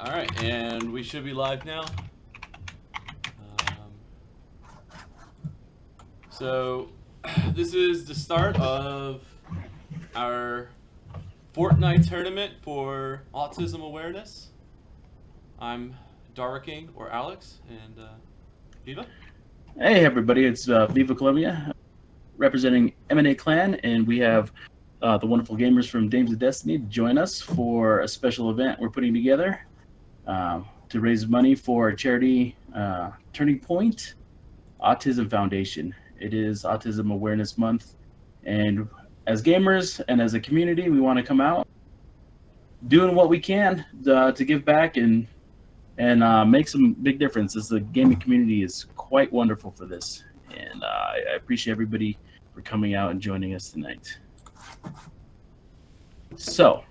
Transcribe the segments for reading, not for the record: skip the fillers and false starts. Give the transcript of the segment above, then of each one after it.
All right, and we should be live now. So this is the start of our Fortnite tournament for autism awareness. I'm Darking or Alex, and Viva. Hey everybody, it's Viva Colombia, representing M&A Clan, and we have the wonderful gamers from Dames of Destiny to join us for a special event we're putting together to raise money for a charity, Turning Point Autism Foundation. It is Autism Awareness Month, and as gamers and as a community, we want to come out doing what we can to give back and make some big differences. The gaming community is quite wonderful for this, and I appreciate everybody for coming out and joining us tonight. So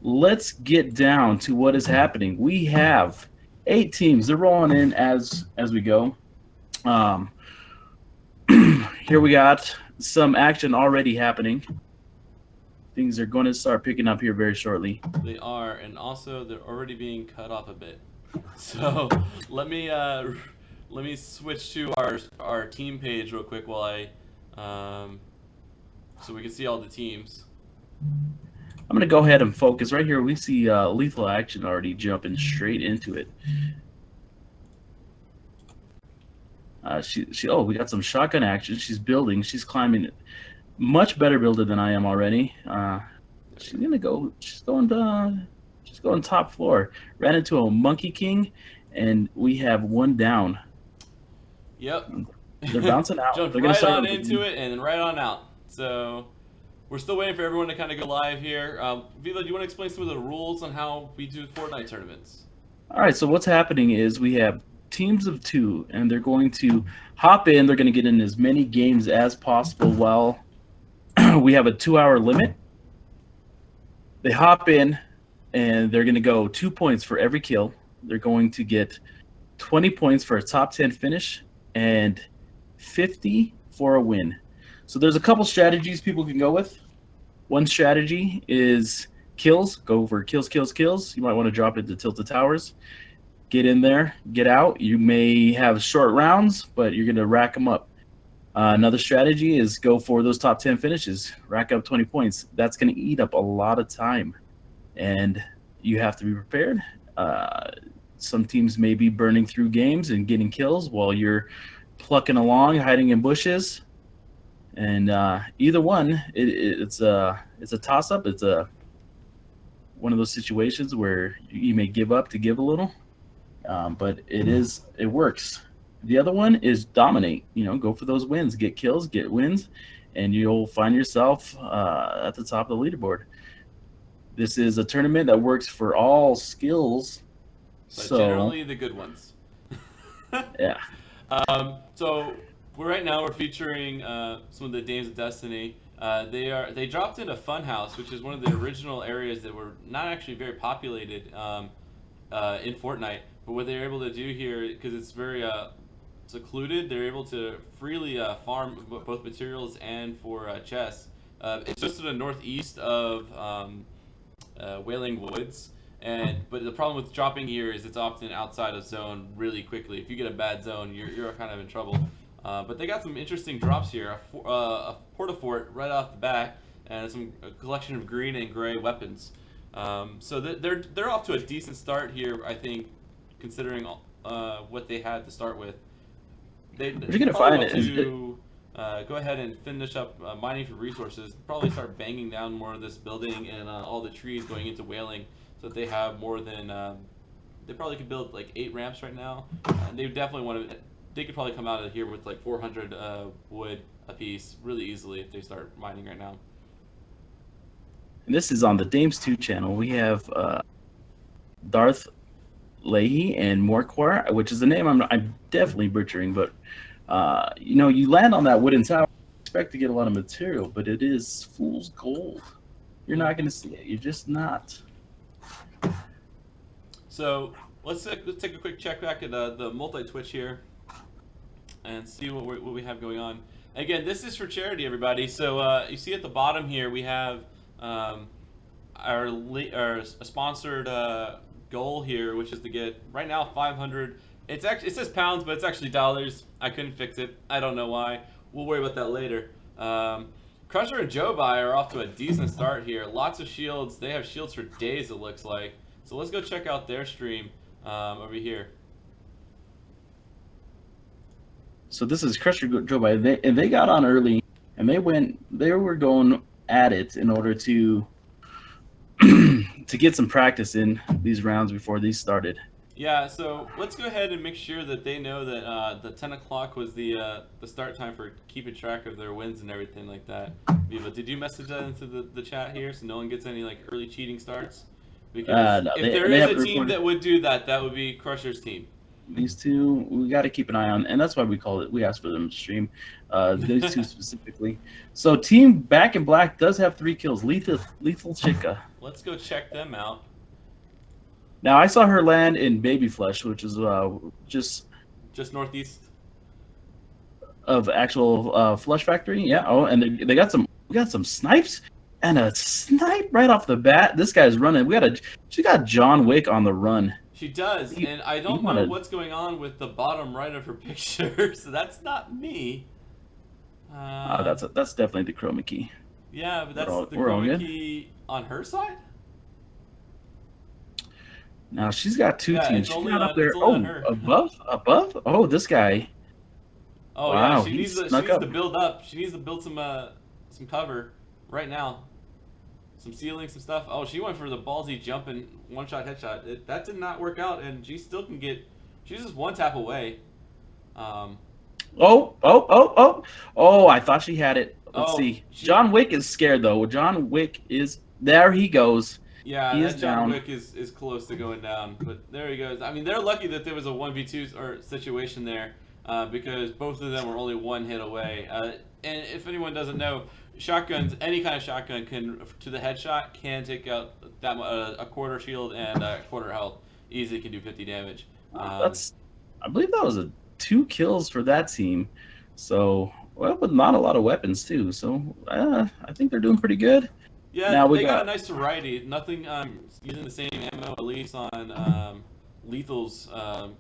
let's get down to what is happening. We have 8 teams. They're rolling in as we go. Here we got some action already happening. Things are going to start picking up here very shortly. They are, and also they're already being cut off a bit. So let me switch to our team page real quick while I so we can see all the teams. I'm going to go ahead and focus right here. We see lethal action already jumping straight into it. Oh, we got some shotgun action. She's building. She's climbing. Much better builder than I am already. She's gonna go. She's going top floor. Ran into a Monkey King, and we have one down. Yep. They're bouncing out. Jumped right on into it and right on out. So we're still waiting for everyone to kind of go live here. Viva, do you want to explain some of the rules on how we do Fortnite tournaments? All right. So what's happening is we have teams of 2, and they're going to hop in. They're going to get in as many games as possible while we have a 2-hour limit. They hop in, and they're going to go 2 points for every kill. They're going to get 20 points for a top 10 finish and 50 for a win. So there's a couple strategies people can go with. One strategy is kills. Go for kills. You might want to drop it to Tilted Towers. Get in there, get out. You may have short rounds, but you're going to rack them up. Another strategy is go for those top 10 finishes, rack up 20 points. That's going to eat up a lot of time, and you have to be prepared. Some teams may be burning through games and getting kills while you're plucking along, hiding in bushes. And either one, it's a toss-up. It's one of those situations where you may give up to give a little, but it works. The other one is dominate. Go for those wins, get kills, get wins, and you'll find yourself at the top of the leaderboard. This is a tournament that works for all skills. But generally the good ones. Yeah. So right now we're featuring some of the Dames of Destiny. They dropped in a funhouse, which is one of the original areas that were not actually very populated in Fortnite. But what they're able to do here, because it's very secluded, they're able to freely farm both materials and for chests. It's just to the northeast of Wailing Woods, but the problem with dropping here is it's often outside of zone really quickly. If you get a bad zone, you're kind of in trouble. But they got some interesting drops here. A porta-fort right off the bat, and a collection of green and gray weapons. So they're off to a decent start here, I think, considering what they had to start with. They're gonna find it. Go ahead and finish up mining for resources. Probably start banging down more of this building and all the trees going into Wailing, so that they have more than. They probably could build like 8 ramps right now. They definitely want to. They could probably come out of here with like 400 wood a piece really easily if they start mining right now. And this is on the Dames 2 channel. We have Darth Leahy and Morquar, which is a name I'm definitely butchering, but you land on that wooden tower, expect to get a lot of material, but it is fool's gold. You're not going to see it. You're just not. So let's take a quick check back at the multi-twitch here and see what we have going on. Again, this is for charity, everybody. So you see at the bottom here we have our sponsored goal here, which is to get right now 500. It's actually, it says pounds, but it's actually dollars. I couldn't fix it. I don't know why. We'll worry about that later. Crusher and Jobai are off to a decent start here. Lots of shields. They have shields for days, it looks like. So let's go check out their stream over here. So this is Crusher Joe by they got on early and they were going at it in order to to get some practice in these rounds before these started. Yeah, so let's go ahead and make sure that they know that the 10 o'clock was the start time for keeping track of their wins and everything like that. Viva, did you message that into the chat here so no one gets any like early cheating starts? Because No, if there is a team that would do that, that would be Crusher's team. These two, we got to keep an eye on, and that's why we call it. We asked for them to stream. These two specifically. So, Team Back in Black does have 3 kills. Lethal Chica. Let's go check them out. Now, I saw her land in Baby Flesh, which is just northeast of actual Flesh Factory. Yeah. Oh, and they got some. We got some snipes and a snipe right off the bat. This guy's running. She got John Wick on the run. She does, and I don't know what's going on with the bottom right of her picture, so that's not me. That's definitely the chroma key. Yeah, but that's the chroma key on her side? Now she's got 2 teams. She's got up there. Her. Above? Oh, this guy. Oh, wow, yeah, she needs to build up. She needs to build some cover right now. Some ceiling, some stuff. Oh, she went for the ballsy jump and one-shot headshot. That did not work out, and she still can get... She's just one tap away. Oh, I thought she had it. Let's see. John Wick is scared, though. John Wick is... There he goes. Yeah, he is John Wick is close to going down, but there he goes. I mean, they're lucky that there was a 1v2 or situation there because both of them were only 1 hit away. And if anyone doesn't know, shotguns, any kind of shotgun to the headshot can take out a quarter shield and a quarter health. Easily can do 50 damage. I believe that was 2 kills for that team. So, well, with not a lot of weapons too. So, I think they're doing pretty good. Yeah, now they got a nice variety. Nothing using the same ammo at least on Lethal's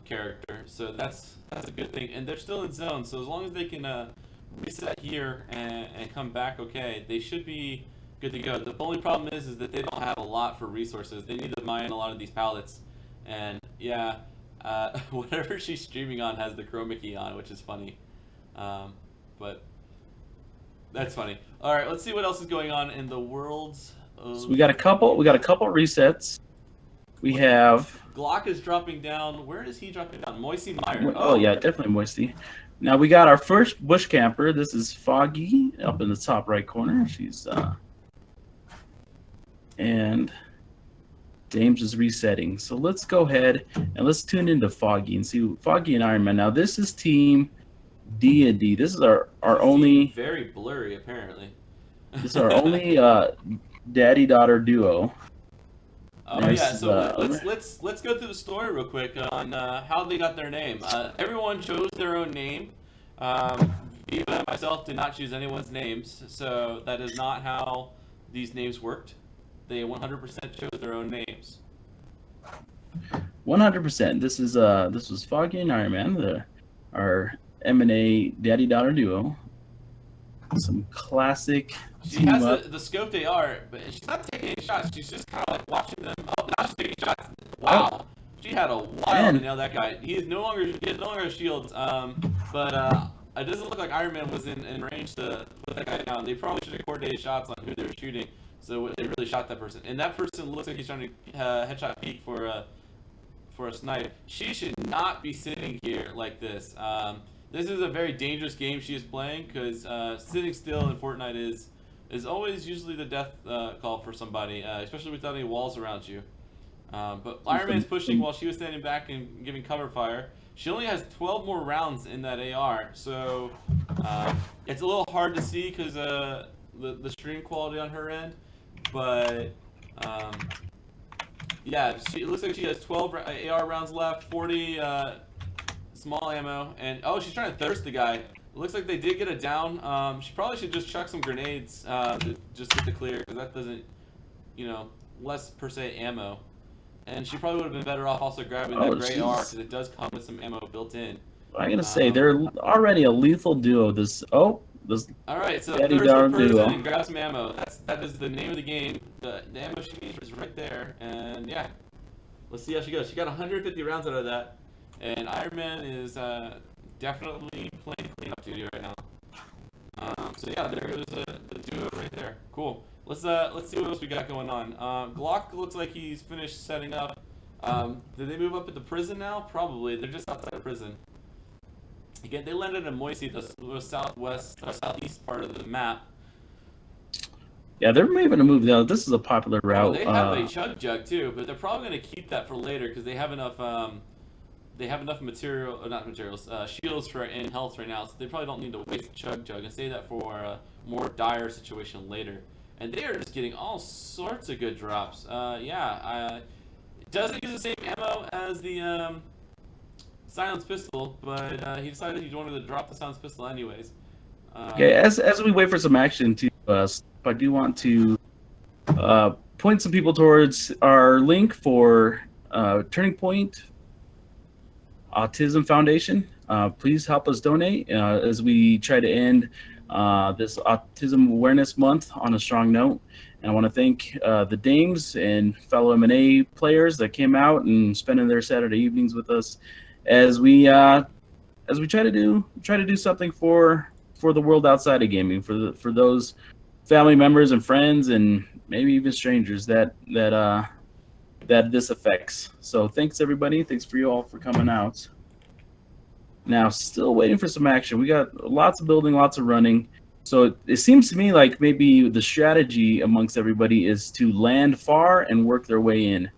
character. So that's a good thing. And they're still in zone. So as long as they can reset here and come back okay, they should be good to go. The only problem is that they don't have a lot for resources. They need to mine a lot of these pallets. And yeah, whatever she's streaming on has the chroma key on, which is funny. But that's funny. All right, let's see what else is going on in the worlds. So we got a couple resets. We have Glock is dropping down. Where is he dropping down? Moisty Meyer. Oh yeah, definitely Moisty. Now we got our first bush camper. This is Foggy up in the top right corner. She's and Dames is resetting. So let's go ahead and let's tune into Foggy and see Foggy and Iron Man. Now this is Team D&D. This is our only very blurry apparently. This is our only daddy-daughter duo. Oh yeah, so let's go through the story real quick on how they got their name. Everyone chose their own name. Even I myself did not choose anyone's names, so that is not how these names worked. They 100% chose their own names. 100%. This was Foggy and Iron Man, our M&A daddy-daughter duo. Some classic. She has the scope they are, but she's not taking any shots. She's just kind of like watching them. Oh, now she's taking shots. Wow, she had a while to nail that guy. He has no longer shields. But it doesn't look like Iron Man was in range to put that guy down. They probably should have coordinated shots on who they were shooting, so they really shot that person. And that person looks like he's trying to headshot peek for a snipe. She should not be sitting here like this. This is a very dangerous game she is playing because sitting still in Fortnite is always usually the death call for somebody, especially without any walls around you. But Iron Man's pushing while she was standing back and giving cover fire. She only has 12 more rounds in that AR, so it's a little hard to see because the stream quality on her end. But yeah, it looks like she has 12 AR rounds left, 40 small ammo, and oh, she's trying to thirst the guy. It looks like they did get it down. She probably should just chuck some grenades to just get the clear, because that doesn't, less per se ammo. And she probably would have been better off also grabbing that gray R because it does come with some ammo built in. I gotta say, they're already a lethal duo. This all right, so thirst the person and grab some ammo. That is the name of the game. The ammo she needs is right there, and yeah, let's see how she goes. She got 150 rounds out of that, and Iron Man is definitely playing cleanup duty right now. So yeah, there goes the duo right there. Cool. Let's see what else we got going on. Glock looks like he's finished setting up. Did they move up into prison now? Probably. They're just outside of prison. Again, they landed in Moisey, the southeast part of the map. Yeah, they're maybe gonna move down. This is a popular route. They have a chug jug too, but they're probably gonna keep that for later because they have enough. They have enough material, or not materials, shields in health right now, so they probably don't need to waste chug jug and save that for a more dire situation later. And they are just getting all sorts of good drops. It doesn't use the same ammo as the silenced pistol, but he decided he wanted to drop the silenced pistol anyways. Okay, as we wait for some action to I do want to point some people towards our link for Turning Point Autism Foundation. Please help us donate as we try to end this Autism Awareness Month on a strong note. And I want to thank the Dames and fellow M&A players that came out and spending their Saturday evenings with us as we try to do something for the world outside of gaming, for those family members and friends and maybe even strangers that this affects. So thanks everybody. Thanks for you all for coming out. Now, still waiting for some action. We got lots of building, lots of running. So it seems to me like maybe the strategy amongst everybody is to land far and work their way in.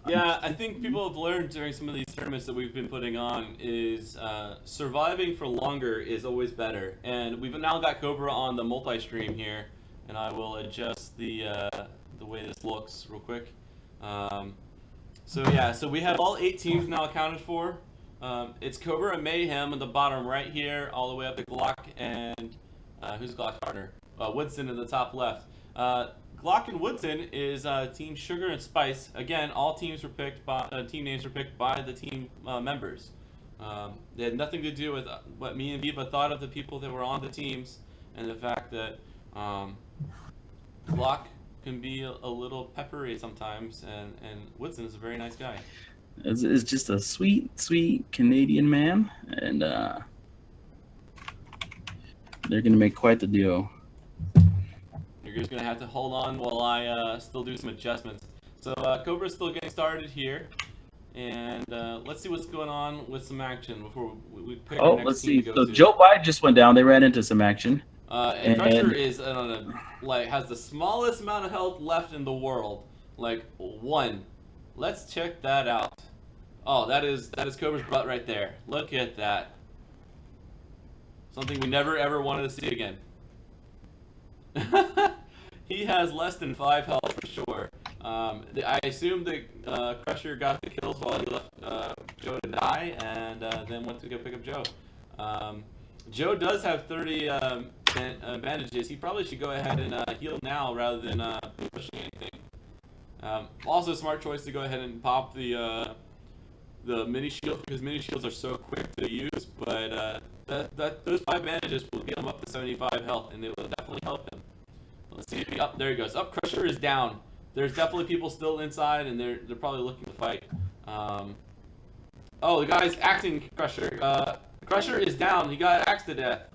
Yeah, I think people have learned during some of these tournaments that we've been putting on is surviving for longer is always better. And we've now got Cobra on the multi-stream here, and I will adjust the way this looks real quick. So we have all 8 teams now accounted for. It's Cobra and Mayhem in the bottom right here, all the way up to Glock and who's Glock's partner? Woodson in the top left. Glock and Woodson is Team Sugar and Spice. Again, all teams were picked by team names were picked by the team members. They had nothing to do with what me and Viva thought of the people that were on the teams, and the fact that Glock can be a little peppery sometimes, and Woodson is a very nice guy. It's just a sweet Canadian man, and they're gonna make quite the duo. You're just gonna have to hold on while I still do some adjustments. So Cobra's still getting started here, and let's see what's going on with some action before we pick our next team to go So to. Joe Biden just went down. They ran into some action. And Crusher is has the smallest amount of health left in the world, like 1. Let's check that out. Oh, that is Cobra's butt right there. Look at that. Something we never ever wanted to see again. He has less than 5 health for sure. I assume that Crusher got the kills while he left Joe to die, and then went to go pick up Joe. Joe does have 30 bandages. He probably should go ahead and heal now rather than pushing anything. Also, a smart choice to go ahead and pop the mini shield, because mini shields are so quick to use. But those 5 bandages will get him up to 75 health, and it will definitely help him. Let's see if he there he goes. Up, Crusher is down. There's definitely people still inside, and they're probably looking to fight. Oh, the guy's axing Crusher. Crusher is down. He got axed to death.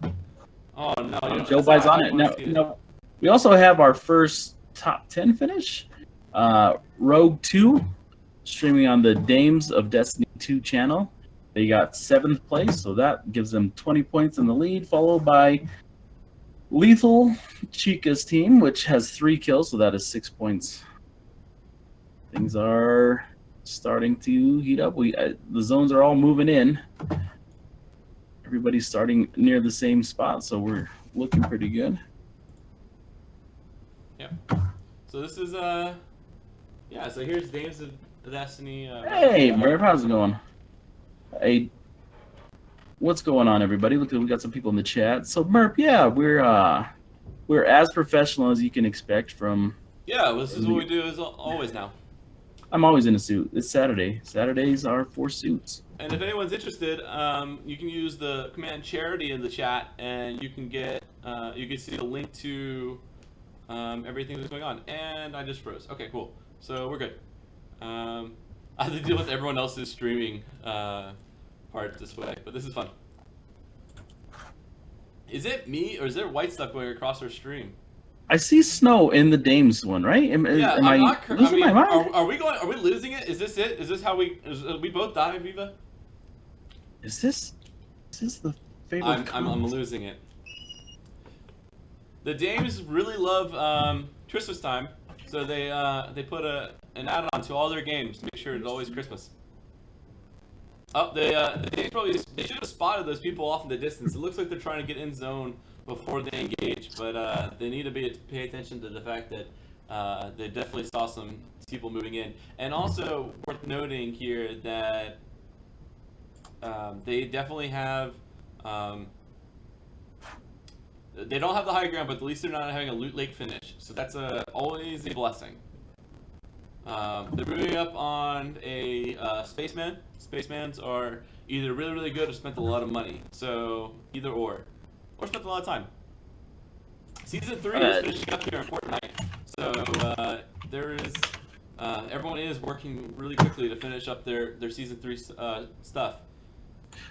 Oh no! Joe Biden's on it. Now, we also have our first top 10 finish. Rogue 2, streaming on the Dames of Destiny 2 channel. They got 7th place, so that gives them 20 points in the lead, followed by Lethal Chica's team, which has 3 kills, so that is 6 points. Things are starting to heat up. The zones are all moving in. Everybody's starting near the same spot, so we're looking pretty good. Yep. So this is so here's Dames of Destiny. Hey, Murph, how's it going? Hey, what's going on, everybody? Look, we got some people in the chat. So, Murph, yeah, we're as professional as you can expect from. Yeah, this is what we do as always now. I'm always in a suit. It's Saturday. Saturdays are for suits. And if anyone's interested, you can use the command charity in the chat, and you can see a link to everything that's going on. And I just froze. Okay, cool. So we're good. I have to deal with everyone else's streaming part this way, but this is fun. Is it me or is there white stuff going across our stream? I see snow in the Dames one, right? Am I losing my mind? Are we going? Are we losing it? Is this it? Is this how we both die, Viva? Is this the favorite? I'm losing it. The Dames really love Christmas time, so they put an add-on to all their games to make sure it's always Christmas. Oh, the Dames they should have spotted those people off in the distance. It looks like they're trying to get in zone before they engage, but they need to pay attention to the fact that they definitely saw some people moving in. And also worth noting here that they definitely have they don't have the high ground, but at least they're not having a loot lake finish, so that's always a blessing. They're moving up on a spaceman. Spacemans are either really, really good or spent a lot of money. So either or spent a lot of time. Season 3 is finishing up here in Fortnite. So there is everyone is working really quickly to finish up their Season 3 stuff.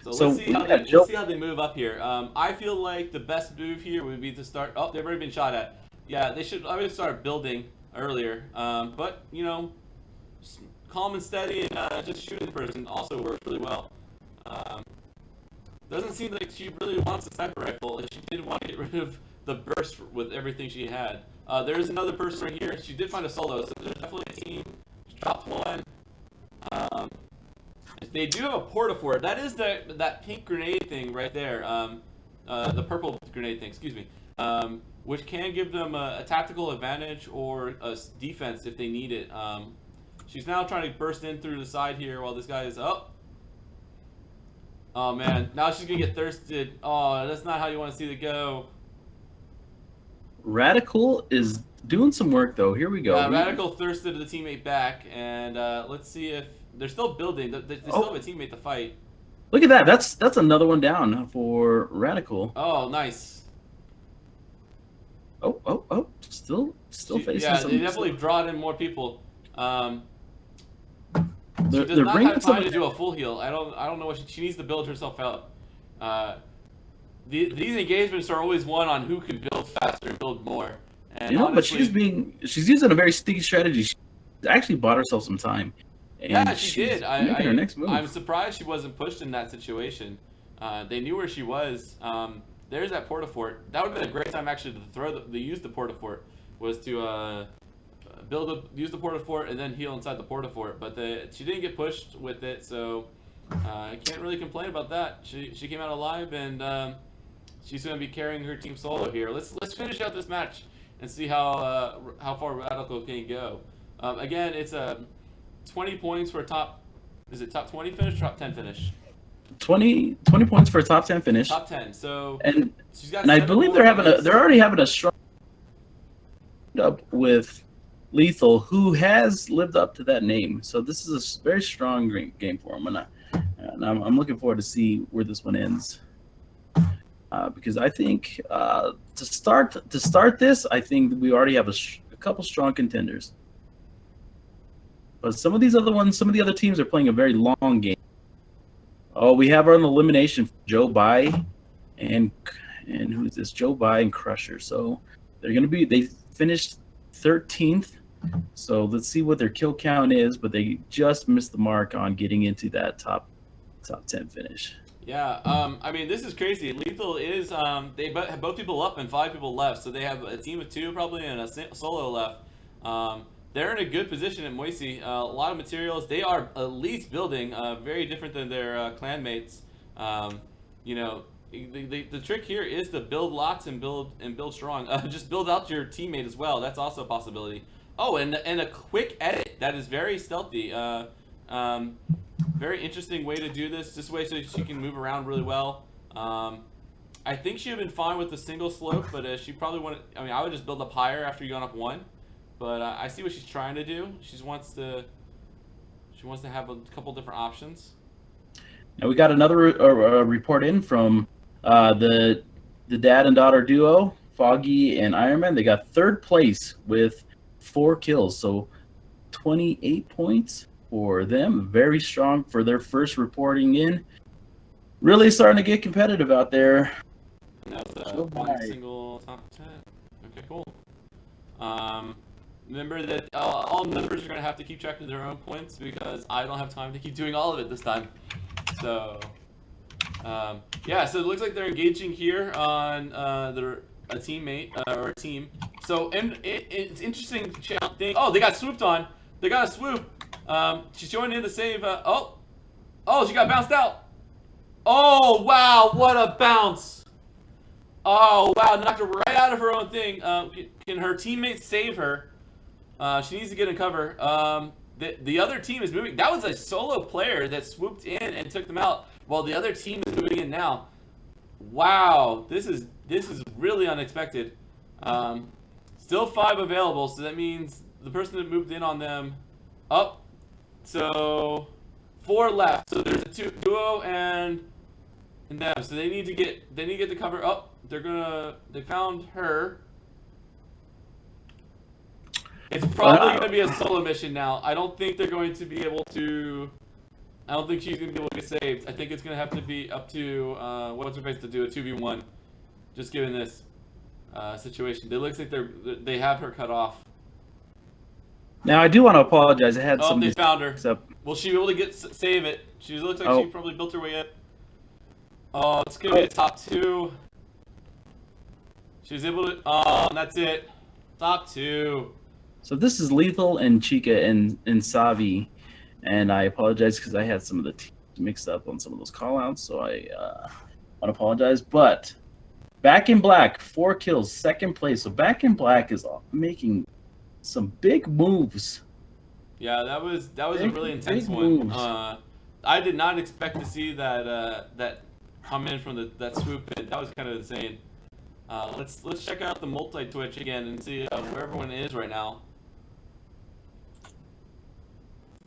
So let's see how they move up here. I feel like the best move here would be to start. Oh, they've already been shot at. Yeah, they should already start building earlier. But you know, calm and steady and just shooting the person also works really well. Doesn't seem like she really wants a sniper rifle. She did want to get rid of the burst with everything she had. There's another person right here. She did find a solo, so there's definitely a team. She dropped one. They do have a porta-fort. That is that pink grenade thing right there. The purple grenade thing, excuse me. Which can give them a tactical advantage or a defense if they need it. She's now trying to burst in through the side here while this guy is up. Oh man, now she's gonna get thirsted. Oh, that's not how you want to see it go. Radical is doing some work though. Here we go. Radical thirsted the teammate back, and let's see if they're still building. They still have a teammate to fight. Look at that. That's another one down for Radical. Oh, nice. Oh. Still facing some. Yeah, they definitely brought in more people. She does they're not bringing have time to do a full heal. I don't know what she needs to build herself out. These engagements are always won on who can build faster and build more. And you know, honestly, but she's using a very sneaky strategy. She actually bought herself some time. And yeah, she did. Her next move. I'm surprised she wasn't pushed in that situation. They knew where she was. There's that porta-fort. That would have been a great time actually to use the porta-fort, was to use the porta-fort and then heal inside the porta-fort. But she didn't get pushed with it, so I can't really complain about that. She came out alive, and she's going to be carrying her team solo here. Let's finish out this match and see how far Radical can go. Again, it's 20 points for a top. Is it top 20 finish or top 10 finish? 20 points for a top 10 finish. Top 10. So and she's got. And I believe they're already having a strong up with Lethal, who has lived up to that name. So this is a very strong game for him, and I'm looking forward to see where this one ends. Because I think to start this, I think we already have a couple strong contenders. But some of the other teams are playing a very long game. Oh, we have our elimination for Joe Bai and who's this? Joe Bai and Crusher. So they finished 13th. So let's see what their kill count is, but they just missed the mark on getting into that top 10 finish. Yeah, I mean, this is crazy. Lethal is they have both people up and 5 people left, so they have a team of 2 probably and a solo left. They're in a good position at Moisey. A lot of materials. They are at least building, very different than their clan mates. You know, the trick here is to build lots and build strong. Just build out your teammate as well. That's also a possibility. Oh, and a quick edit that is very stealthy. Very interesting way to do this way so she can move around really well. I think she would have been fine with the single slope, but she probably wanted. I mean, I would just build up higher after you gone up 1. But I see what she's trying to do. She wants to She wants to have a couple different options. Now we got another report in from the dad and daughter duo, Foggy and Iron Man. They got third place with 4 kills, so 28 points for them. Very strong for their first reporting in. Really starting to get competitive out there. And that's one single top 10. Okay, cool. Remember that all members are going to have to keep track of their own points because I don't have time to keep doing all of it this time. So, yeah, so it looks like they're engaging here on a teammate or a team. So, and it's interesting thing. Oh, they got swooped on. They got a swoop. She's joining in to save. Oh, she got bounced out. Oh, wow, what a bounce. Oh, wow, knocked her right out of her own thing. Can her teammates save her? She needs to get in cover. The other team is moving. That was a solo player that swooped in and took them out, while the other team is moving in now. Wow, this is really unexpected. Still 5 available, so that means the person that moved in on them. Up. So 4 left. So there's a duo and them. So they need to get the cover up. They found her. It's probably going to be a solo mission now. I don't think they're going to be able to. I don't think she's going to be able to get saved. I think it's going to have to be up to what's her face to do a 2v1. Just given this situation, it looks like they have her cut off. Now I do want to apologize. I had some. They found her. Will she be able to save it? She looks like she probably built her way up. Oh, it's going to be a top 2. She was able to. Oh, and that's it. Top 2. So this is Lethal and Chica and Savi, and I apologize because I had some of the teams mixed up on some of those callouts, so I want to apologize. But Back in Black, 4 kills, second place. So Back in Black is making some big moves. Yeah, that was a really intense one. I did not expect to see that come in from that swoop. That was kind of insane. Let's check out the multi-twitch again and see where everyone is right now.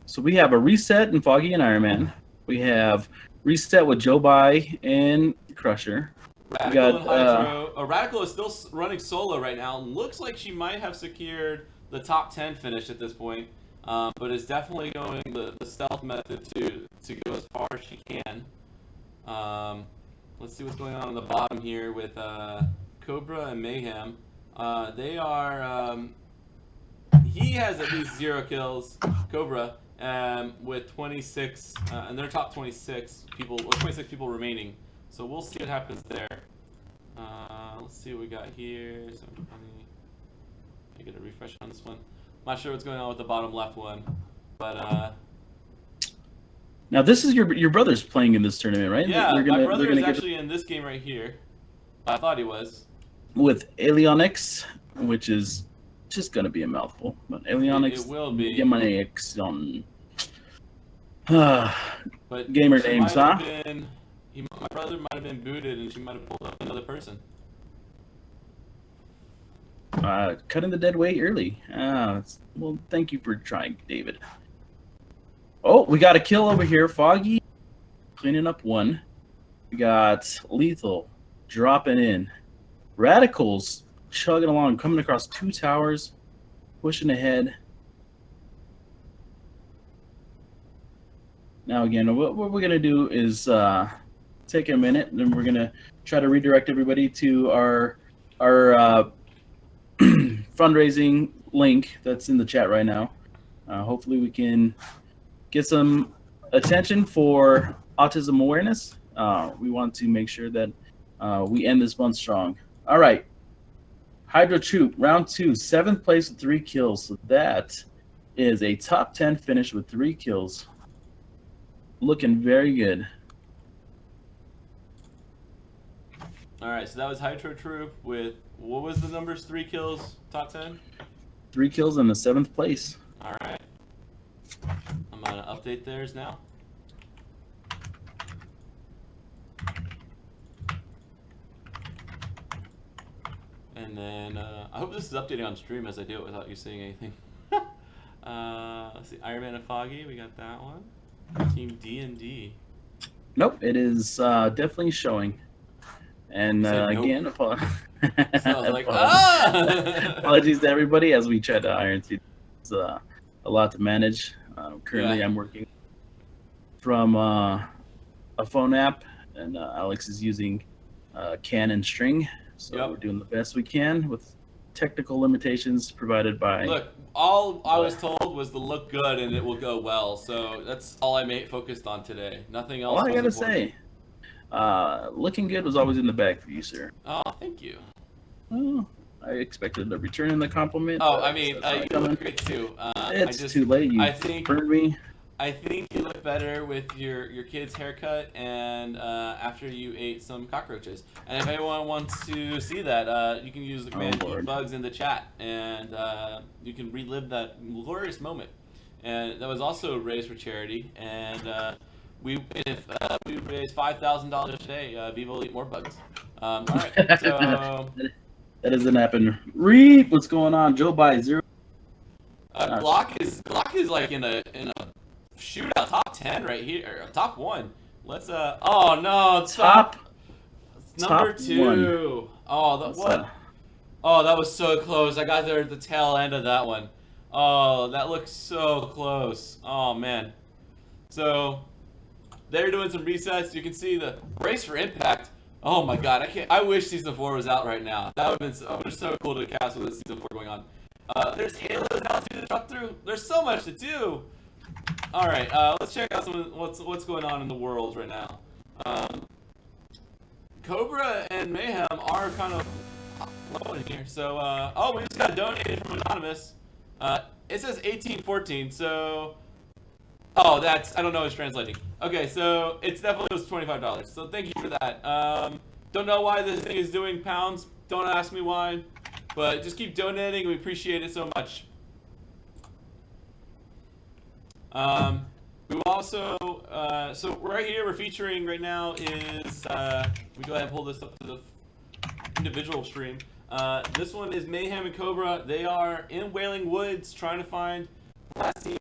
So we have a reset in Foggy and Iron Man. We have reset with Joe Bai and Crusher. Radical and Hydro. Radical is still running solo right now. Looks like she might have secured the top 10 finish at this point, but is definitely going the stealth method to go as far as she can. Let's see what's going on the bottom here with Cobra and Mayhem. They are. He has at least 0 kills. Cobra. With 26, and they're top 26 people, or 26 people remaining. So we'll see what happens there. Let's see what we got here. So I get a refresh on this one. I'm not sure what's going on with the bottom left one, but now this is your brother's playing in this tournament, right? Yeah, my brother is actually in this game right here. I thought he was. With Alienix, which is just gonna be a mouthful, but Alienix. It will be. Alienix on. But gamer names, huh? My brother might have been booted, and she might have pulled up another person. Cutting the dead weight early. Well, thank you for trying, David. Oh, we got a kill over here. Foggy cleaning up 1. We got Lethal dropping in. Radicals chugging along, coming across 2 towers, pushing ahead. Now again, what we're going to do is take a minute, and then we're going to try to redirect everybody to our fundraising link that's in the chat right now. Hopefully we can get some attention for autism awareness. We want to make sure that we end this month strong. All right. Hydro Troop, round 2, 7th place with 3 kills. So that is a top 10 finish with 3 kills. Looking very good. All right, so that was Hydro Troop with, what was the numbers? 3 kills, top 10? 3 kills in the 7th place. All right. I'm going to update theirs now. And then I hope this is updating on stream as I do it without you seeing anything. Let's see, Iron Man and Foggy, we got that one. Team D&D. Nope, it is definitely showing. And Said nope. again, So I was like, ah! apologies to everybody as we try to iron through. It's a lot to manage. Currently, Yeah. I'm working from a phone app, and Alex is using can and string. So Yep. we're doing the best we can with technical limitations provided by. Look, all I was told was to look good and it will go well. So that's all I focused on today. Nothing else. All I was gotta important. say, looking good was always in the bag for you, sir. Oh, thank you. Well, I expected a return in the compliment. Oh, but I mean, that's not you coming. look great too. It's too late. You I think burned me. I think you look better with your kid's haircut and after you ate some cockroaches. And if anyone wants to see that, you can use the command Lord. eat bugs in the chat, and you can relive that glorious moment. And that was also raised for charity. And we raised $5,000 today, Viva will eat more bugs. All right, so That doesn't happen. Reap, what's going on? Joe by 0. Glock is like in a shootout top 10 right here, or top 1. Let's oh no, Top number top 2. Oh, what? Oh, that was so close. I got there at the tail end of that one. Oh, that looks so close. Oh man. So they're doing some resets. You can see the brace for impact. Oh my god, I wish season 4 was out right now. That would have been so cool to cast with season 4 going on. There's Halo now to drop through. There's so much to do. All right, let's check out what's going on in the world right now. Cobra and Mayhem are kind of low in here. So, oh, we just got donated from Anonymous. It says 1814. So, oh, I don't know what's translating. Okay, so it's definitely was $25. So thank you for that. Don't know why this thing is doing pounds. Don't ask me why. But just keep donating. We appreciate it so much. We also, so right here we're featuring right now is, we go ahead and pull this up to the individual stream. This one is Mayhem and Cobra. They are in Wailing Woods trying to find the last team.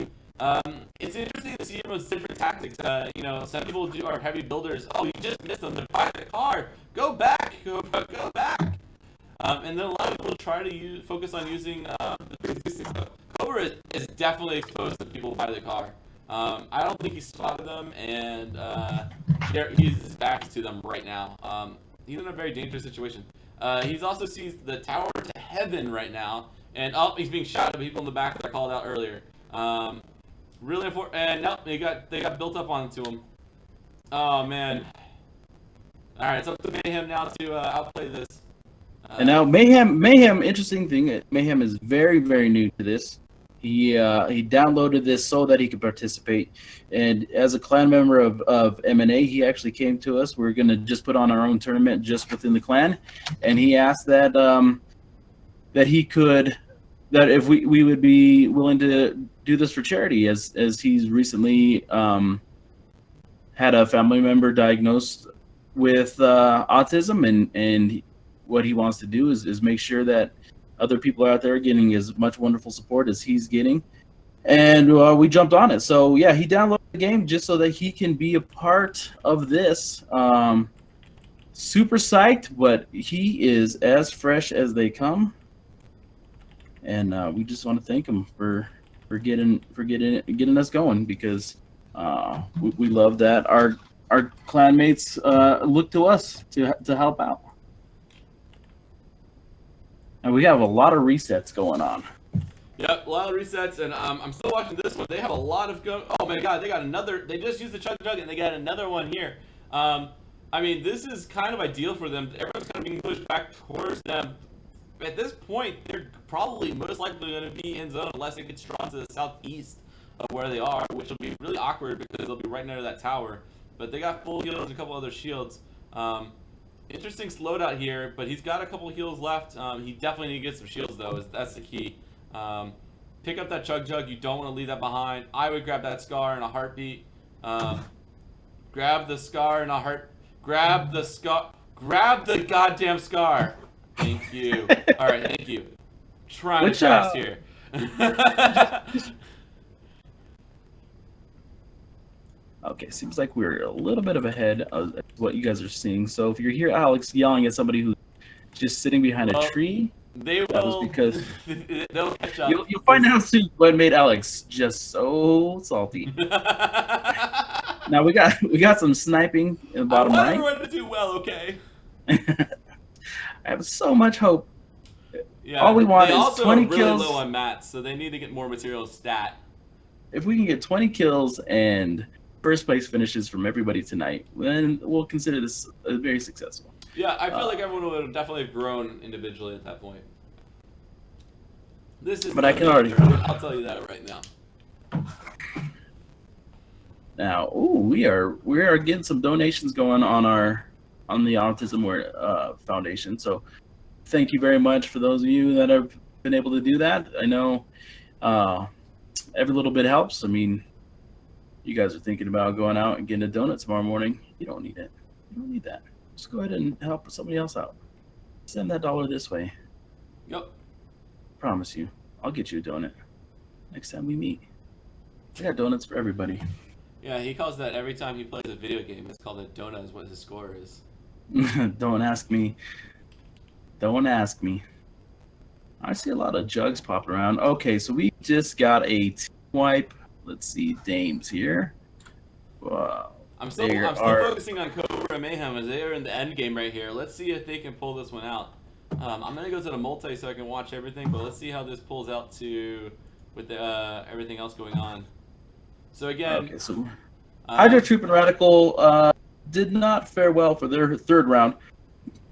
It's interesting to see everyone's different tactics. You know, some people are heavy builders. Oh, you just missed them. They're by the car. Go back, Cobra, go back. And then a lot of people try to focus on using the 360. Cobra is definitely exposed to people by the car. I don't think he spotted them, and he's back to them right now. He's in a very dangerous situation. He's also sees the tower to heaven right now, and he's being shot by people in the back that I called out earlier. Really important, and no, they got built up onto him. Oh man! All right, it's up to Mayhem now to outplay this. And now Mayhem. Interesting thing, Mayhem is very, very new to this. He downloaded this so that he could participate, and as a clan member of M&A, he actually came to us. We're gonna just put on our own tournament just within the clan, and he asked that if we would be willing to do this for charity, as he's recently had a family member diagnosed with autism, and what he wants to do is make sure that other people out there are getting as much wonderful support as he's getting. And we jumped on it. So, yeah, he downloaded the game just so that he can be a part of this. Super psyched, but he is as fresh as they come. And we just want to thank him for getting us going, because we love that our clanmates look to us to help out. And we have a lot of resets going on. Yep, a lot of resets, and I'm still watching this one. They have a lot of oh my god, they got another. They just used the chug jug, and they got another one here. I mean, this is kind of ideal for them. Everyone's kind of being pushed back towards them. At this point, they're probably most likely going to be in zone unless it gets drawn to the southeast of where they are, which will be really awkward because they'll be right near that tower. But they got full heals and a couple other shields. Interesting slowdown here, but he's got a couple of heals left. He definitely needs to get some shields, though. That's the key. Pick up that chug jug. You don't want to leave that behind. I would grab that scar in a heartbeat. Grab the scar in a heart. Grab the scar. Grab the goddamn scar. Thank you. All right, thank you. Trying to fast here. Okay, seems like we're a little bit of ahead of what you guys are seeing. So if you're here, Alex, yelling at somebody who's just sitting behind a Well, tree, they that was will. because They'll catch up. you'll find out soon what made Alex just so salty. Now we got some sniping in the I bottom want right. everyone to do well, okay? I have so much hope. Yeah. All we want They is also 20 are really low kills. on mats, so they need to get more material stat. If we can get 20 kills and first place finishes from everybody tonight, then we'll consider this very successful. Yeah, I feel like everyone would have definitely have grown individually at that point. This is But I can no already- danger, I'll tell you that right now. Now, we are getting some donations going on the Autism Foundation. So, thank you very much for those of you that have been able to do that. I know every little bit helps. I mean, you guys are thinking about going out and getting a donut tomorrow morning. You don't need it. You don't need that. Just go ahead and help somebody else out. Send that dollar this way. Yep. Promise you, I'll get you a donut next time we meet. I got donuts for everybody. Yeah, he calls that every time he plays a video game. It's called a donut is what his score is. Don't ask me. Don't ask me. I see a lot of jugs popping around. Okay, so we just got a team wipe. Let's see, Dames here. Wow. I'm still focusing on Cobra and Mayhem as they are in the end game right here. Let's see if they can pull this one out. I'm gonna go to the multi so I can watch everything, but let's see how this pulls out with the everything else going on. So again, Okay, so Hydra Troop and Radical did not fare well for their third round,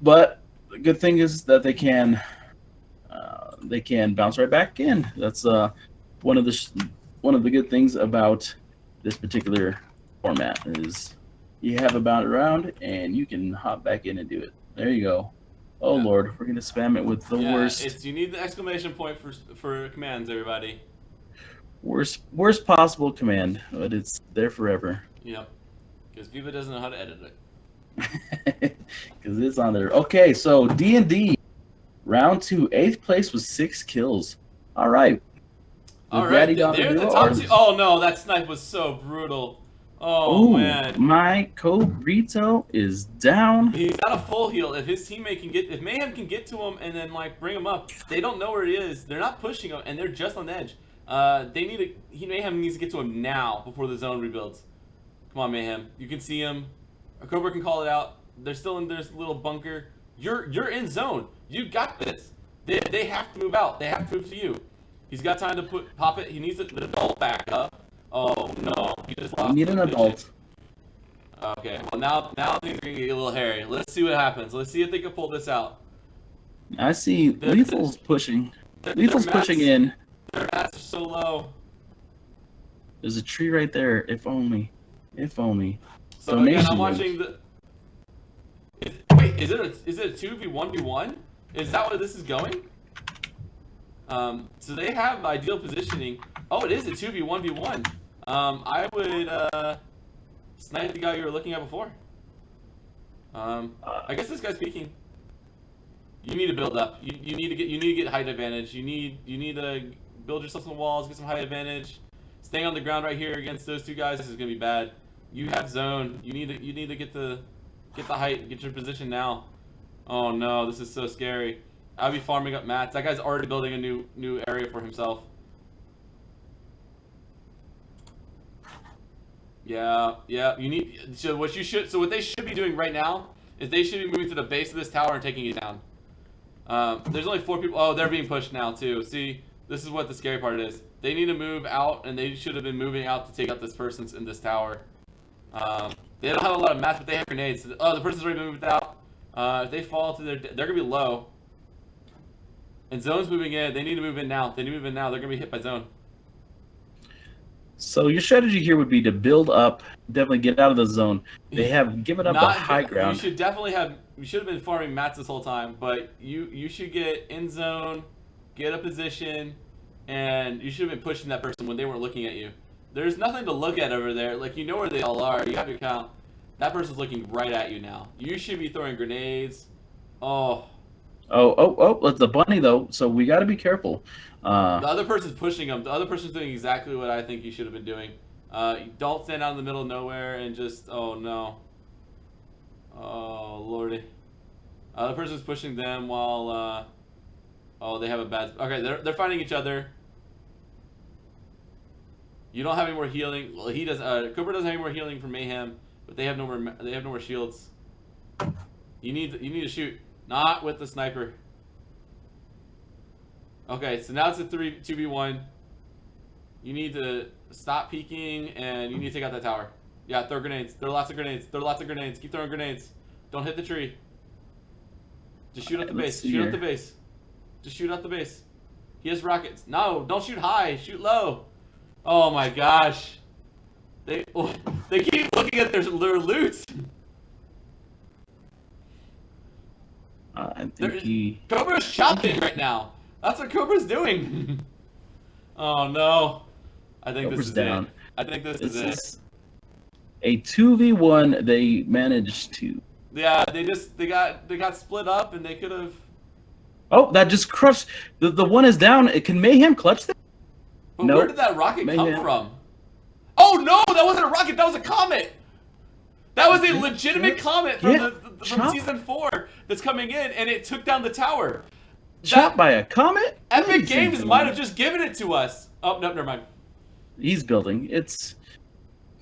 but the good thing is that they can bounce right back in. That's one of the good things about this particular format is you have a bounce round and you can hop back in and do it. There you go. Oh Yeah. Lord, we're gonna spam it with the worst. You need the exclamation point for commands, everybody. Worst possible command, but it's there forever. Yep. Because Viva doesn't know how to edit it. Because it's on there. Okay, so D&D round 2, 8th place with 6 kills. All right. All right, they're the top two. Oh no, that snipe was so brutal. Oh man. My Cobrito is down. He's got a full heal. If his teammate if Mayhem can get to him and then like bring him up, they don't know where he is. They're not pushing him, and they're just on the edge. Mayhem needs to get to him now before the zone rebuilds. Come on, Mayhem. You can see him. Cobra can call it out. They're still in their little bunker. You're in zone. You got this. They have to move out. They have to move to you. He's got time to pop it. He needs the adult back up. Oh no, he just lost. We need an adult. Okay, well now things are gonna get a little hairy. Let's see what happens. Let's see if they can pull this out. I see Lethal's pushing. Lethal's pushing in. Their mats are so low. There's a tree right there. If only. If only. So Donation again, I'm watching the. Wait, is it a 2v1v1? Is that where this is going? So they have ideal positioning. Oh, it is a 2v1v1. I would snipe the guy you were looking at before. I guess this guy's peeking. You need to build up. You need to get height advantage. You need to build yourself some walls, get some height advantage. Staying on the ground right here against those two guys, this is gonna be bad. You have zone. You need to get the height, get your position now. Oh no, this is so scary. I'll be farming up mats. That guy's already building a new area for himself. Yeah. You need so what they should be doing right now is they should be moving to the base of this tower and taking it down. There's only 4 people. Oh, they're being pushed now too. See, this is what the scary part is. They need to move out, and they should have been moving out to take out this person's in this tower. They don't have a lot of mats, but they have grenades. Oh, the person's already moved out. If they fall to they're gonna be low. And zone's moving in. They need to move in now. They're gonna be hit by zone. So your strategy here would be to build up, definitely get out of the zone. They have given up the high ground. You should have been farming mats this whole time, but you should get in zone, get a position, and you should have been pushing that person when they weren't looking at you. There's nothing to look at over there. Like, you know where they all are. You have your count. That person's looking right at you now. You should be throwing grenades. Oh, it's a bunny though, so we got to be careful. the other person's pushing them. The other person's doing exactly what I think you should have been doing. Don't stand out in the middle of nowhere and just, oh no. Oh, lordy. The person's pushing them while, oh, they have a bad, okay, they're fighting each other. You don't have any more healing. Well, he does, Cooper doesn't have any more healing from Mayhem, but they have no more shields. You need to shoot. Not with the sniper. Okay, so now it's a 2v1. You need to stop peeking, and you need to take out that tower. Yeah, throw grenades. Throw lots of grenades. Throw lots of grenades. Keep throwing grenades. Don't hit the tree. Just shoot at the base. Shoot at the base. Just shoot at the base. He has rockets. No, don't shoot high. Shoot low. Oh my gosh. They keep looking at their loot. I think Cobra's shopping right now. That's what Cobra's doing. Oh no. I think Cobra's this is down. it. I think this is it. A 2v1 they managed to. Yeah, they got split up and they could have. Oh, that just crushed. The one is down. Can Mayhem clutch that? But where did that rocket come from? Oh no, that wasn't a rocket. That was a comet. That was a legitimate comet from season 4 that's coming in, and it took down the tower. Shot by a comet? Epic Games might have just given it to us. Oh no, never mind. He's building. It's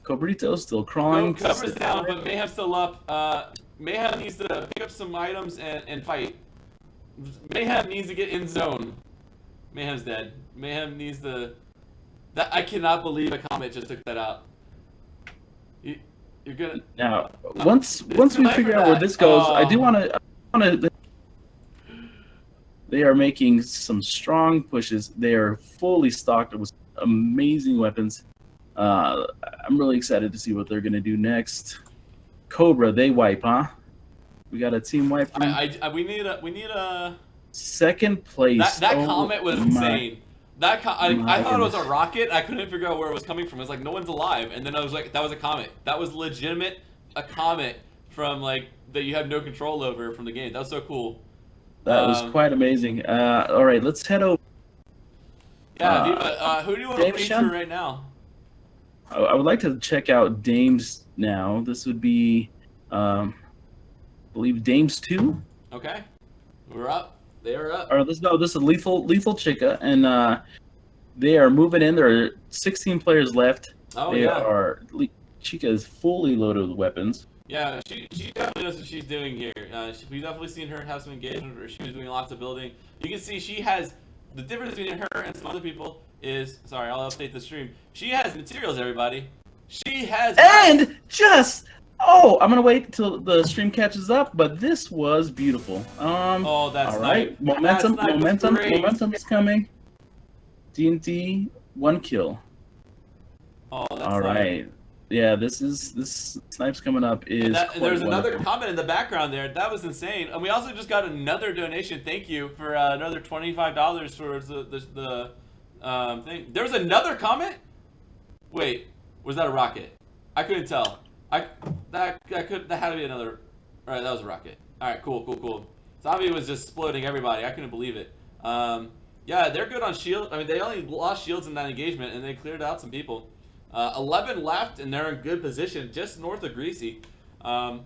Cobrito's still crawling. No, Cobra's down, but Mayhem's still up. Mayhem needs to pick up some items and fight. Mayhem needs to get in zone. Mayhem's dead. Mayhem needs to. I cannot believe a comet just took that out. You're gonna. Now, once we figure out where this goes, I do want to. They are making some strong pushes. They are fully stocked with amazing weapons. I'm really excited to see what they're gonna do next. Cobra, they wipe, huh? We got a team wipe. We need a second place. That comet was insane. I thought it was a rocket. I couldn't figure out where it was coming from. It's like no one's alive, and then I was like, that was a comet. That was legitimate a comet from like that you have no control over from the game. That was so cool. That was quite amazing. All right, let's head over. Yeah, who do you want to feature right now? I would like to check out Dames now. This would be, I believe, Dames 2. Okay, we're up. They are up. Or this is Lethal Chica, and they are moving in. There are 16 players left. Oh Chica is fully loaded with weapons. Yeah, she definitely knows what she's doing here. We've definitely seen her have some engagement where she was doing lots of building. You can see she has the difference between her and some other people is. Sorry, I'll update the stream. She has materials, everybody. She has. And just. Oh, I'm gonna wait till the stream catches up, but this was beautiful. Oh, that's all right. Momentum is coming. D&D 1 kill. Oh, that's all right. Yeah, this snipe's coming up is. And there's another comment in the background there. That was insane. And we also just got another donation. Thank you for another $25 towards the thing. There was another comment. Wait, was that a rocket? I couldn't tell. That had to be another. All right, that was a rocket. All right, cool. Zombie was just exploding everybody. I couldn't believe it. Yeah, they're good on shield. I mean, they only lost shields in that engagement, and they cleared out some people. 11 left, and they're in good position, just north of Greasy. Only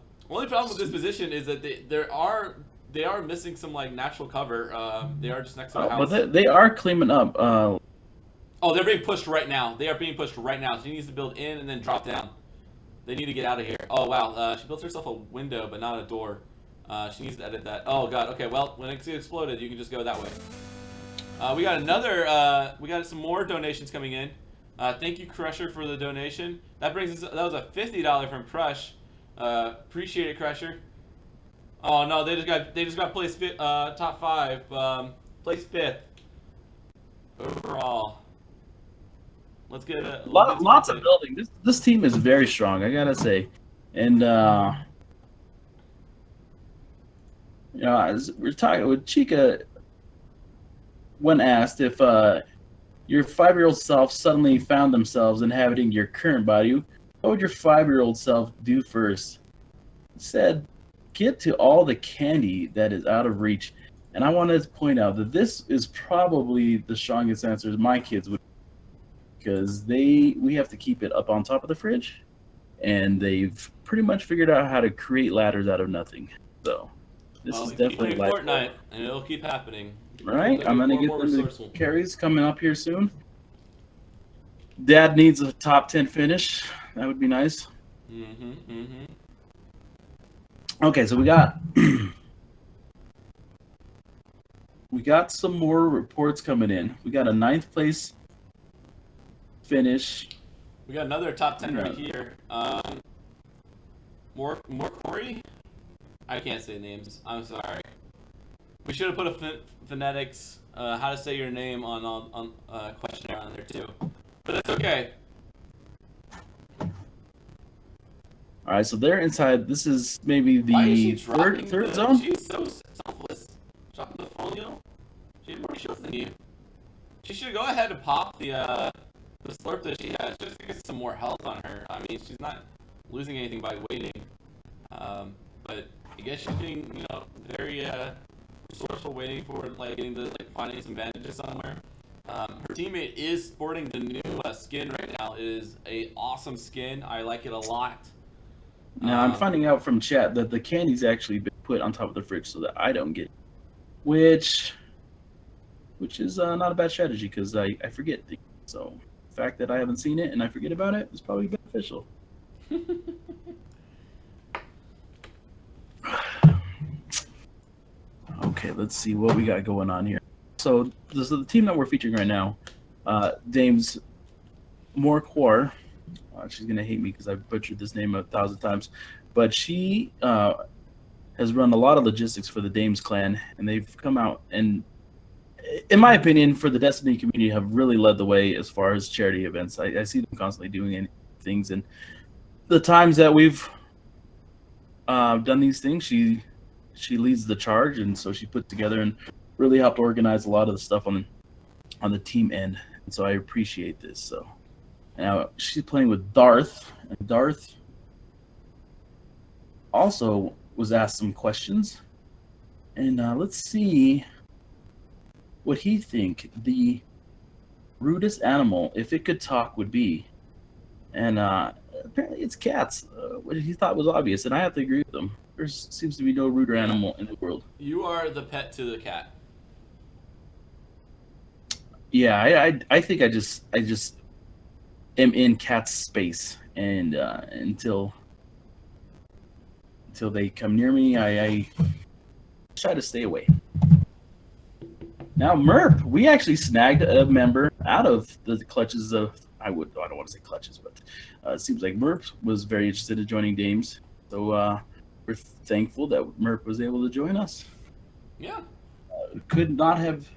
problem with this position is that they are missing some like natural cover. They are just next to a house. But they are cleaning up. Oh, they're being pushed right now. They are being pushed right now. She needs to build in and then drop down. They need to get out of here. Oh wow, she built herself a window, but not a door. She needs to edit that. Oh god. Okay, well when it exploded, you can just go that way. We got another. We got some more donations coming in. Thank you, Crusher, for the donation. That brings us. That was a $50 from Crush. Appreciate it, Crusher. Oh no, they just got placed top 5. Placed 5th overall. Let's get lots of building. This team is very strong, I gotta say, and as we're talking with Chica, when asked if your 5-year-old self suddenly found themselves inhabiting your current body, what would your 5-year-old self do first? It said, get to all the candy that is out of reach. And I wanted to point out that this is probably the strongest answer my kids would. because we have to keep it up on top of the fridge, and they've pretty much figured out how to create ladders out of nothing. So this Well, is keep definitely playing life. Fortnite, and it'll keep happening. All They're right, I'm getting gonna more and get more them the resourceful. carries coming up here soon. Dad needs a top 10 finish. That would be nice. Okay, so we got we got some more reports coming in. We got a 9th place finish. We got another top 10 right here. More Corey? I can't say names. I'm sorry. We should have put a phonetics, how to say your name on questionnaire on there too. But it's okay. All right, so they're inside. This is maybe the third zone. She's so selfless. Dropping the folio. She had more shots than you. She should go ahead and pop the slurp that she has just to get some more health on her. I mean, she's not losing anything by waiting. But I guess she's being, very resourceful, waiting for getting the finding some bandages somewhere. Her teammate is sporting the new skin right now. It is a awesome skin. I like it a lot. Now I'm finding out from chat that the candy's actually been put on top of the fridge so that I don't get it, which is not a bad strategy because I forget things. So the fact that I haven't seen it and I forget about it is probably beneficial. Okay, let's see what we got going on here. So this is the team that we're featuring right now. Dames Morquar. She's gonna hate me because I butchered this name 1,000 times, but she has run a lot of logistics for the Dames clan, and they've come out and, in my opinion, for the Destiny community, have really led the way as far as charity events. I see them constantly doing things, and the times that we've done these things, she leads the charge, and so she put together and really helped organize a lot of the stuff on the team end, and so I appreciate this. So now she's playing with Darth, and Darth also was asked some questions, and let's see what he think the rudest animal, if it could talk, would be. And apparently it's cats, what he thought was obvious, and I have to agree with him. There seems to be no ruder animal in the world. You are the pet to the cat. Yeah, I think I just am in cat's space, and until they come near me, I try to stay away. Now, Merp, we actually snagged a member out of the clutches of, I don't want to say clutches, but it seems like Merp was very interested in joining Dames. So we're thankful that Merp was able to join us. Yeah. Could not have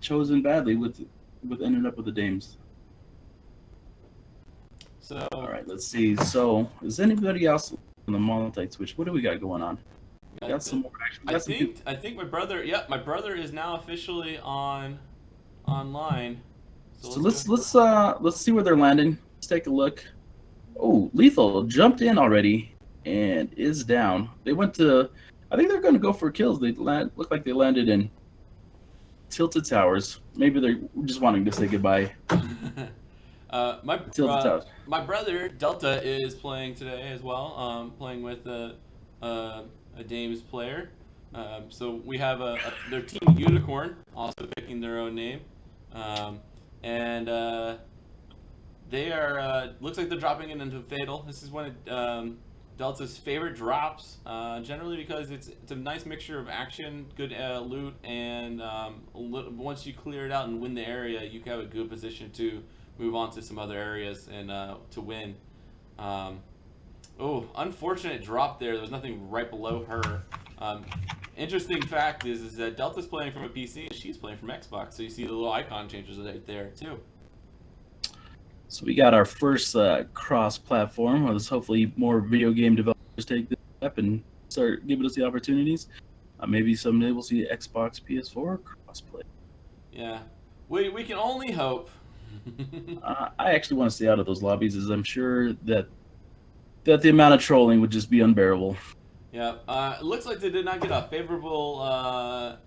chosen badly with ending up with the Dames. So all right, let's see. So is anybody else on the multi-switch? What do we got going on? We got some more action. I think my brother. Yeah, my brother is now officially online. So let's see where they're landing. Let's take a look. Oh, Lethal jumped in already and is down. They went to. I think they're going to go for kills. They look like they landed in Tilted Towers. Maybe they're just wanting to say goodbye. My brother Delta is playing today as well. Playing with a Dames player. So we have their team Unicorn also picking their own name, and they are looks like they're dropping it into Fatal. This is one of Delta's favorite drops, generally because it's a nice mixture of action, good loot, and once you clear it out and win the area, you have a good position to move on to some other areas and to win. Unfortunate drop there. There was nothing right below her. Interesting fact is that Delta's playing from a PC and she's playing from Xbox, so you see the little icon changes right there too. So we got our first cross-platform. Let's hopefully more video game developers take this step and start giving us the opportunities. Maybe someday we'll see Xbox, PS4 crossplay. Yeah, we can only hope. I actually want to stay out of those lobbies, as I'm sure that the amount of trolling would just be unbearable. Yeah, it looks like they did not get a favorable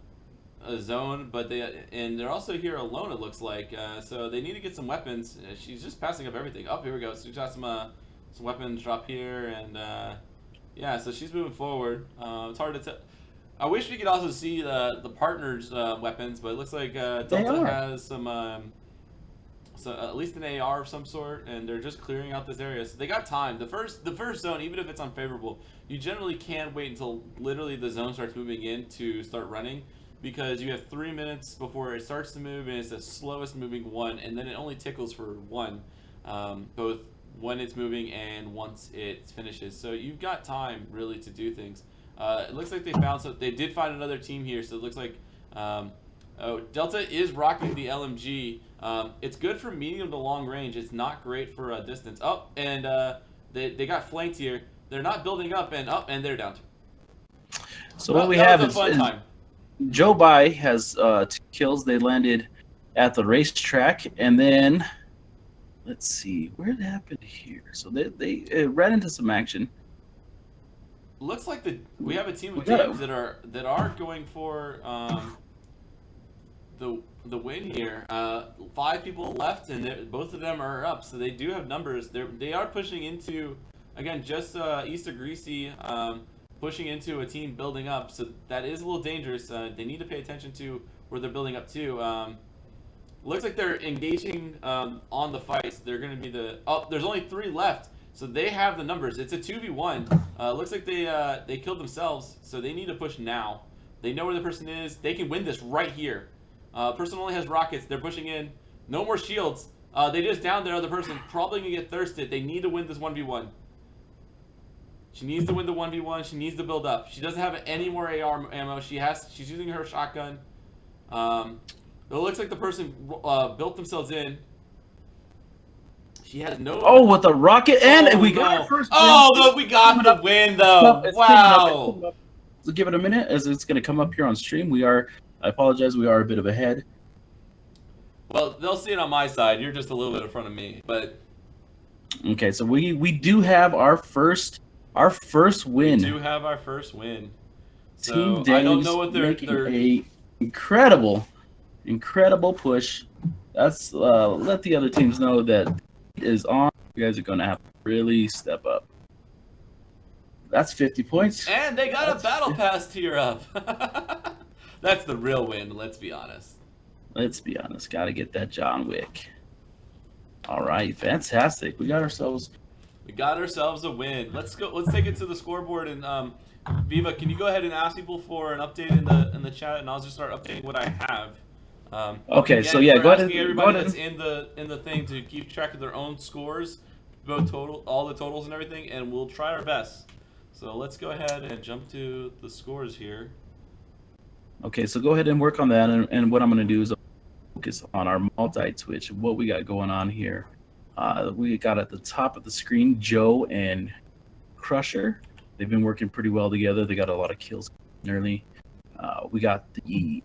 a zone, but they're also here alone. It looks like so they need to get some weapons. She's just passing up everything. Oh, here we go. So we got some weapons drop here, and yeah, so she's moving forward. It's hard to tell. I wish we could also see the partners' weapons, but it looks like Delta has some. So at least an AR of some sort, and they're just clearing out this area. So they got time. The first zone, even if it's unfavorable, you generally can't wait until literally the zone starts moving in to start running, because you have 3 minutes before it starts to move, and it's the slowest moving one, and then it only tickles for one, both when it's moving and once it finishes. So you've got time really to do things. It looks like they did find another team here, so it looks like. Oh, Delta is rocking the LMG. It's good for medium to long range. It's not great for distance. Oh, and they got flanked here. They're not building up, and they're down. So what we have is time. Joe Bai has 2 kills. They landed at the racetrack, and then let's see where it happened here. So they ran into some action. Looks like we have a team of teams that are going for the win here. 5 people left, and both of them are up, so they do have numbers. They are pushing into, again, just east of Greasy, pushing into a team building up. So that is a little dangerous. They need to pay attention to where they're building up to. Looks like they're engaging on the fights. They're going to be there's only 3 left, so they have the numbers. It's a 2v1. Looks like they killed themselves, so they need to push now. They know where the person is. They can win this right here. Person only has rockets. They're pushing in. No more shields. They just downed their other person. Probably going to get thirsted. They need to win this 1v1. She needs to win the 1v1. She needs to build up. She doesn't have any more AR ammo. She's using her shotgun. It looks like the person built themselves in. She has no. Oh, with a rocket, and we got our first win. Oh, we got the win, though. Wow. So give it a minute, as it's going to come up here on stream. I apologize, we are a bit of ahead. Well, they'll see it on my side. You're just a little bit in front of me, but. Okay, so we do have our first win. We do have our first win. So Team Dave's I don't know what they're a incredible push. That's let the other teams know that it is on. You guys are going to have to really step up. That's 50 points. And they got a battle pass tier up. That's the real win, let's be honest. Got to get that John Wick. All right, fantastic. We got ourselves a win. Let's take it to the scoreboard, and Viva, can you go ahead and ask people for an update in the chat, and I'll just start updating what I have. Okay, again, so yeah, go ahead. Everybody that's in the thing to keep track of their own scores, both all the totals and everything, and we'll try our best. So let's go ahead and jump to the scores here. Okay, so go ahead and work on that, and what I'm going to do is focus on our multi-twitch, what we got going on here. We got at the top of the screen Joe and Crusher. They've been working pretty well together. They got a lot of kills early. We got the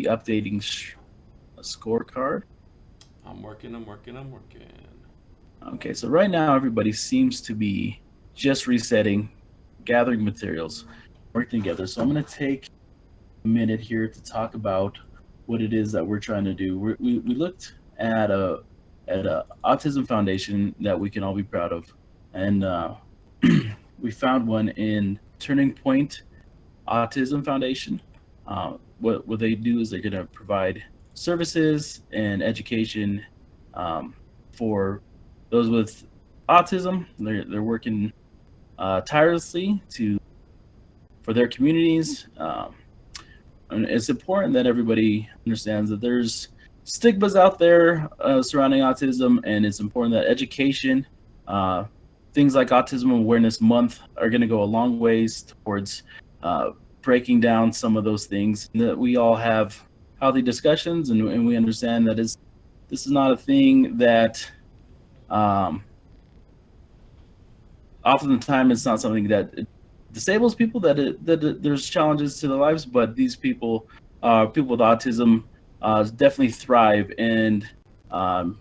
updating scorecard. I'm working. Okay, so right now everybody seems to be just resetting, gathering materials, working together. So I'm going to take a minute here to talk about what it is that we're trying to do. We looked at a Autism Foundation that we can all be proud of, and we found one in Turning Point Autism Foundation. What they do is they're going to provide services and education for those with autism. They're working tirelessly for their communities. And it's important that everybody understands that there's stigmas out there surrounding autism, and it's important that education, things like Autism Awareness Month, are going to go a long ways towards breaking down some of those things, and that we all have healthy discussions, and we understand that this is not a thing that often the time it's not something that disables people, that there's challenges to their lives, but these people with autism definitely thrive and are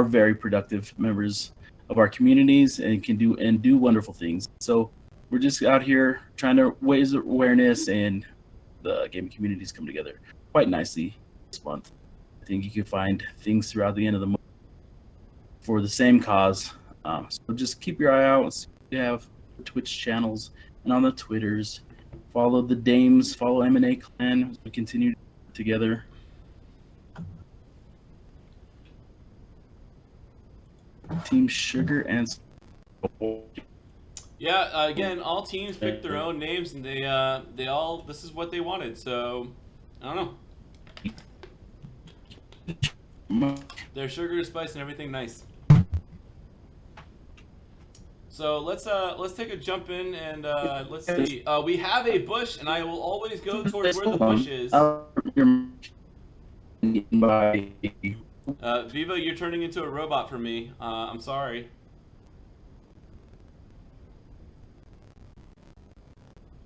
very productive members of our communities, and can do wonderful things. So we're just out here trying to raise awareness, and the gaming communities come together quite nicely this month. I think you can find things throughout the end of the month for the same cause. So just keep your eye out. We have Twitch channels and on the Twitters. Follow the Dames, follow M&A Clan as we continue together. Team Sugar and Yeah, again, all teams picked their own names, and they all, this is what they wanted. So I don't know. Their sugar, spice, and everything nice. So let's take a jump in and let's see. We have a bush, and I will always go towards where the bush is. Viva, you're turning into a robot for me. I'm sorry.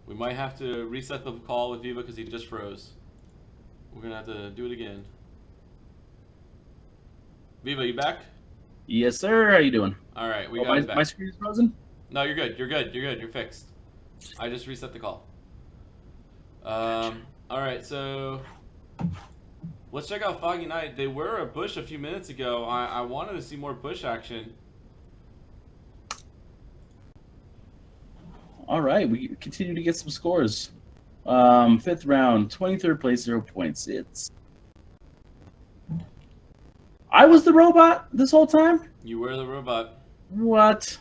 We might have to reset the call with Viva because he just froze. We're gonna have to do it again. Viva, you back? Yes, sir. How you doing? All right, we got you back. My screen is frozen? No, you're good. You're good. You're good. You're fixed. I just reset the call. All right, so let's check out Foggy Night. They were a bush a few minutes ago. I wanted to see more bush action. All right, we continue to get some scores. 5th round, 23rd place, 0 points. I was the robot this whole time? You were the robot. What?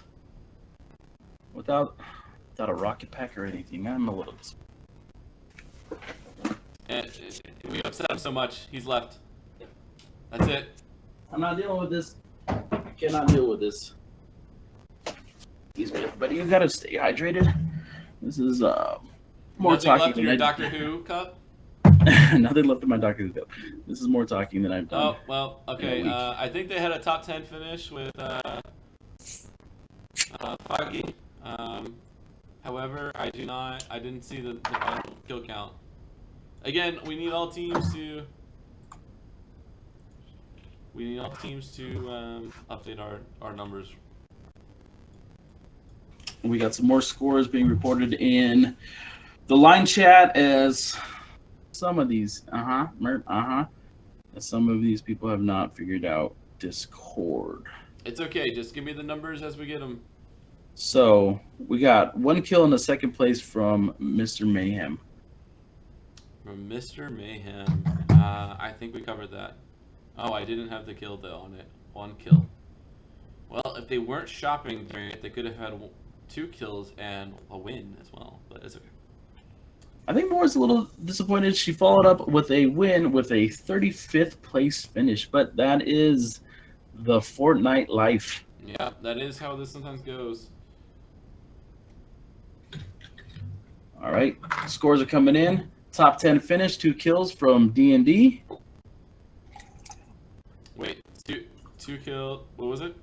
Without a rocket pack or anything, I'm a little disappointed. And we upset him so much, he's left. That's it. I'm not dealing with this. I cannot deal with this. Excuse me, but you gotta stay hydrated. This is more Nothing talking left in than your I Doctor Who cup? Nothing left in my Doctor Who cup. This is more talking than I've done. Oh, well, okay. I think they had a top 10 finish with Foggy. However, I didn't see the final kill count. Again, we need all teams to update our numbers. We got some more scores being reported in the line chat as some of these, as some of these people have not figured out Discord. It's okay. Just give me the numbers as we get them. So we got 1 kill in the 2nd place from Mr. Mayhem. From Mr. Mayhem. I think we covered that. Oh, I didn't have the kill though on it. 1 kill. Well, if they weren't shopping during it, they could have had 2 kills and a win as well. But it's okay. I think Mora's a little disappointed. She followed up with a win with a 35th place finish, but that is the Fortnite life. Yeah, that is how this sometimes goes. All right, scores are coming in. Top 10 finish, 2 kills from D&D. Wait, two kill. What was it?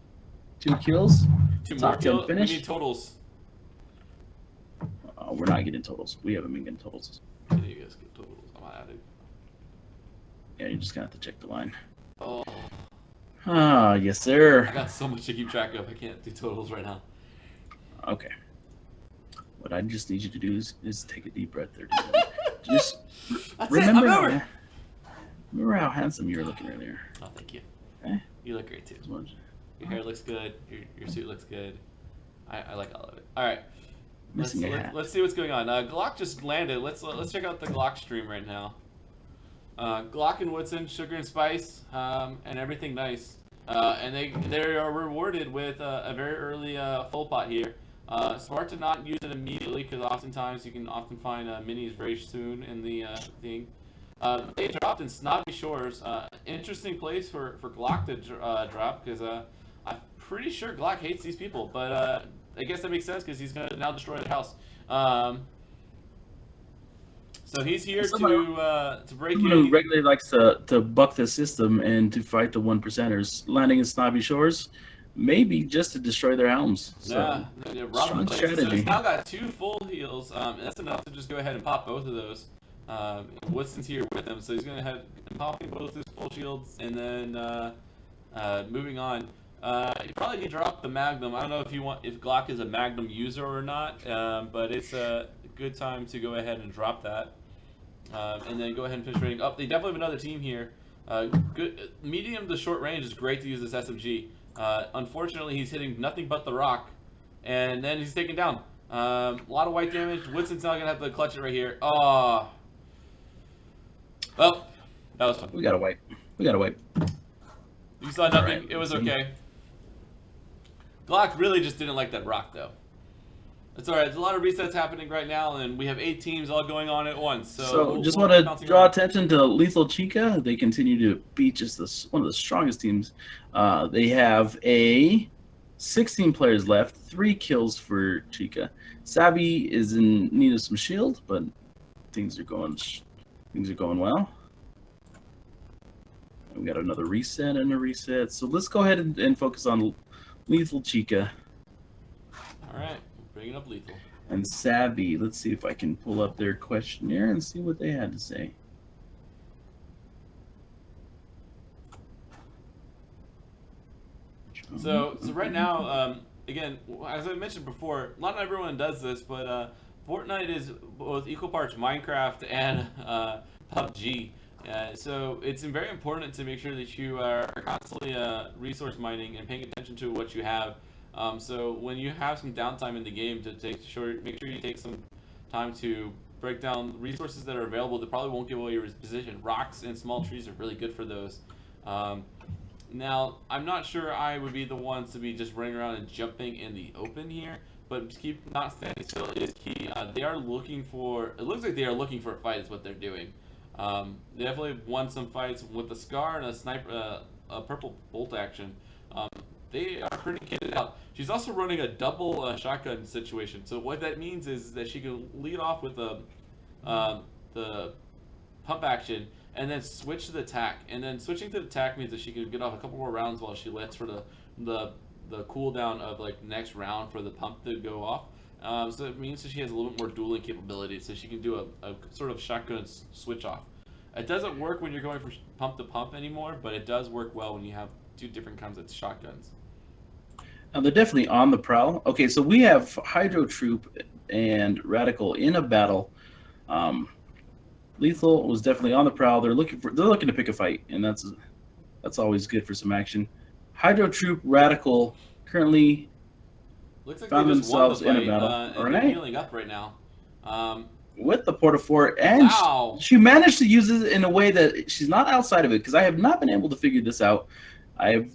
2 kills. 2 Top more 10 kills. We finish. need totals. We're not getting totals. We haven't been getting totals. Can you guys get totals? I'm not adding. Yeah, you're just gonna have to check the line. Oh, Ah, yes, sir. I got so much to keep track of. I can't do totals right now. Okay. What I just need you to do is take a deep breath there. Just That's remember it. I'm over. remember how handsome you were looking earlier. Oh, thank you. Okay. You look great too. Your hair looks good. Your suit looks good. I like all of it. All right. Let's see what's going on. Glock just landed. Let's check out the Glock stream right now. Glock and Woodson, sugar and spice, and everything nice. And they are rewarded with a very early full pot here. Smart to not use it immediately because oftentimes you can often find minis very soon in the thing. They dropped in Snobby Shores. Interesting place for Glock to drop because I'm pretty sure Glock hates these people, but I guess that makes sense because he's going to now destroy the house. So he's here to break in. Who regularly likes to buck the system and to fight the 1%ers, landing in Snobby Shores, maybe just to destroy their helms. So, yeah, strong strategy. So he's now got 2 full heals. That's enough to just go ahead and pop both of those. Woodson's here with him, so he's going to have popping both his full shields and then moving on. You probably need to drop the Magnum. I don't know if Glock is a Magnum user or not, but it's a good time to go ahead and drop that, and then go ahead and finish rating. They definitely have another team here. Good medium to short range is great to use this SMG. Unfortunately, he's hitting nothing but the rock, and then he's taken down. A lot of white damage. Woodson's not gonna have to clutch it right here. Oh, well, that was fun. We gotta wipe. We gotta wipe. You saw nothing. Right, It was let's see. okay. Glock really just didn't like that rock, though. It's alright. There's a lot of resets happening right now, and we have 8 teams all going on at once. So Just we'll want keep to bouncing draw around. attention to Lethal Chica. They continue to be just one of the strongest teams. They have 16 players left, 3 kills for Chica. Savvy is in need of some shield, but things are going well. We got another reset and a reset. So let's go ahead and focus on Lethal Chica Alright, bringing up Lethal. and Savvy. Let's see if I can pull up their questionnaire and see what they had to say. So right now, again, as I mentioned before, not everyone does this, but Fortnite is both equal parts Minecraft and PUBG. So it's very important to make sure that you are constantly resource mining and paying attention to what you have. So when you have some downtime in the game, make sure you take some time to break down resources that are available that probably won't give away your position. Rocks and small trees are really good for those. Now, I'm not sure I would be the ones to be just running around and jumping in the open here, but keep not standing still is key. They are looking for. It looks like they are looking for a fight. Is what they're doing. They definitely won some fights with a scar and a sniper, a purple bolt action. They are pretty kitted out. She's also running a double shotgun situation. So what that means is that she can lead off with the pump action and then switch to the attack. And then switching to the attack means that she can get off a couple more rounds while she lets for the cooldown of like next round for the pump to go off. So it means that she has a little bit more dueling capability, so she can do a sort of shotgun switch off. It doesn't work when you're going from pump to pump anymore, but it does work well when you have 2 different kinds of shotguns. Now they're definitely on the prowl. Okay, so we have Hydro Troop and Radical in a battle. Lethal was definitely on the prowl. They're looking to pick a fight, and that's always good for some action. Hydro Troop Radical currently Looks like found they just won the themselves in a fight, battle. and All they're right. healing up right now. With the Portafort, and Wow. she managed to use it in a way that she's not outside of it, because I have not been able to figure this out. I have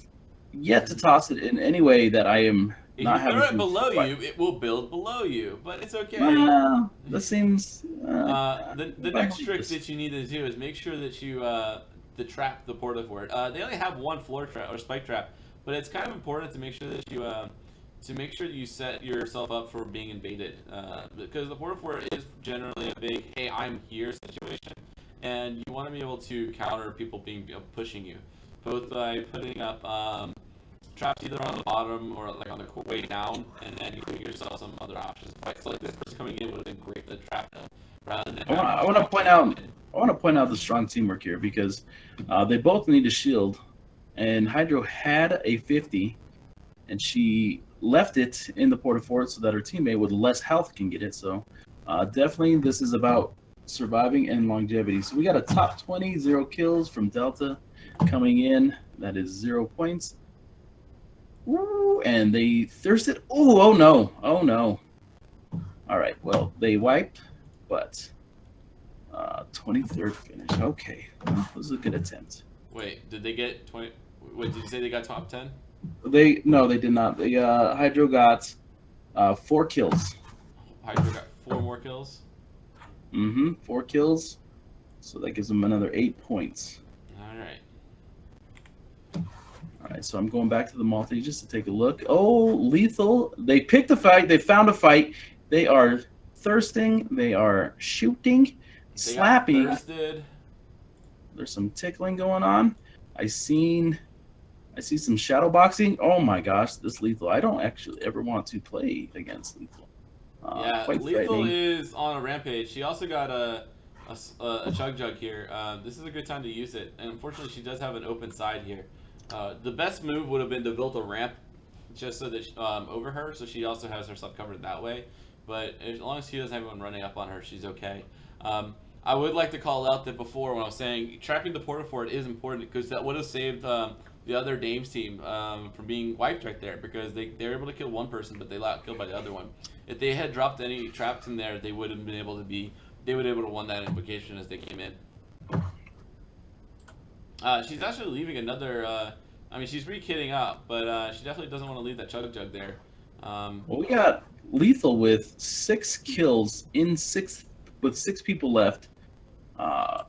yet to toss it in any way that I am If not you throw having it to below fight. you, it will build below you, but it's okay. Well, that seems. The next trick that you need to do is make sure that you trap the Portafort. They only have 1 floor trap or spike trap, but it's kind of important to make sure that you set yourself up for being invaded, because the Portafort is generally a big "Hey, I'm here" situation, and you want to be able to counter people pushing you, both by putting up traps either on the bottom or like on the way down, and then you give yourself some other options. So like this person coming in would have been great to trap them rather than. I want to point out. I want to point out the strong teamwork here, because they both need a shield, and Hydro had a 50, and she left it in the Portafort so that her teammate with less health can get it. So definitely this is about surviving and longevity. So we got a top 20, 0 kills from Delta coming in. That is 0 points. Woo, and they thirsted. Ooh, oh no. Oh no. All right, well, they wiped, but 23rd finish. Okay, well, that was a good attempt. Wait, did they get 20? Wait, did you say they got top 10? They did not. They Hydro got 4 kills. Hydro got 4 more kills. 4 kills. So that gives them another 8 points. All right. All right, so I'm going back to the multi just to take a look. Oh, Lethal. They picked a fight. They found a fight. They are thirsting. They are shooting, slapping. Thirsted. There's some tickling going on. I see some shadow boxing. Oh my gosh, this Lethal. I don't actually ever want to play against Lethal. Yeah, quite Lethal frightening. is on a rampage. She also got a chug jug here. This is a good time to use it, and unfortunately, she does have an open side here. The best move would have been to build a ramp just so that over her, so she also has herself covered that way. But as long as she doesn't have anyone running up on her, she's okay. I would like to call out that before when I was saying tracking the porta fort is important because that would have saved the other Dames team from being wiped right there because they were able to kill one person, but they got killed by the other one. If they had dropped any traps in there, they would have been able to won that invocation as they came in. She's actually leaving another. I mean, she's re-kitting up, but she definitely doesn't want to leave that chug jug there. Well, we got Lethal with 6 kills with 6 people left.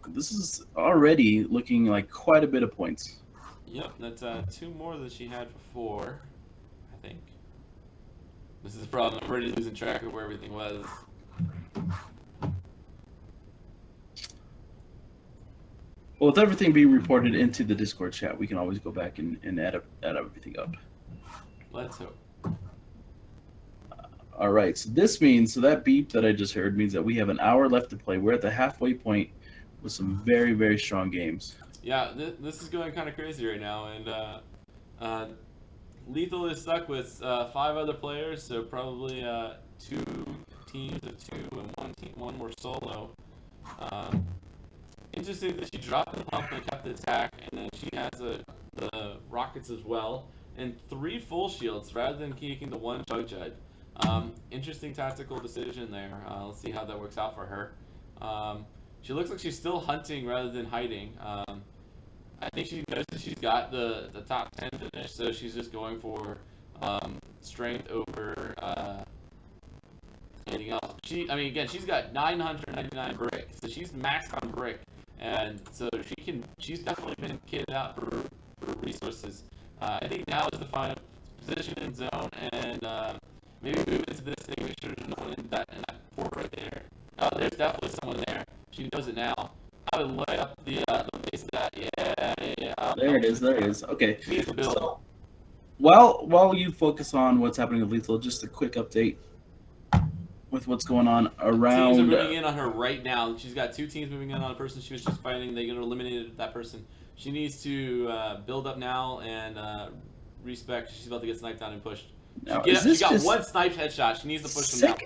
This is already looking like quite a bit of points. Yep, that's 2 more than she had before, I think. This is the problem. I'm already losing track of where everything was. Well, with everything being reported into the Discord chat, we can always go back and add everything up. Let's hope. All right, so this means, so that beep that I just heard means that we have an hour left to play. We're at the halfway point with some very, very strong games. Yeah, this is going kind of crazy right now, and Lethal is stuck with 5 other players, so probably 2 teams of 2 and one more solo. Interesting that she dropped the pump and kept the attack, and then she has the rockets as well, and 3 full shields rather than keeping the 1 chug jug. Interesting tactical decision there. Let's see how that works out for her. She looks like she's still hunting rather than hiding. I think she knows that she's got the top 10 finish, so she's just going for strength over anything else. Again, she's got 999 brick, so she's maxed on brick, and so she's definitely been kitted out for resources. I think now is the final position in zone, and maybe move into this thing, make sure there's no one in that fort right there. Oh, there's definitely someone there. She knows it now. I would light up the base of that. Yeah. There it is. Okay. She needs to build. So, while you focus on what's happening with Lethal, just a quick update with what's going on around. Teams are moving in on her right now. She's got 2 teams moving in on a person she was just fighting. They get eliminated that person. She needs to build up now and respec. She's about to get sniped down and pushed. She got 1 sniped headshot. She needs to push them down.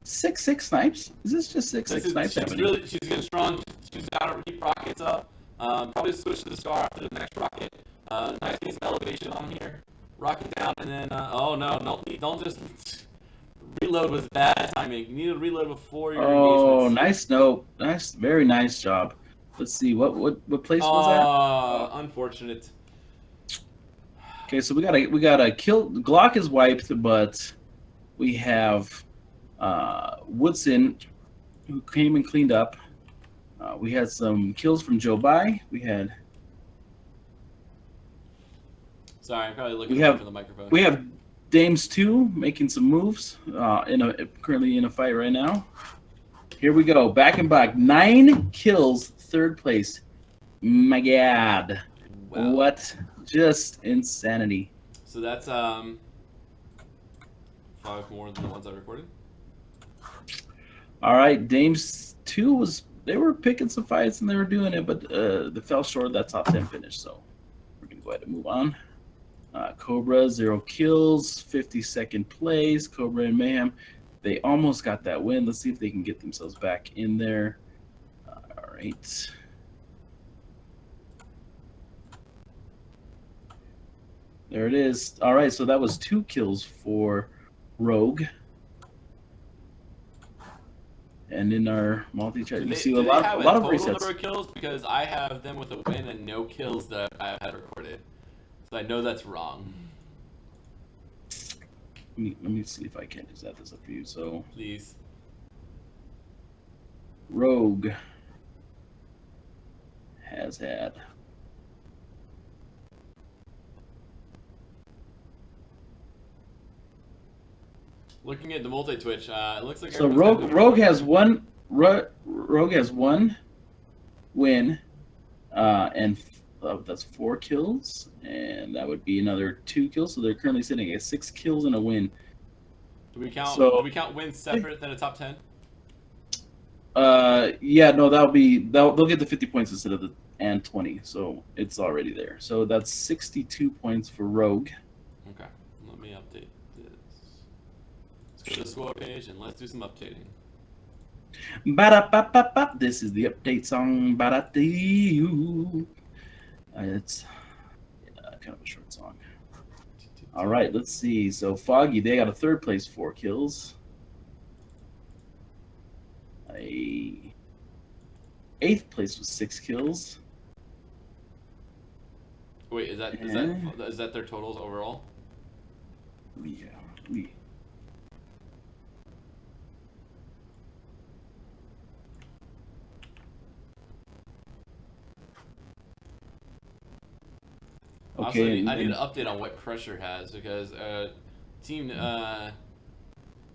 6 snipes? Is this just 6 snipes happening? She's getting strong. She's got her heat rockets up. Probably switch to the scar after the next rocket. Nice piece of elevation on here. Rocket down, and then oh no, don't just reload with bad timing. You need to reload before your engagements. Oh, nice, very nice job. Let's see, what place was that? Unfortunate. Okay, so we got a kill. Glock is wiped, but we have Woodson who came and cleaned up. We had some kills from Joe Bai. Sorry, I'm probably looking for the microphone. We have Dames 2 making some moves. Currently in a fight right now. Here we go, back and back. 9 kills, 3rd place. My God, wow. What? Just insanity. So that's 5 more than the ones I recorded. All right, Dames 2 they were picking some fights and they were doing it, but they fell short of that top 10 finish. So we're gonna go ahead and move on. Cobra 0 kills, 52nd place. Cobra and Mayhem, they almost got that win. Let's see if they can get themselves back in there. All right. There it is. All right, so that was 2 kills for Rogue. And in our multi-chat, you see a lot of resets. Number of kills, because I have them with a win and no kills that I had recorded. So I know that's wrong. Let me see if I can set this up for you. So please. Rogue has had. Looking at the multi-twitch, it looks like so Rogue has one. Rogue has 1 win, and that's 4 kills, and that would be another 2 kills. So they're currently sitting at 6 kills and a win. Do we count wins separate than a top 10? Yeah, no, they'll get the 50 points instead of the and 20, so it's already there. So that's 62 points for Rogue. Okay, let me update this. Let's go to the score page and let's do some updating. Ba-da-ba-ba-ba. This is the update song. Ba-da-dee-oo. It's kind of a short song. All right, let's see. So Foggy, they got a third place, 4 kills. A eighth place with 6 kills. Wait, is that their totals overall? Yeah, Also, okay. I need an update on what Pressure has because team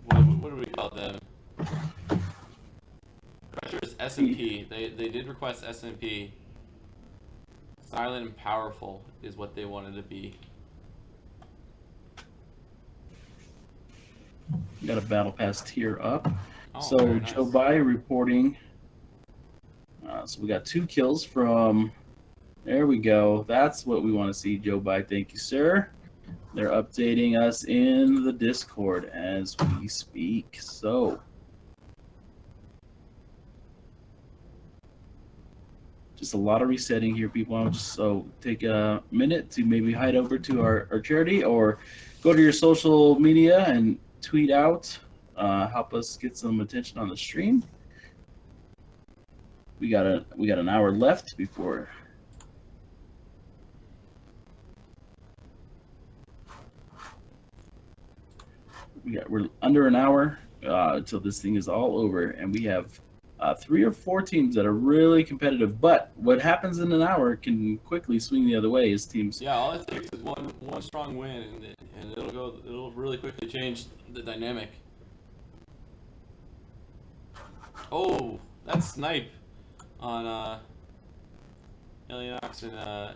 what do we call them? Pressure is S&P. They did request S&P. Silent and powerful is what they wanted to be. Got a battle pass tier up. Oh, so nice. Joe Bai reporting. So we got 2 kills from. There we go. That's what we want to see, Joe Bai. Thank you, sir. They're updating us in the Discord as we speak. So just a lot of resetting here, people. I'll just take a minute to maybe hide over to our charity or go to your social media and tweet out. Help us get some attention on the stream. We got an hour left before. We're under an hour until this thing is all over, and we have 3 or 4 teams that are really competitive. But what happens in an hour can quickly swing the other way as teams. Yeah, all it takes is one strong win, and it'll really quickly change the dynamic. Oh, that's snipe on Aliox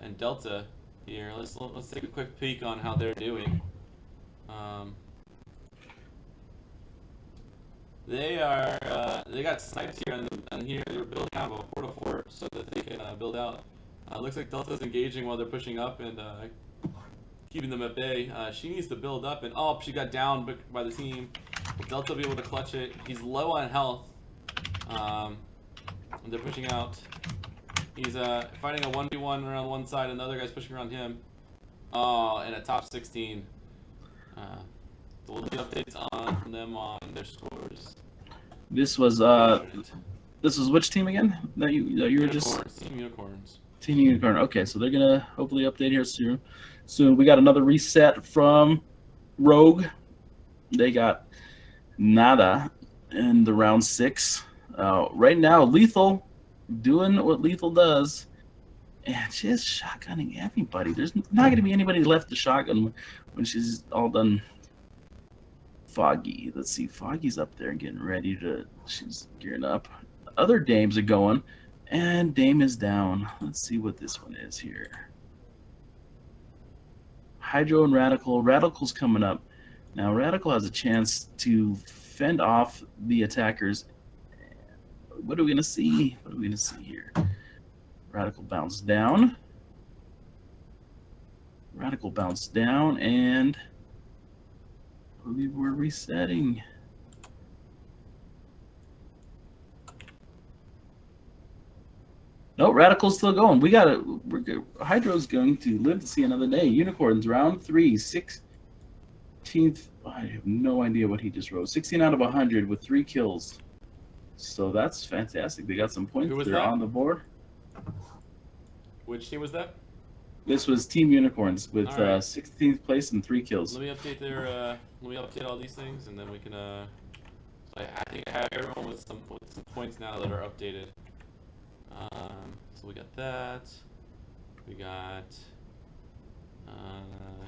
and Delta here. Let's take a quick peek on how they're doing. They got sniped here, and here they're building out of a portal fort so that they can build out. Looks like Delta's engaging while they're pushing up and keeping them at bay. She needs to build up, and oh, she got down by the team. Will Delta be able to clutch it? He's low on health. And they're pushing out. He's fighting a 1v1 around one side, and the other guy's pushing around him. Oh, and a top 16. We'll do updates on them on their scores. This was which team again? That you were just Team Unicorns. Team Unicorn. Okay, so they're gonna hopefully update here soon. We got another reset from Rogue. They got nada in the round 6. Right now, Lethal doing what Lethal does, and just shotgunning everybody. There's not going to be anybody left to shotgun when she's all done. Foggy. Let's see. Foggy's up there and getting ready to. She's gearing up. Other dames are going, and Dame is down. Let's see what this one is here. Hydro and Radical. Radical's coming up. Now, Radical has a chance to fend off the attackers. What are we going to see? What are we going to see here? Radical bounced down. Radical bounced down, and I believe we're resetting. No, Radical's still going. We're good. Hydro's going to live to see another day. Unicorns, round 3, 16th. I have no idea what he just wrote. 16 out of 100 with 3 kills. So that's fantastic. They got some points. They're on the board. Which team was that? This was Team Unicorns with right. 16th place and 3 kills. Let me update let me update all these things, and then we can. So I think I have everyone with some points now that are updated. So we got that. We got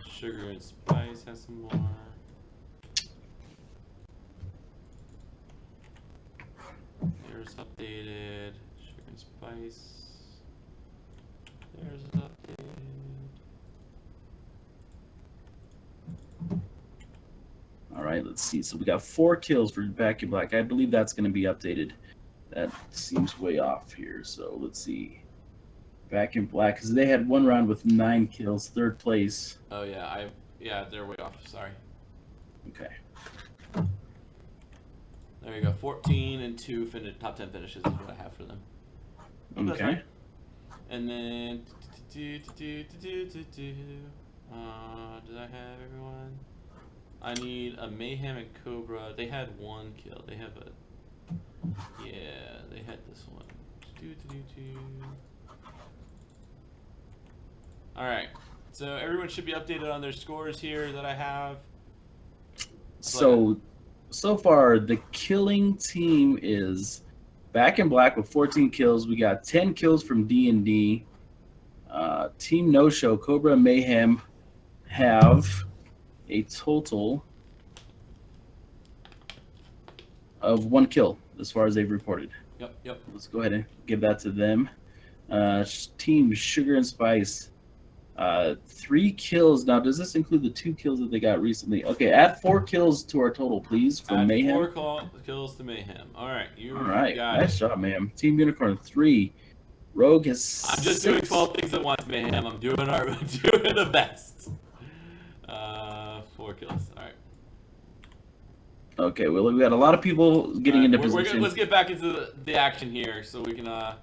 Sugar and Spice has some more. There's updated. Sugar and Spice. There's updated. All right, let's see. So we got 4 kills for Back in Black. I believe that's going to be updated That seems way off here. So let's see. Back in Black, because they had one round with 9 kills, third place. Oh yeah, they're way off. Sorry. Okay. There you go. 14 and 2 top 10 finishes is what I have for them. Oh, that's Okay. right. And then did I have everyone? I need a Mayhem and Cobra. They had 1 kill. They have they had this one. All right. So everyone should be updated on their scores here that I have. So far, the killing team is Back in Black with 14 kills. We got 10 kills from D&D. Team No Show, Cobra and Mayhem have a total of 1 kill as far as they've reported. Yep. Let's go ahead and give that to them. Team Sugar and Spice, 3 kills. Now, does this include the 2 kills that they got recently? Okay, add 4 kills to our total, please, for Mayhem. 4 kills to Mayhem. All right, All right, nice job, Mayhem. Team Unicorn, 3. Rogue has I'm just 6. doing 12 things at once, Mayhem. I'm doing the best. 4 kills. All right. Okay, well, we got a lot of people getting into position. Let's get back into the action here, so we can. All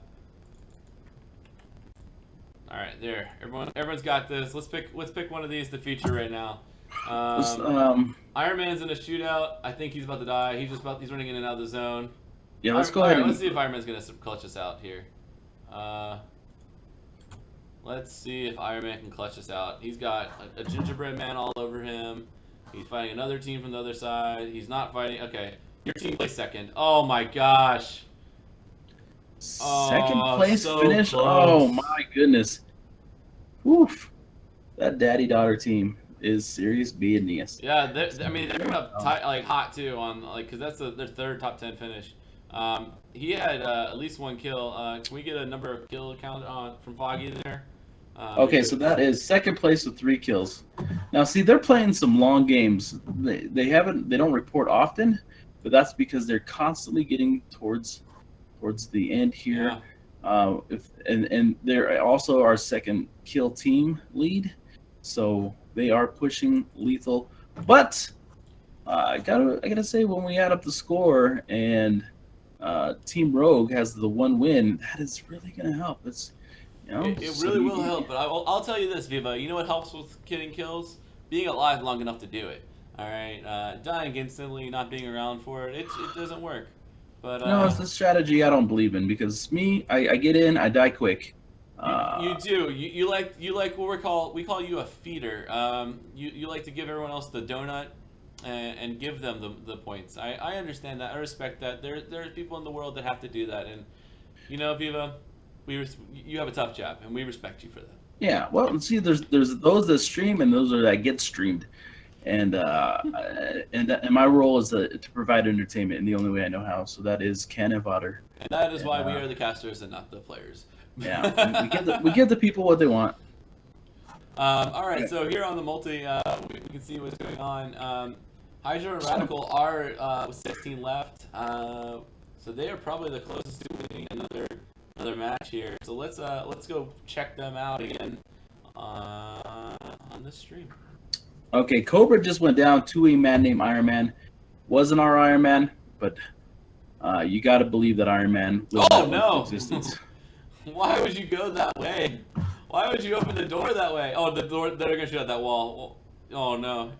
right, there. Everyone's got this. Let's pick one of these to feature right now. Iron Man's in a shootout. I think he's about to die. He's running in and out of the zone. Yeah, let's go ahead. Let's see if Iron Man's gonna clutch us out here. Let's see if Iron Man can clutch us out. He's got a gingerbread man all over him. He's fighting another team from the other side. He's not fighting. Okay, your team plays second. Oh my gosh. Second place so finish. close. Oh my goodness. Oof. That daddy-daughter team is serious business. Yeah, they're coming up hot too on because that's their third top 10 finish. He had at least 1 kill. Can we get a number of kill count from Foggy there? Okay, so that is second place with 3 kills. Now, see, they're playing some long games. They don't report often, but that's because they're constantly getting towards the end here. Yeah. And they're also our second kill team lead, so they are pushing lethal. But I gotta say, when we add up the score and Team Rogue has the 1 win, that is really gonna help. It really will help, but I'll tell you this, Viva. You know what helps with getting kills? Being alive long enough to do it. All right, dying instantly, not being around for it doesn't work. But no, it's the strategy I don't believe in, because I get in, I die quick. You do. You like what we call you a feeder. You like to give everyone else the donut and give them the points. I understand that. I respect that. There's people in the world that have to do that, and Viva, you have a tough job, and we respect you for that. Yeah, well, see, there's those that stream and those that get streamed, and my role is to provide entertainment in the only way I know how. So that is can and fodder. And that is why we are the casters and not the players. Yeah, we give the people what they want. All right, so here on the multi, we can see what's going on. Hydra and Radical are with 16 left, so they are probably the closest to winning another match here. So let's go check them out again on this stream. Okay, Cobra just went down to a man named Iron Man. Wasn't our Iron Man, but you got to believe that Iron Man will have no existence. Why would you go that way? Why would you open the door that way? Oh, the door, they're gonna shoot at that wall. Oh no.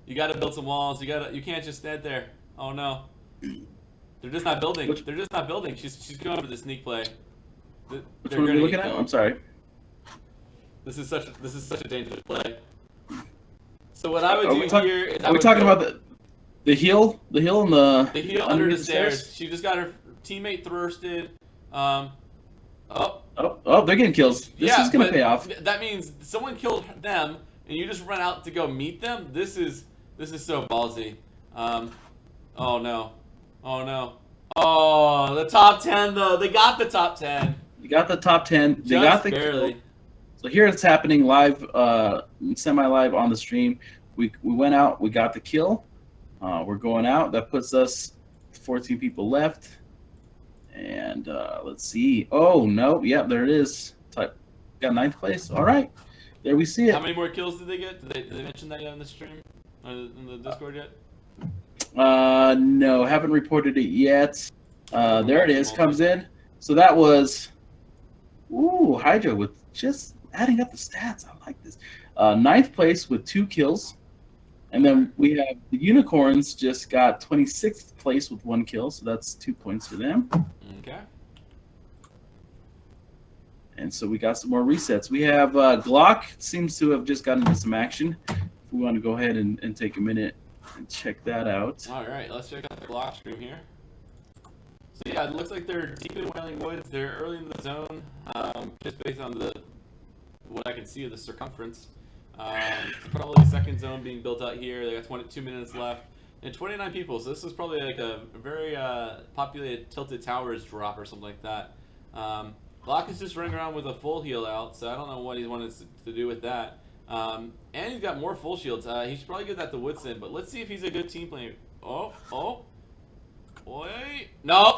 You gotta build some walls. You can't just stand there. Oh no. They're just not building. They're just not building. She's going for the sneak play. Which one are we looking at? I'm sorry. This is such a dangerous play. So what I would do here is are we talking about the heel and the heel under the stairs? She just got her teammate thirsted. They're getting kills. This is gonna pay off. That means someone killed them, and you just run out to go meet them. This is so ballsy. Oh no. Oh, the top 10 though. They got the top 10. They got the top 10. They got the barely. Kill. So here it's happening live, semi-live on the stream. We went out. We got the kill. We're going out. That puts us 14 people left. And let's see. Oh no, yeah, there it is. Type got ninth place. All right, there we see How it. many more kills did they get? Did they mention that yet in the stream? Or in the Discord yet? No, haven't reported it yet. Ooh, There it is, multi. comes in. So that was Hydra with just adding up the stats. I like this. Ninth place with 2 kills. And then we have the Unicorns just got 26th place with 1 kill, so that's 2 points for them. Okay. And so we got some more resets. We have Glock seems to have just gotten into some action. If we want to go ahead and take a minute and check that out. All right, let's check out the Glock stream here. So yeah, it looks like they're deep in Wailing Woods. They're early in the zone, just based on what I can see of the circumference. It's probably second zone being built out here. They got 22 minutes left and 29 people. So this is probably like a very populated Tilted Towers drop or something like that. Glock is just running around with a full heal out, so I don't know what he wanted to do with that. And he's got more full shields. He should probably get that to Woodson, but let's see if he's a good team player. Oh. Wait. No,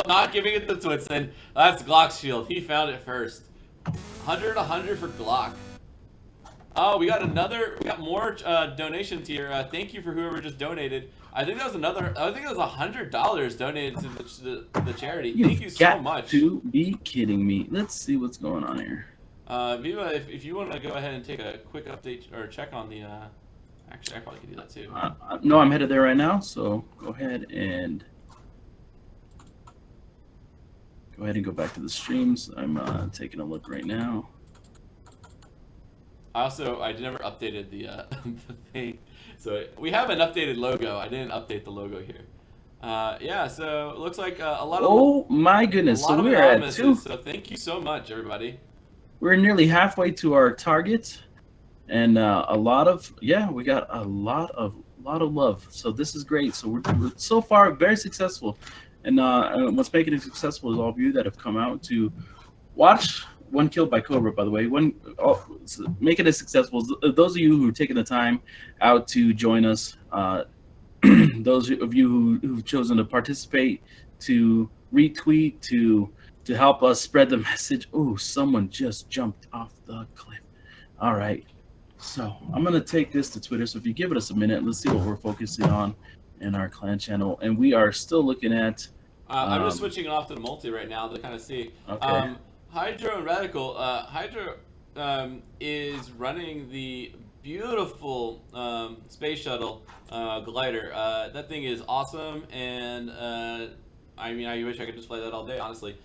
not giving it to Woodson. That's Glock's shield. He found it first. 100 for Glock. Oh, we got more donations here. Thank you for whoever just donated. I think that was $100 donated to the charity. Thank you so much. You got to be kidding me. Let's see what's going on here. Viva, if you want to go ahead and take a quick update or check on the. Actually, I probably could do that too. No, I'm headed there right now. So go ahead and go back to the streams. I'm taking a look right now. I never updated the the thing, so we have an updated logo. I didn't update the logo here. Yeah, so it looks like a lot of. Oh my goodness! So we're at 2. So thank you so much, everybody. We're nearly halfway to our target, and we got a lot of love. So this is great. So we're so far very successful, and what's making it successful is all of you that have come out to watch. 1 kill by Cobra, by the way. Making it successful. Those of you who are taking the time out to join us, those of you who've chosen to participate, to retweet, to help us spread the message. Oh, someone just jumped off the cliff. All right. So I'm going to take this to Twitter. So if you give us a minute, let's see what we're focusing on in our clan channel. And we are still looking at... I'm just switching it off to the multi right now to kind of see. Okay. Hydro and Radical. Hydro is running the beautiful space shuttle glider. That thing is awesome, and I mean, I wish I could just fly that all day, honestly.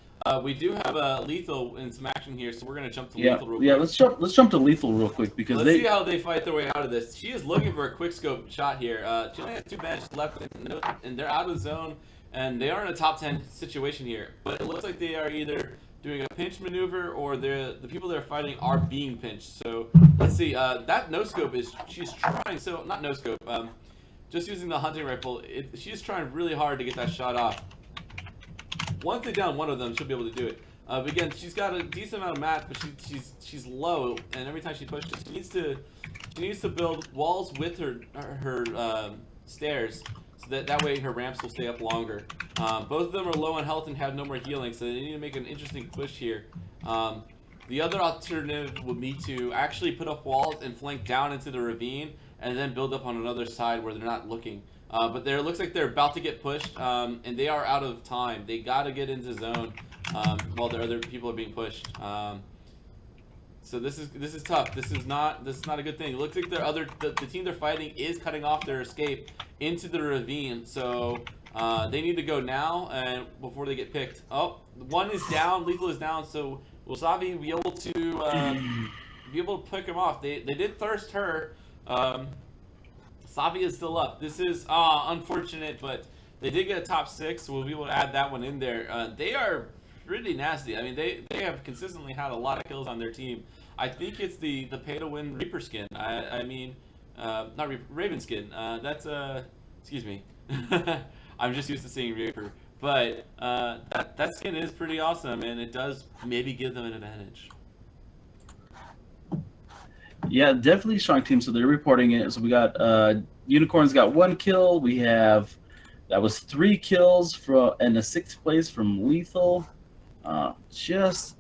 We do have Lethal in some action here, so we're gonna jump to Lethal real quick. Yeah, let's jump to Lethal real quick because let's see how they fight their way out of this. She is looking for a quick scope shot here. She only has 2 bandages left, and they're out of zone, and they are in a top 10 situation here. But it looks like they are either doing a pinch maneuver, or the people they're fighting are being pinched. So let's see. That no scope she's trying. So not no scope. Just using the hunting rifle. She's trying really hard to get that shot off. Once they down one of them, she'll be able to do it. But again, she's got a decent amount of mats, but she's low, and every time she pushes, she needs to build walls with her stairs. So that way her ramps will stay up longer. Both of them are low on health and have no more healing, so they need to make an interesting push here. The other alternative would be to actually put up walls and flank down into the ravine, and then build up on another side where they're not looking. But it looks like they're about to get pushed, and they are out of time. They got to get into zone while the other people are being pushed. So this is tough. This is not a good thing. It looks like the team they're fighting is cutting off their escape into the ravine. So they need to go now and before they get picked. Oh, one is down. Lethal is down. So will Savi be able to pick him off? They did thirst her. Savi is still up. This is unfortunate, but they did get a top 6. So we'll be able to add that one in there. They are pretty nasty. I mean, they have consistently had a lot of kills on their team. I think it's the pay to win Reaper skin. I mean, not Raven skin. That's excuse me. I'm just used to seeing Reaper, but that skin is pretty awesome, and it does maybe give them an advantage. Yeah, definitely strong team. So they're reporting it. So we got Unicorns got 1 kill. We have That was 3 kills from and a 6th place from Lethal. Just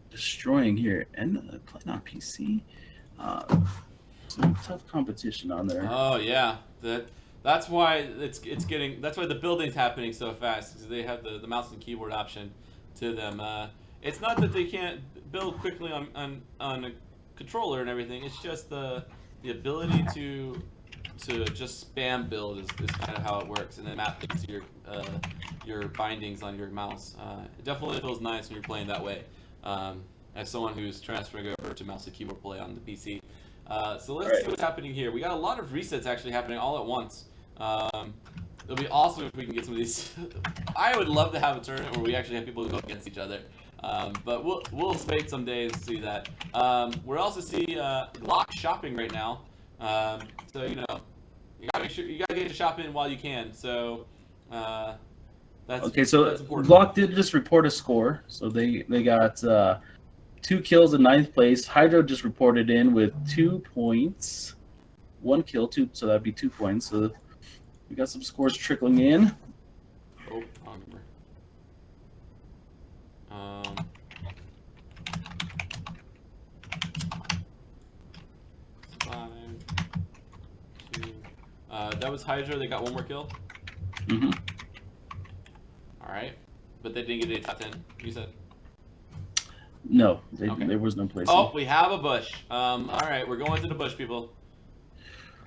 destroying here, and playing on PC. Uh, some tough competition on there. Oh yeah, that's why it's getting that's why the building's happening so fast because they have the mouse and keyboard option to them. It's not that they can't build quickly on a controller and everything. It's just the ability to just spam build is kind of how it works, and then map it to your bindings on your mouse. It definitely feels nice when you're playing that way. As someone who's transferring over to mouse and keyboard play on the PC. So let's see what's happening here. We got a lot of resets actually happening all at once. It'll be awesome if we can get some of these. I would love to have a tournament where we actually have people go against each other. But we'll wait some days to see that. We're also see lock shopping right now. So you know, you gotta make sure you gotta get your shop in while you can. So that's okay. So that's important. Glock did just report a score. So they got 2 kills in 9th place. Hydro just reported in with 2 points. 1 kill, 2. So that'd be 2 points. So we got some scores trickling in. Oh, wrong number. 5, 2. That was Hydra. They got 1 more kill. Mm-hmm. All right, but they didn't get a top 10. You said. No, Okay. there was no place. Oh, we have a bush. All right, we're going to the bush, people.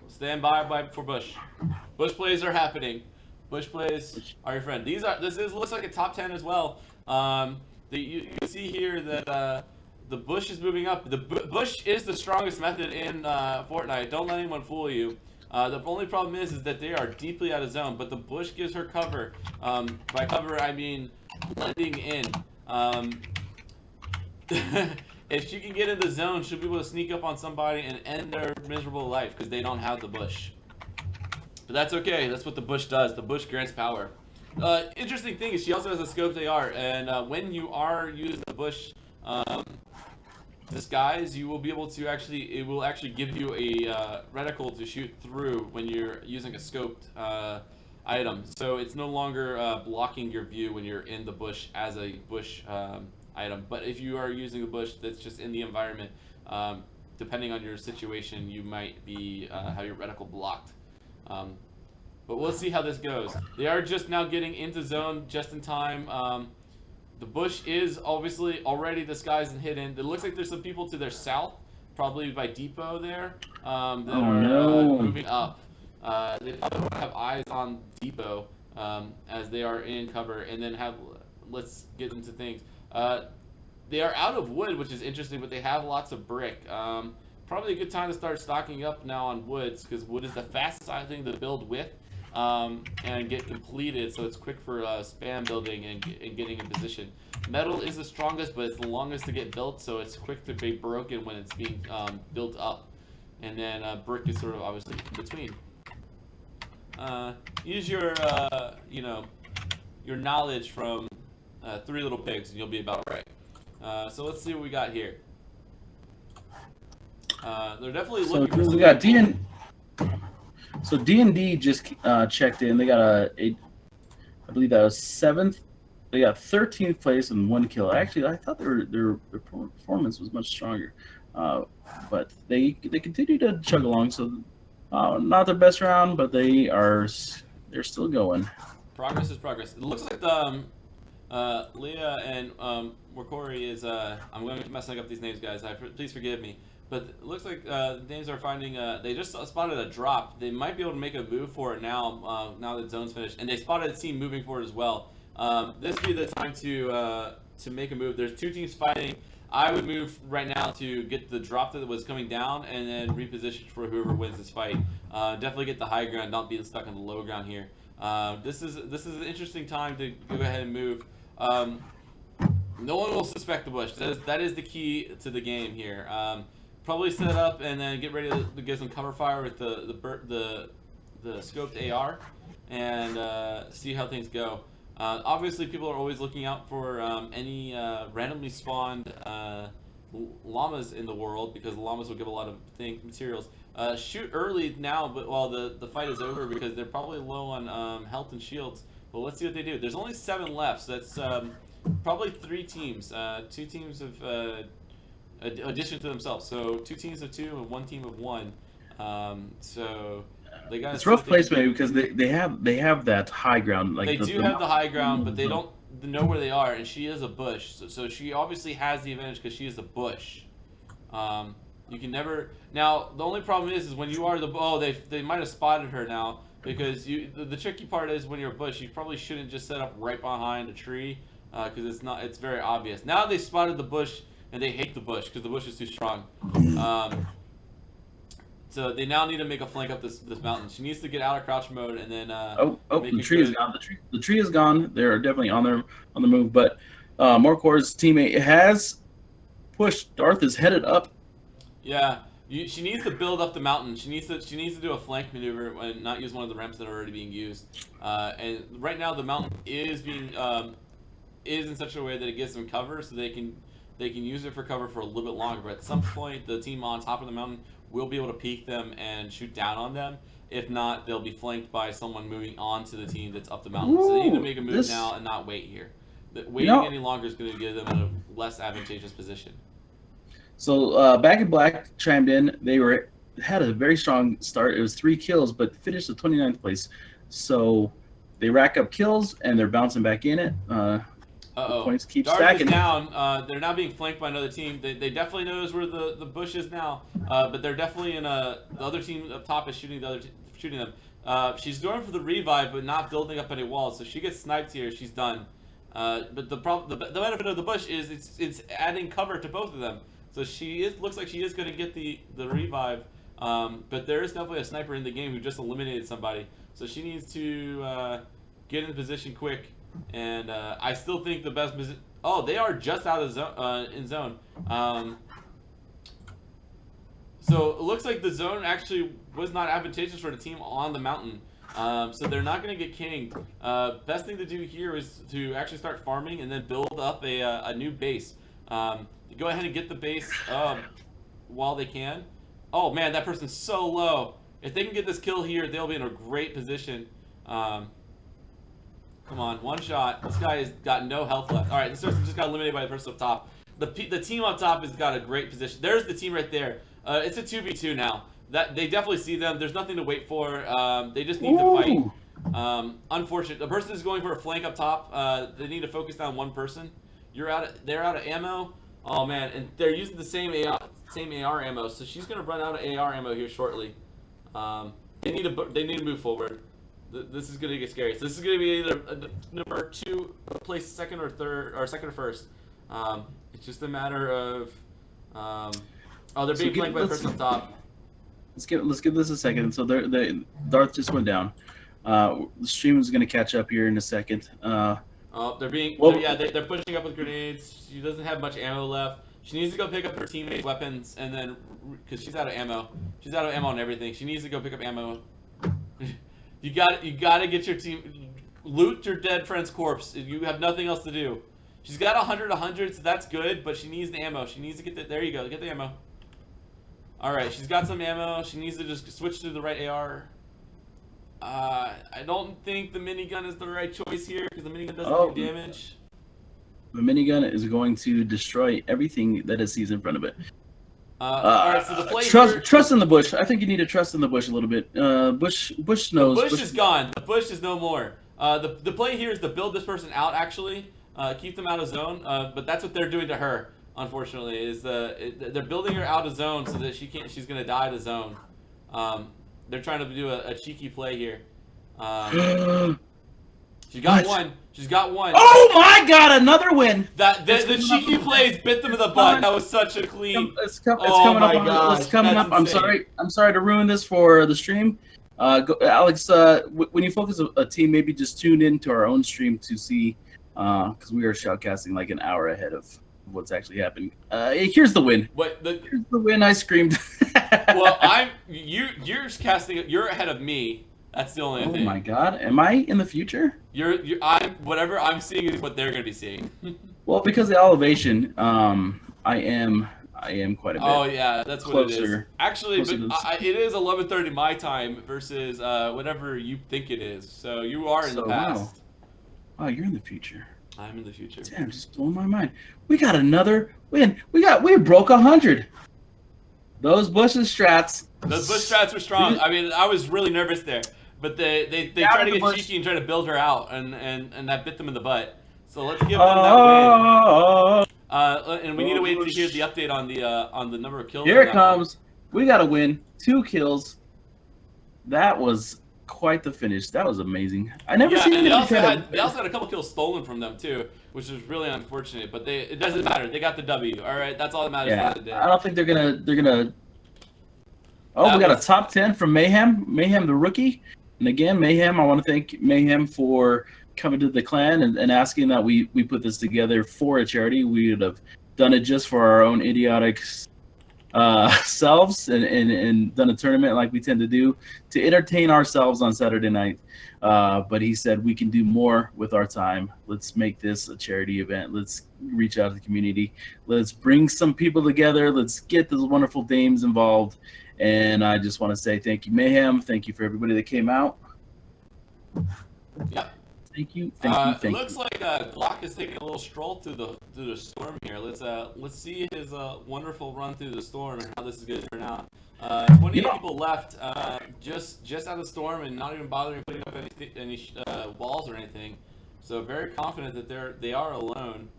Stand by for bush. Bush plays are happening. Bush plays are your friend. Looks like a top 10 as well. You see here that the bush is moving up. The bush is the strongest method in Fortnite. Don't let anyone fool you. The only problem is that they are deeply out of zone, but the bush gives her cover. By cover, I mean blending in. If she can get in the zone, she'll be able to sneak up on somebody and end their miserable life because they don't have the bush. But that's okay. That's what the bush does. The bush grants power. Interesting thing is she also has a scoped AR, and when you are using the bush disguise, you will be able to it will actually give you a reticle to shoot through when you're using a scoped item. So it's no longer blocking your view when you're in the bush as a bush item. But if you are using the bush that's just in the environment, depending on your situation, you might be have your reticle blocked. But we'll see how this goes. They are just now getting into zone just in time. The bush is obviously already disguised and hidden. It looks like there's some people to their south, probably by Depot there, that are moving up. They probably have eyes on Depot as they are in cover, and then let's get into things. They are out of wood, which is interesting, but they have lots of brick. Probably a good time to start stocking up now on woods, because wood is the fastest thing to build with and get completed, so it's quick for spam building and getting in position. Metal is the strongest, but it's the longest to get built, so it's quick to be broken when it's being built up. And then brick is sort of obviously in between. Use your your knowledge from Three Little Pigs, and you'll be about right. So let's see what we got here. They're definitely looking for. We got D&D. So D&D just checked in. They got I believe that was 7th. They got 13th place and 1 kill. Actually, I thought their performance was much stronger, but they continue to chug along. So not their best round, but they're still going. Progress is progress. It looks like Leah and Wakori is. I'm going to be messing up these names, guys. Please forgive me. But it looks like the Danes are finding. They just spotted a drop. They might be able to make a move for it now. Now that zone's finished, and they spotted a team moving for it as well. This would be the time to make a move. There's 2 teams fighting. I would move right now to get the drop that was coming down, and then reposition for whoever wins this fight. Definitely get the high ground. Not be stuck on the low ground here. This is an interesting time to go ahead and move. No one will suspect the bush. That is the key to the game here. Probably set up and then get ready to get some cover fire with the scoped AR and see how things go. Obviously, people are always looking out for any randomly spawned llamas in the world, because llamas will give a lot of materials. shoot early now, but while the fight is over because they're probably low on health and shields. Well, let's see what they do. There's only 7 left, so that's probably 3 teams. 2 teams of addition to themselves. So 2 teams of 2 and 1 team of 1. So they got. It's rough placement because they have that high ground. Like they do have the high ground, but they don't know where they are, and she is a bush, so she obviously has the advantage because she is a bush. You can never. Now the only problem is when you are they might have spotted her now because the tricky part is when you're a bush, you probably shouldn't just set up right behind a tree because it's very obvious. Now they spotted the bush and they hate the bush because the bush is too strong. So they now need to make a flank up this mountain. She needs to get out of crouch mode and then. The tree is gone. The tree is gone. They're definitely on the move. But Morcor's teammate has pushed. Darth is headed up. Yeah, she needs to build up the mountain. She needs to do a flank maneuver and not use one of the ramps that are already being used. And right now the mountain is being is in such a way that it gives them cover, so they can use it for cover for a little bit longer. But at some point, the team on top of the mountain will be able to peek them and shoot down on them. If not, they'll be flanked by someone moving on to the team that's up the mountain. So they need to make a move now and not wait here. Waiting any longer is going to give them a less advantageous position. So Back in Black chimed in. They had a very strong start. It was 3 kills, but finished at 29th place. So they rack up kills and they're bouncing back in it. The points keep stacking. Is down. They're now being flanked by another team. They definitely knows where the bush is now, but they're definitely in the other team up top is shooting shooting them. She's going for the revive, but not building up any walls. So she gets sniped here. She's done. But the benefit of the bush is it's adding cover to both of them. So looks like she is going to get the revive. But there is definitely a sniper in the game who just eliminated somebody. So she needs to get in position quick. And I still think the best position. Oh, they are just out of zone, in zone. So it looks like the zone actually was not advantageous for the team on the mountain. So they're not going to get kinged. Best thing to do here is to actually start farming and then build up a new base. Go ahead and get the base while they can. Oh man, that person's so low. If they can get this kill here, they'll be in a great position. Come on, one shot. This guy has got no health left. All right, this person just got eliminated by the person up top. The team up top has got a great position. There's the team right there. It's a 2v2 now. That they definitely see them. There's nothing to wait for. They just need to fight. Unfortunate. The person is going for a flank up top. They need to focus down one person. They're out of ammo. Oh man, and they're using the same AR ammo. So she's gonna run out of AR ammo here shortly. They need to move forward. This is gonna get scary. So this is gonna be either number 2 place, second or third, or second or first. It's just a matter of they're being flanked by the person on top. Let's give this a second. So Darth just went down. The stream is gonna catch up here in a second. They're pushing up with grenades. She doesn't have much ammo left. She needs to go pick up her teammates' weapons, and then because she's out of ammo. She's out of ammo and everything. She needs to go pick up ammo. You gotta get your team, loot your dead friend's corpse. You have nothing else to do. She's got 100, so that's good, but she needs the ammo. She needs to get there you go, get the ammo. Alright, she's got some ammo. She needs to just switch to the right AR. I don't think the minigun is the right choice here, because the minigun doesn't do damage. The minigun is going to destroy everything that it sees in front of it. Alright, so the play trust in the bush. I think you need to trust in the bush a little bit. Bush knows. The bush is gone. The bush is no more. The play here is to build this person out, actually. Keep them out of zone. But that's what they're doing to her, unfortunately. They're building her out of zone so that she's going to die to zone. They're trying to do a cheeky play here. She got one. She's got one. Oh my god, another win! The cheeky plays bit them in the butt. That was such a clean. It's coming up. I'm sorry to ruin this for the stream. Alex, when you focus a team, maybe just tune in to our own stream to see, because we are shoutcasting like an hour ahead of what's actually happening. Here's the win. Here's the win. I screamed. Well, you're casting. You're ahead of me. That's the only thing. Oh my god, am I in the future? Whatever I'm seeing is what they're gonna be seeing. Well, because of the elevation, I am I am quite a bit. Oh yeah, that's what it is. Closer. Actually, Closer but to the- it is 11:30 my time versus whatever you think it is. So you are in the So, past. Wow, you're in the future. I'm in the future. Damn, just blowing my mind. We got another win. We broke 100. Those Bush's strats. Those bush strats were strong. I mean, I was really nervous there, but they tried to get cheeky and try to build her out, and that bit them in the butt. So let's give them that win. And we need to wait to hear the update on the number of kills. Here it comes. We got to win. 2 kills. That was quite the finish. That was amazing. I never seen and anybody they also had a couple kills stolen from them too, which is really unfortunate. But it doesn't matter. They got the W. All right, that's all that matters. Yeah, I don't think they're gonna. Oh, we got a top 10 from Mayhem. Mayhem, the rookie. And again, Mayhem, I want to thank Mayhem for coming to the clan and asking that we put this together for a charity. We would have done it just for our own idiotic selves and done a tournament like we tend to do to entertain ourselves on Saturday night. But he said we can do more with our time. Let's make this a charity event. Let's reach out to the community. Let's bring some people together. Let's get those wonderful dames involved. And I just want to say thank you, Mayhem. Thank you for everybody that came out. Yep. Thank you. It looks like Glock is taking a little stroll through the storm here. Let's see his wonderful run through the storm and how this is going to turn out. 28 people left, just out of the storm and not even bothering putting up any walls or anything. So very confident that they are alone.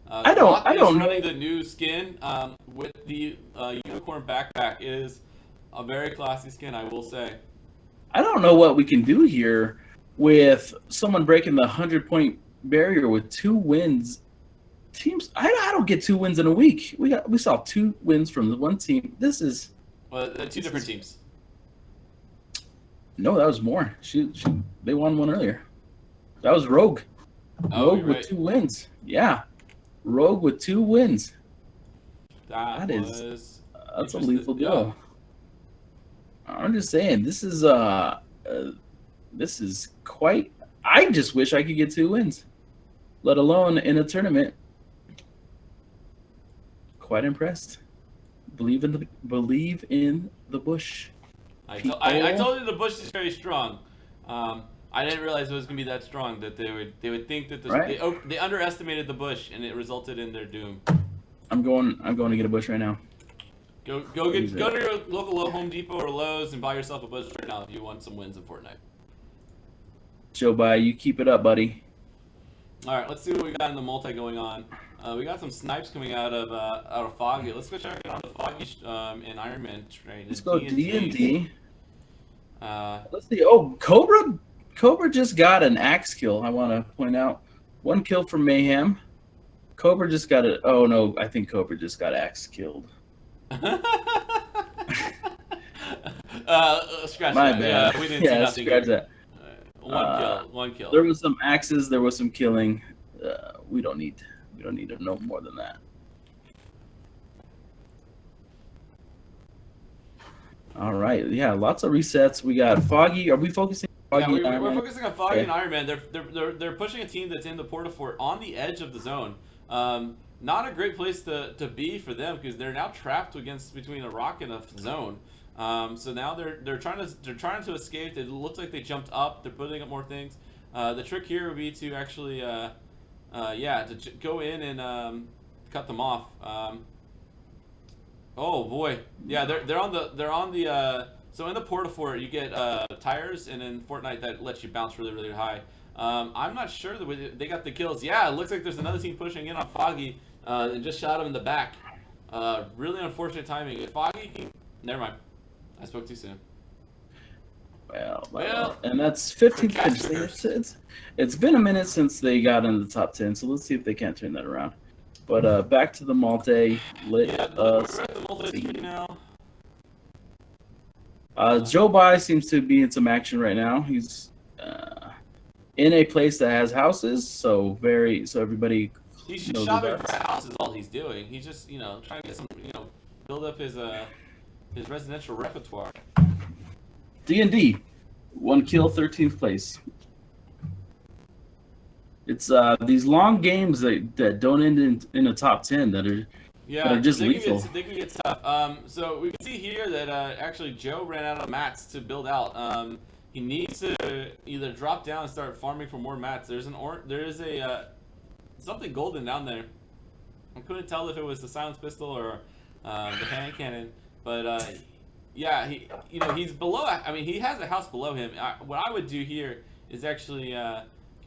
I don't running the new skin with the unicorn backpack is a very classy skin, I will say. I don't know what we can do here with someone breaking the 100-point barrier with 2 wins. Teams, I don't get 2 wins in a week. We saw 2 wins from the one team. This is 2 different teams. No, that was more. They won one earlier. That was Rogue. Oh, Rogue with 2 wins. Yeah, Rogue with 2 wins. That's a lethal duo. Yeah. I'm just saying, this is quite. I just wish I could get 2 wins, let alone in a tournament. Quite impressed. Believe in the bush. I told you the bush is very strong. I didn't realize it was gonna be that strong that they would think that they underestimated the bush and it resulted in their doom. I'm going to get a bush right now. Go to your local Home Depot or Lowe's and buy yourself a bush right now if you want some wins in Fortnite. Joe, bye. You keep it up, buddy. All right, let's see what we got in the multi going on. We got some snipes coming out of Foggy. Let's go check out the Foggy and Iron Man train. Let's go D&D. Let's see. Oh, Cobra just got an axe kill. I want to point out 1 kill from Mayhem. Cobra just got it. Oh no, I think Cobra just got axe killed. Scratch My that. bad. Yeah, we didn't see nothing. Scratch that. One kill. There was some axes. There was some killing. We don't need to know more than that. All right. Yeah, lots of resets. We got Foggy. Are we focusing on Foggy? Yeah, we're focusing on Foggy and Iron Man. They're pushing a team that's in the Portafort on the edge of the zone. Not a great place to be for them because they're now trapped between a rock and a zone. So now they're trying to escape. It looks like they jumped up. They're putting up more things. The trick here would be to actually to go in and cut them off. Oh boy, yeah, they're on the so in the Portafort you get tires, and in Fortnite that lets you bounce really, really high. I'm not sure that they got the kills. Yeah, it looks like there's another team pushing in on Foggy and just shot him in the back. Really unfortunate timing. If Foggy never mind. I spoke too soon. Well, and that's 15th. It's been a minute since they got in the top 10, so let's see if they can't turn that around. But back to the multi. We're at the multi now. Joe Bai seems to be in some action right now. He's in a place that has houses, so everybody. He's just shopping for houses. All he's doing. He's just trying to get some build up his residential repertoire. D&D, 1 kill, 13th place. It's these long games that don't end in a top 10 that are that are Yeah, just lethal. they can get tough. So we can see here that actually Joe ran out of mats to build out. He needs to either drop down and start farming for more mats. There is a something golden down there. I couldn't tell if it was the silence pistol or the hand cannon, but yeah, he's below. I mean, he has a house below him. What I would do here is actually.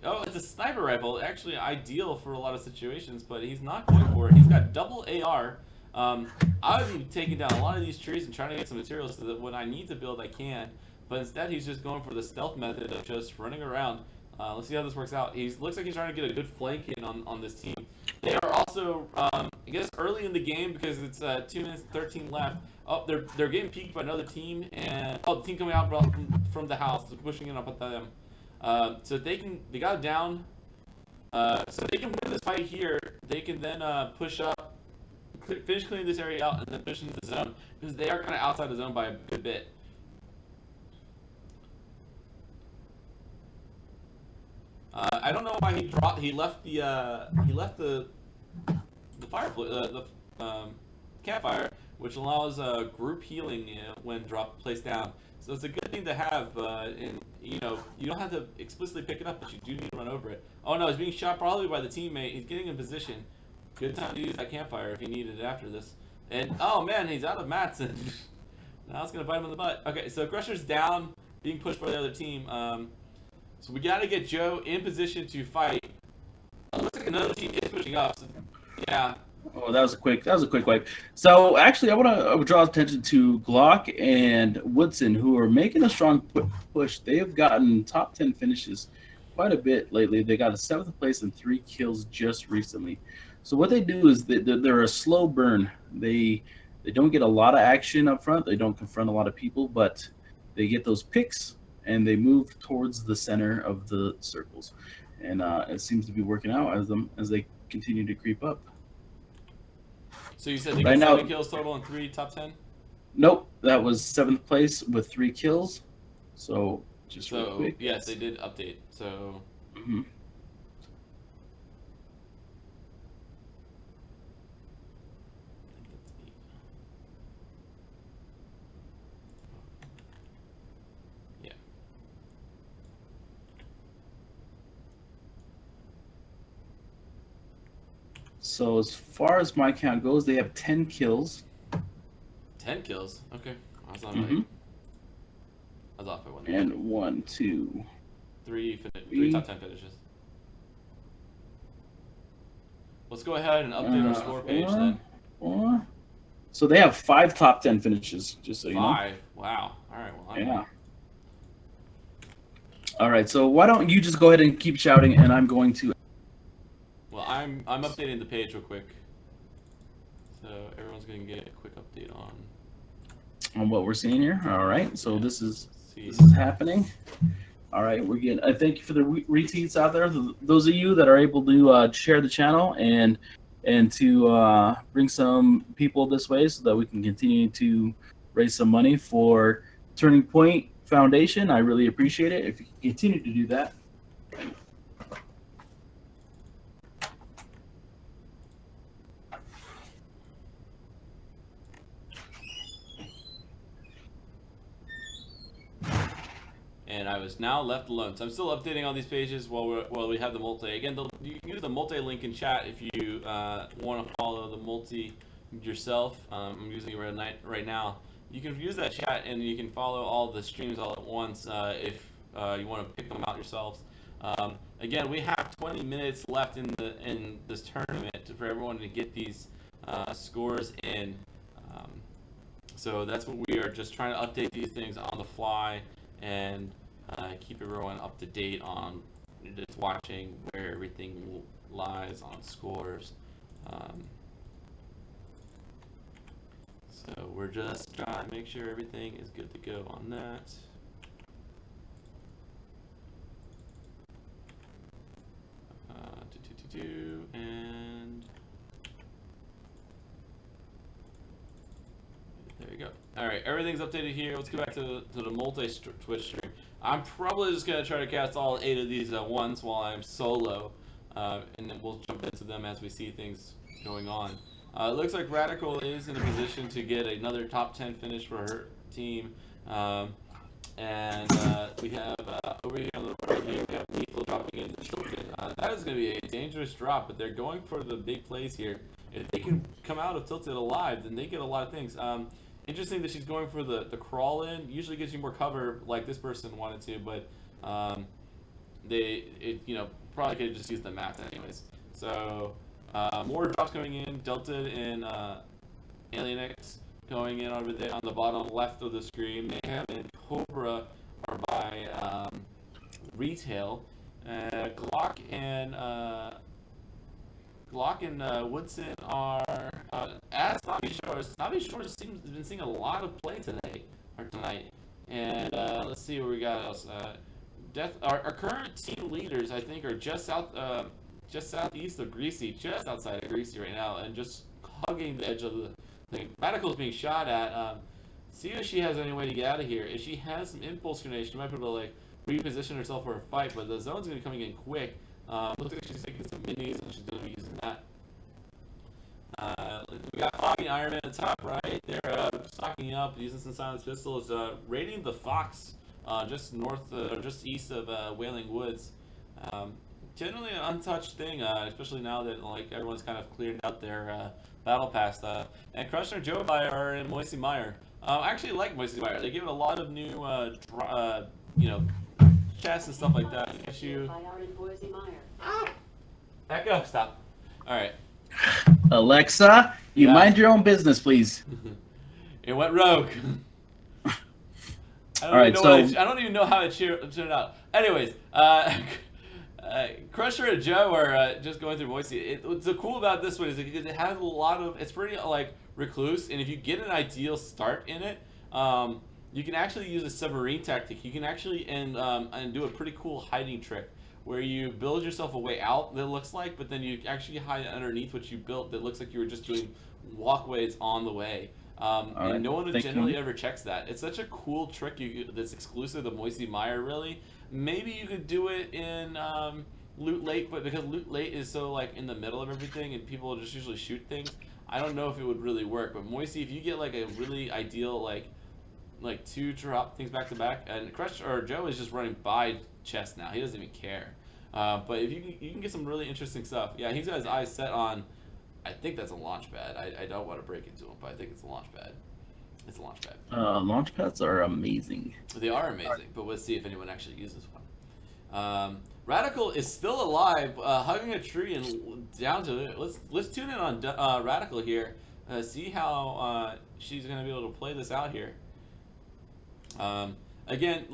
Oh, it's a sniper rifle. Actually, ideal for a lot of situations, but he's not going for it. He's got double AR. I would be taking down a lot of these trees and trying to get some materials so that when I need to build, I can. But instead, he's just going for the stealth method of just running around. Let's see how this works out. He looks like he's trying to get a good flank in on this team. They are also, I guess, early in the game because it's 2 minutes and 13 left. Oh, they're getting peeked by another team, and the team coming out from the house, pushing it up at them. So they got it down. So they can win this fight here. They can then push up, finish cleaning this area out, and then push into the zone because they are kind of outside the zone by a good bit. I don't know why he left the fireplace, the campfire, which allows group healing when placed down. So it's a good thing to have, and you don't have to explicitly pick it up, but you do need to run over it. Oh no, he's being shot probably by the teammate. He's getting in position. Good time to use that campfire if he needed it after this. And oh man, he's out of mats, and now it's gonna bite him in the butt. Okay, so Crusher's down, being pushed by the other team. So we got to get Joe in position to fight. Looks like another team is pushing up. So, yeah. Oh, that was a quick wipe. So actually, I want to draw attention to Glock and Woodson, who are making a strong push. They have gotten top 10 finishes quite a bit lately. They got a 7th place and 3 kills just recently. So what they do is they're a slow burn. They don't get a lot of action up front. They don't confront a lot of people, but they get those picks and they move towards the center of the circles. And it seems to be working out as they continue to creep up. So you said they got 7 kills total and 3 top 10? Nope, that was 7th place with 3 kills. So just real quick. Yes, they did update. So. Mm-hmm. Yeah. So as far as my count goes, they have 10 kills. 10 kills? Okay. I was on I was off by 1. And 1, 2, 3 top 10 finishes. Let's go ahead and update our score page then. 4. So they have 5 top 10 finishes, just so you know. 5. Wow. All right. Well, yeah. All right. So why don't you just go ahead and keep shouting, and I'm going to. Well, I'm updating the page real quick, so everyone's gonna get a quick update on what we're seeing here. All right. So this is happening. All right. We're getting. I thank you for the retweets out there. Those of you that are able to share the channel and to bring some people this way, so that we can continue to raise some money for Turning Point Foundation. I really appreciate it if you continue to do that. And I was now left alone. So I'm still updating all these pages while we have the multi. Again, you can use the multi link in chat if you want to follow the multi yourself. I'm using it right now. You can use that chat and you can follow all the streams all at once if you want to pick them out yourselves. Again, we have 20 minutes left in this tournament for everyone to get these scores in. So that's what we are just trying to update these things on the fly and keep everyone up to date on just watching where everything lies on scores. So we're just trying to make sure everything is good to go on that. And there you go. All right, everything's updated here. Let's go back to the multi-Twitch stream. I'm probably just going to try to cast all 8 of these at once while I'm solo, and then we'll jump into them as we see things going on. It looks like Radical is in a position to get another top 10 finish for her team. And we have over here on the right here, we have Lethal dropping in the Tilted. That is going to be a dangerous drop, but they're going for the big plays here. If they can come out of Tilted alive, then they get a lot of things. Interesting that she's going for the crawl in. Usually gives you more cover, like this person wanted to, but probably could have just used the math anyways. So more drops coming in. Delta and Alien X going in over there on the bottom left of the screen. Mayhem and Cobra are by Retail. Glock and Woodson are as Snobby Shores. Snobby Shores has been seeing a lot of play tonight. And let's see what we got else. Our current team leaders, I think, are just southeast of Greasy, just outside of Greasy right now, and just hugging the edge of the thing. Radical's being shot at. See if she has any way to get out of here. If she has some impulse grenades, she might be able to like reposition herself for a fight. But the zone's gonna be coming in quick. Looks like she's taking some minis and she's gonna be using that. We got Foggy Iron Man at the top right. They're stocking up, using some silenced pistols, raiding the Fox just just east of Wailing Woods. Generally an untouched thing, especially now that like everyone's kind of cleared out their battle pass. And Crusher and Joe are in Moisey Mire. I actually like Moisey Mire. They give it a lot of new, chests and stuff like that. Echo, stop. All right. Alexa, you mind your own business, please. It went rogue. I don't even know how it turned out. Anyways, Crusher and Joe are just going through Moisey. What's so cool about this one is because it has a lot of. It's pretty like recluse, and if you get an ideal start in it, you can actually use a submarine tactic. You can actually and do a pretty cool hiding trick where you build yourself a way out that looks like, but then you actually hide underneath what you built that looks like you were just doing walkways on the way. And no one generally ever checks that. It's such a cool trick that's exclusive to Moisey Mire, really. Maybe you could do it in Loot Lake, but because Loot Lake is so like in the middle of everything and people just usually shoot things, I don't know if it would really work. But Moisey, if you get like a really ideal like two drop things back to back, and Crush or Joe is just running by chest now. He doesn't even care. But if you can get some really interesting stuff. Yeah, he's got his eyes set on. I think that's a launch pad. I don't want to break into him, but I think it's a launch pad. It's a launch pad. Launch pads are amazing. They are amazing, but let's see if anyone actually uses one. Radical is still alive, hugging a tree and down to it. Let's tune in on Radical here. See how she's gonna be able to play this out here. Again,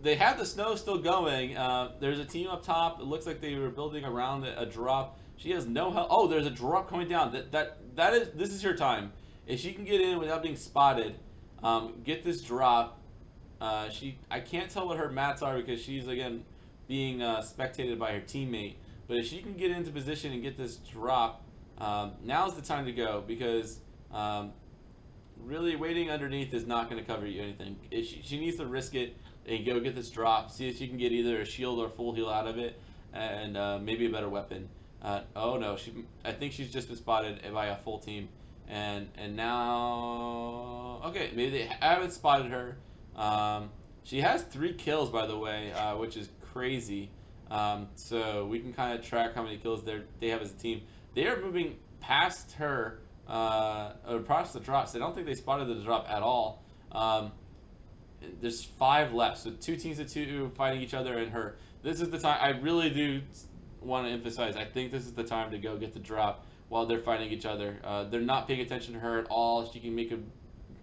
they have the snow still going. There's a team up top. It looks like they were building around a drop. She has no help. Oh, there's a drop coming down. This is her time. If she can get in without being spotted, get this drop. I can't tell what her mats are because she's again being spectated by her teammate. But if she can get into position and get this drop, now's the time to go because really waiting underneath is not going to cover you anything. She needs to risk it and go get this drop. See if she can get either a shield or full heal out of it, and maybe a better weapon. Oh no, I think she's just been spotted by a full team, and now okay, maybe they haven't spotted her. She has 3 kills by the way, which is crazy. So we can kind of track how many kills they have as a team. They are moving past her, or past the drops. I don't think they spotted the drop at all. There's 5 left, so 2 teams of 2 fighting each other, and her. This is the time. I really do want to emphasize. I think this is the time to go get the drop while they're fighting each other. They're not paying attention to her at all. She can make a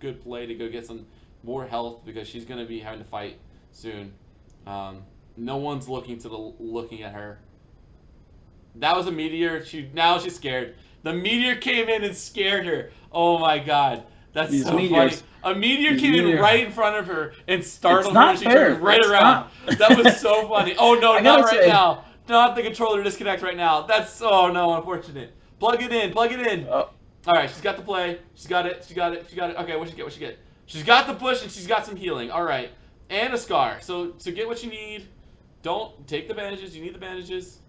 good play to go get some more health because she's going to be having to fight soon. No one's looking at her. That was a meteor. Now she's scared. The meteor came in and scared her. Oh my god. That's so funny. A meteor came in right in front of her and startled her and she turned right around. That was so funny. Oh no, not right now. Not the controller disconnect right now. That's, oh no, unfortunate. Plug it in. Alright, she's got the play. She's got it. Okay, what'd she get? She's got the push and she's got some healing. Alright. And a scar. So get what you need. Don't take the bandages. You need the bandages.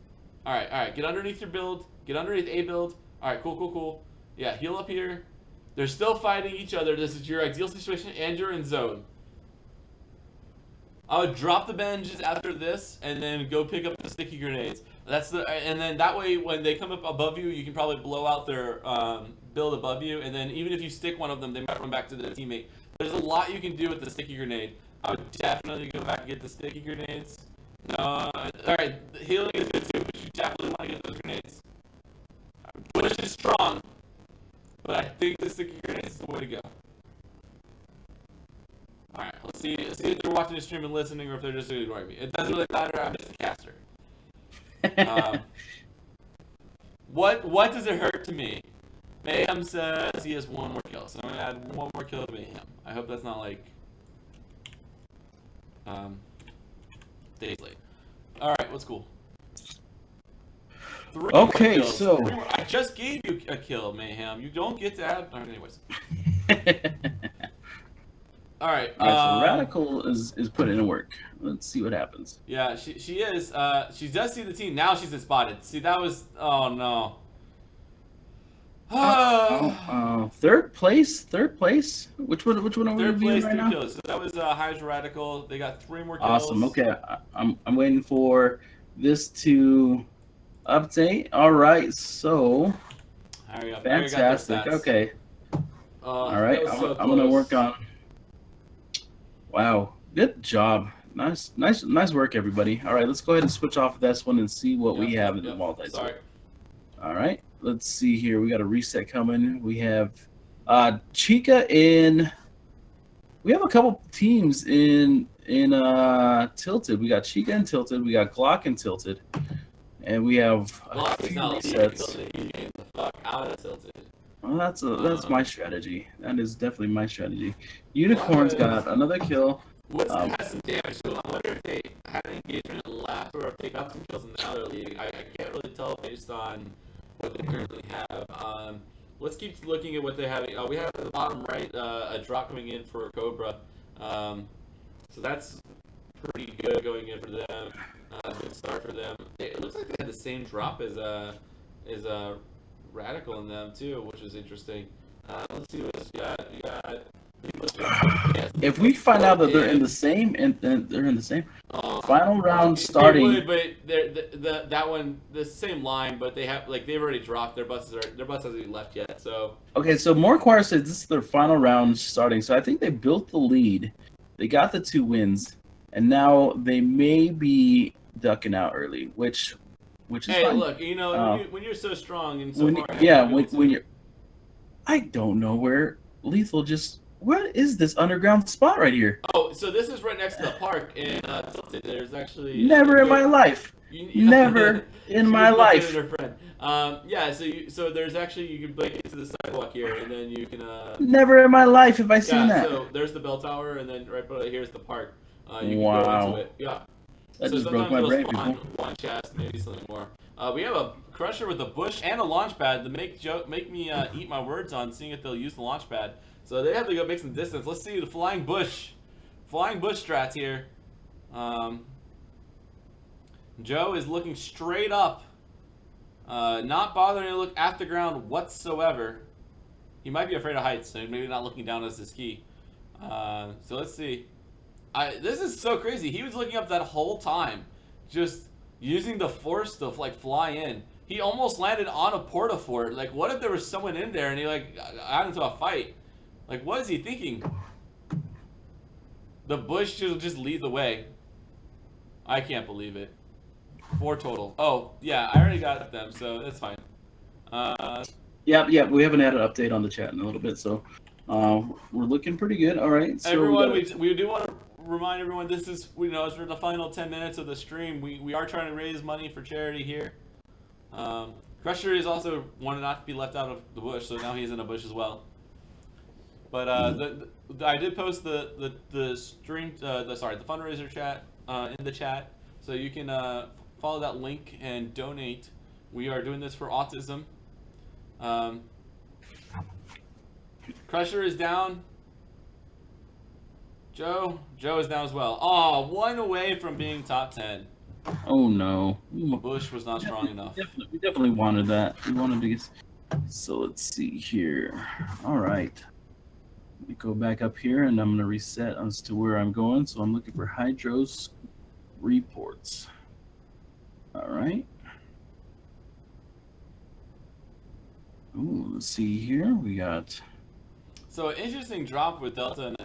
Alright. Get underneath your build. Get underneath a build. Alright, cool. Yeah, heal up here. They're still fighting each other. This is your ideal situation, and you're in zone. I would drop the bandages after this, and then go pick up the sticky grenades. And then that way, when they come up above you, you can probably blow out their build above you, and then even if you stick one of them, they might run back to their teammate. There's a lot you can do with the sticky grenade. I would definitely go back and get the sticky grenades. No, all right, healing is good too, but you definitely want to get those grenades. Bush is strong, but I think the sticky grenades is the way to go. Alright, let's see if they're watching the stream and listening or if they're just ignoring me. It doesn't really matter, I'm just a caster. What does it hurt to me? Mayhem says he has one more kill, so I'm going to add one more kill to Mayhem. I hope that's not like days late. Alright, what's cool? Okay, so I just gave you a kill, Mayhem. You don't get to add. Anyways. All right. So Radical is putting in work. Let's see what happens. Yeah, she is. She does see the team now. She's been spotted. See, that was. Oh no. Third place. Which one are we reviewing right now? Kills. So that was Hydra Radical. They got 3 more kills. Awesome. Okay, I'm waiting for this to update. All right, so fantastic. Okay. All right, I'm gonna work on. Wow, good job. Nice work, everybody. All right, let's go ahead and switch off this one and see what we have in the multi. Sorry. All right, let's see here. We got a reset coming. We have Chica in. We have a couple teams in Tilted. We got Chica in Tilted. We got Glock in Tilted, and we have a few resets. The fuck out of Tilted. Well, that's my strategy. That is definitely my strategy. Unicorn's got another kill. Wisdom has some damage to it. I wonder if they had an engagement in the last or if they got some kills in the other league. I can't really tell based on what they currently have. Let's keep looking at what they have. We have at the bottom right a drop coming in for Cobra. So that's pretty good going in for them. Good start for them. It looks like they had the same drop as Radical in them too, which is interesting. Let's see what else you got. If we find out that they're in the same final round starting, they would, but that one the same line, but they've already dropped their bus hasn't even left yet. So okay, so Morequire says this is their final round starting. So I think they built the lead, they got the 2 wins, and now they may be ducking out early, which is fine. Look, when you're so strong and so when you're, I don't know where Lethal just. What is this underground spot right here? Oh, so this is right next to the park in Tilted. There's actually never in my life. Never in my life. So there's actually you can break into the sidewalk here, and then you can. Never in my life have I seen that. So there's the bell tower, and then right below here's the park. You can wow. go into it. Yeah. That just broke my brain, people. One chest, maybe something more. We have a crusher with a bush and a launch pad to make me eat my words on seeing if they'll use the launch pad. So they have to go make some distance. Let's see the flying bush strats here. Joe is looking straight up, not bothering to look at the ground whatsoever. He might be afraid of heights, so maybe not looking down is his key. So let's see. This is so crazy. He was looking up that whole time, just using the force to fly in. He almost landed on a porta-fort. Like, what if there was someone in there and he got into a fight? Like, what is he thinking? The bush should just lead the way. I can't believe it. 4 total. Oh, yeah, I already got them, so that's fine. Yeah, we haven't had an update on the chat in a little bit, so we're looking pretty good. All right. So everyone, we do want to remind everyone this is, as we're in the final 10 minutes of the stream, we are trying to raise money for charity here. Crusher is also wanted not to be left out of the bush, so now he's in a bush as well. But I did post the stream, the fundraiser chat in the chat, so you can follow that link and donate. We are doing this for autism. Crusher is down. Joe is down as well. Oh, 1 away from being top 10. Oh no. Bush was not strong enough. We definitely wanted that. We wanted to get. So let's see here. All right. Let me go back up here and I'm going to reset as to where I'm going. So I'm looking for Hydros reports. All right. Ooh, let's see here. We got. So interesting drop with Delta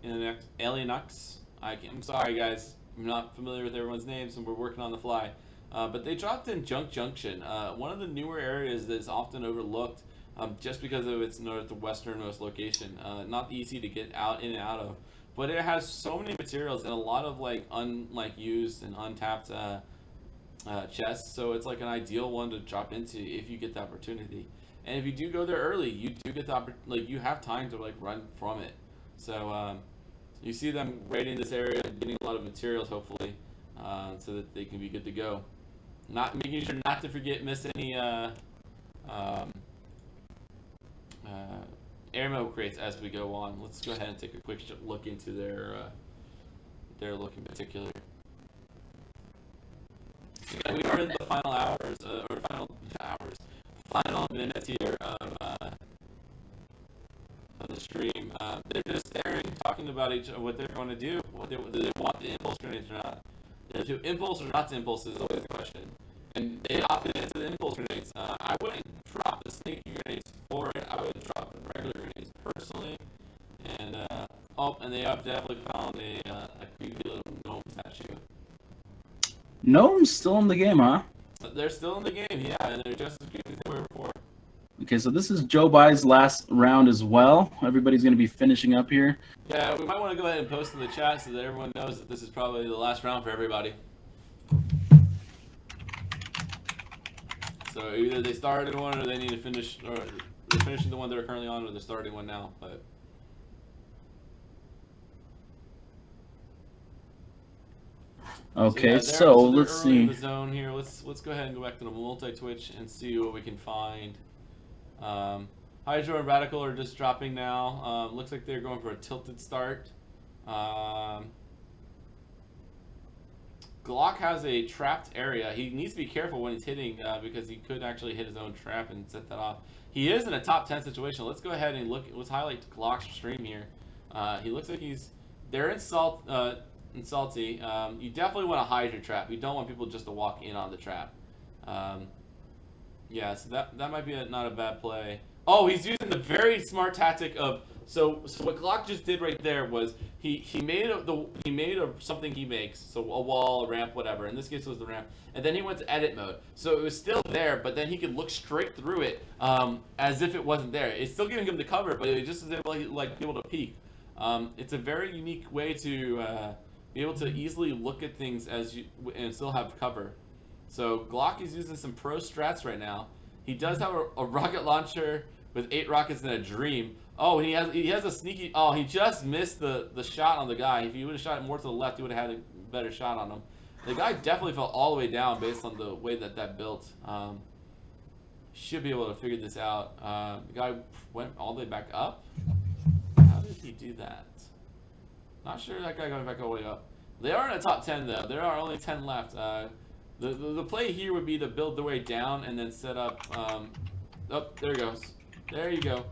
in Alienux. I'm sorry guys, I'm not familiar with everyone's names and we're working on the fly. But they dropped in Junk Junction, one of the newer areas that's often overlooked just because of its northwesternmost location. Not easy to get out in and out of, but it has so many materials and a lot of like used and untapped chests. So it's like an ideal one to drop into if you get the opportunity. And if you do go there early, you do get the you have time to like run from it. So you see them raiding this area, getting a lot of materials hopefully, so that they can be good to go. Not making sure not to miss any um, airmo crates as we go on. Let's go ahead and take a quick look into their look in particular. Yeah, we are in the final hours, final minutes here of the stream. They're just staring, talking about what they're going to do, do they want the impulse grenades or not. To impulse or not to impulse is always the question. And they opted into the impulse grenades. I wouldn't drop the sneaky grenades for it. I would drop the regular grenades personally. And and they have definitely found a creepy little gnome statue. Gnome's still in the game, huh? They're still in the game, yeah, and they're just as creepy as they were before. Okay, so this is Joe Bai's last round as well. Everybody's going to be finishing up here. Yeah, we might want to go ahead and post in the chat so that everyone knows that this is probably the last round for everybody. So either they started one or they need to finish, or they're finishing the one they're currently on, or they're starting one now. But okay, so let's see. In the zone here. Let's go ahead and go back to the multi-twitch and see what we can find. Hydro and Radical are just dropping now. Looks like they're going for a tilted start. Glock has a trapped area. He needs to be careful when he's hitting because he could actually hit his own trap and set that off. He is in a top 10 situation. Let's go ahead and look. Let's highlight Glock's stream here. He looks like they're in salty. You definitely want to hide your trap. You don't want people just to walk in on the trap. Yeah, so that might be not a bad play. Oh, he's using the very smart tactic of so what Glock just did right there was he made something he makes, so a wall, a ramp, whatever. In this case, it was the ramp, and then he went to edit mode, so it was still there, but then he could look straight through it as if it wasn't there. It's still giving him the cover, but it just is able to be able to peek. It's a very unique way to be able to easily look at things and still have cover. So Glock is using some pro strats right now. He does have a rocket launcher with 8 rockets in a dream. Oh, he has a sneaky. Oh, he just missed the shot on the guy. If he would have shot more to the left, he would have had a better shot on him. The guy definitely fell all the way down based on the way that built. Should be able to figure this out. The guy went all the way back up. How did he do that? Not sure that guy going back all the way up. They are in the top 10 though. There are only 10 left. The play here would be to build the way down and then set up. Oh, there he goes. There you go.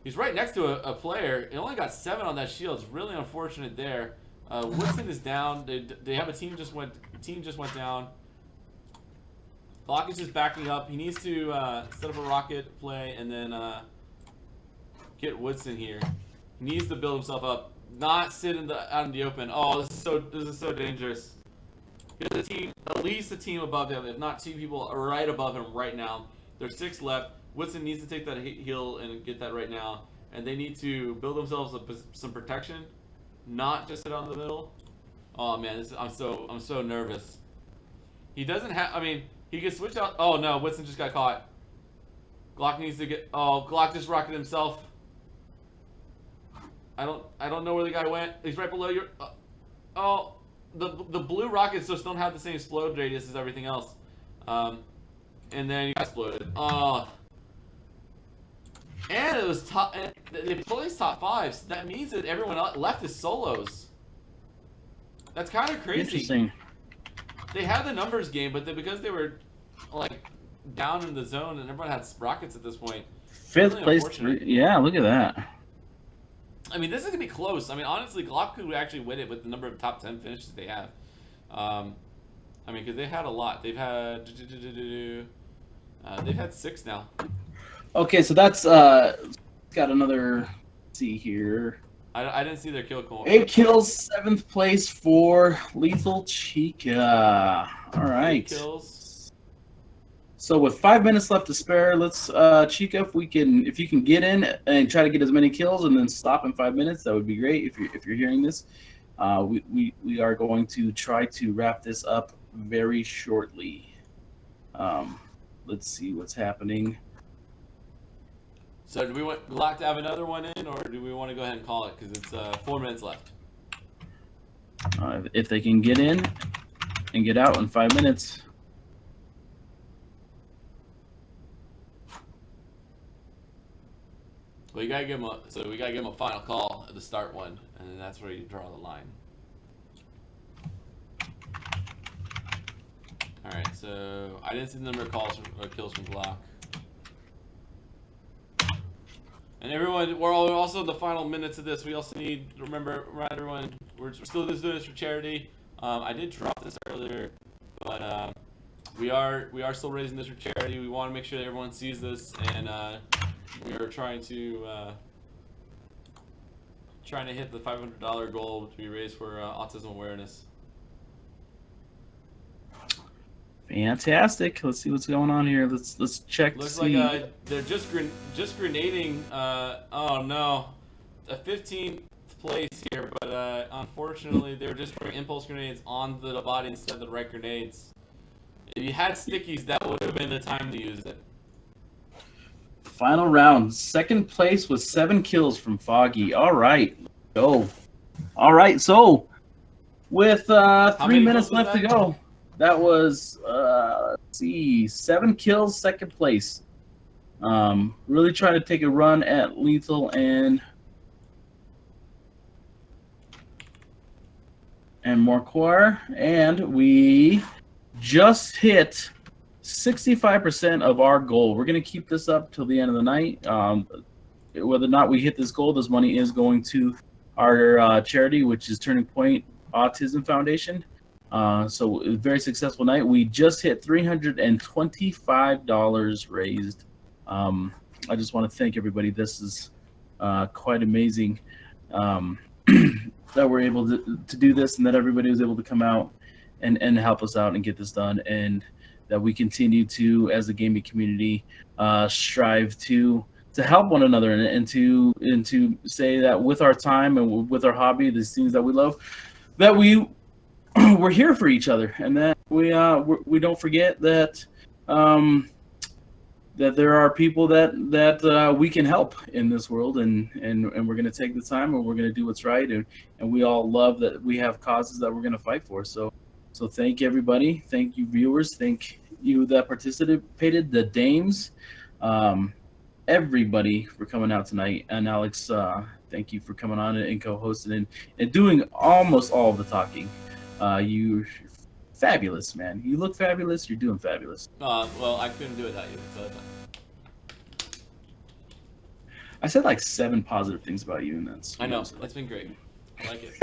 He's right next to a player. He only got 7 on that shield. It's really unfortunate there. Woodson is down. They have a team just went down. Glock is just backing up. He needs to set up a rocket play and then get Woodson here. He needs to build himself up, not sit out in the open. Oh, this is so dangerous. There's at least a team above him, if not 2 people right above him right now. There's 6 left. Woodson needs to take that heal and get that right now, and they need to build themselves some protection, not just sit on the middle. Oh man, I'm so nervous. He doesn't have. I mean, he can switch out. Oh no, Woodson just got caught. Glock needs to get. Oh, Glock just rocketed himself. I don't know where the guy went. He's right below your. Oh, the blue rockets just don't have the same explode radius as everything else. And then he got exploded. Oh. And it was top. And they placed top 5s. That means that everyone left is solos. That's kind of crazy. Interesting. They had the numbers game, but because they were like down in the zone, and everyone had rockets at this point. Fifth Really place, unfortunate. yeah, look at that. I mean, this is gonna be close. I mean, honestly, Glock could actually win it with the number of top 10 finishes they have. Um, I mean, because they had a lot. They've had 6 now. Okay, so that's got another. Let's see here. I didn't see their kill count. 8 kills, 7th place for Lethal Chica. All right. 8 kills. So with 5 minutes left to spare, let's Chica, if you can get in and try to get as many kills and then stop in 5 minutes, that would be great. If you're hearing this, we are going to try to wrap this up very shortly. Let's see what's happening. So do we want Glock to have another one in, or do we want to go ahead and call it? Because it's 4 minutes left. If they can get in and get out in 5 minutes. Well, we gotta give him a final call at the start one, and then that's where you draw the line. All right, so I didn't see the number of calls or kills from Glock. And everyone, we're also in the final minutes of this. We also need to remember everyone, we're still just doing this for charity. I did drop this earlier, but we are still raising this for charity. We want to make sure that everyone sees this, and we are trying to hit the $500 goal to be raised for autism awareness. Fantastic. Let's see what's going on here. Let's check. Looks to see. like they're just grenading. Oh no, a 15th place here, but unfortunately they're just throwing impulse grenades on the body instead of the right grenades. If you had stickies, that would have been the time to use it. Final round. 2nd place with 7 kills from Foggy. All right, go. All right, so with 3 minutes left to go. That was, let's see, 7 kills, 2nd place. Really trying to take a run at Lethal and Morquar. And we just hit 65% of our goal. We're going to keep this up till the end of the night. Whether or not we hit this goal, this money is going to our charity, which is Turning Point Autism Foundation. So a very successful night. We just hit $325 raised. I just want to thank everybody. This is quite amazing that we're able to do this, and that everybody was able to come out and help us out and get this done, and that we continue to, as a gaming community, strive to help one another and to say that with our time and with our hobby, these things that we love, that we're here for each other, and that we don't forget that that there are people that we can help in this world, and we're going to take the time, and we're going to do what's right, and we all love that we have causes that we're going to fight for. So thank you, everybody. Thank you, viewers. Thank you that participated, the dames, everybody for coming out tonight, and Alex, thank you for coming on and co-hosting and doing almost all of the talking. You're fabulous, man. You look fabulous. You're doing fabulous. Well, I couldn't do it without you. So. I said like 7 positive things about you, and that's. I know. It's been great. I like it.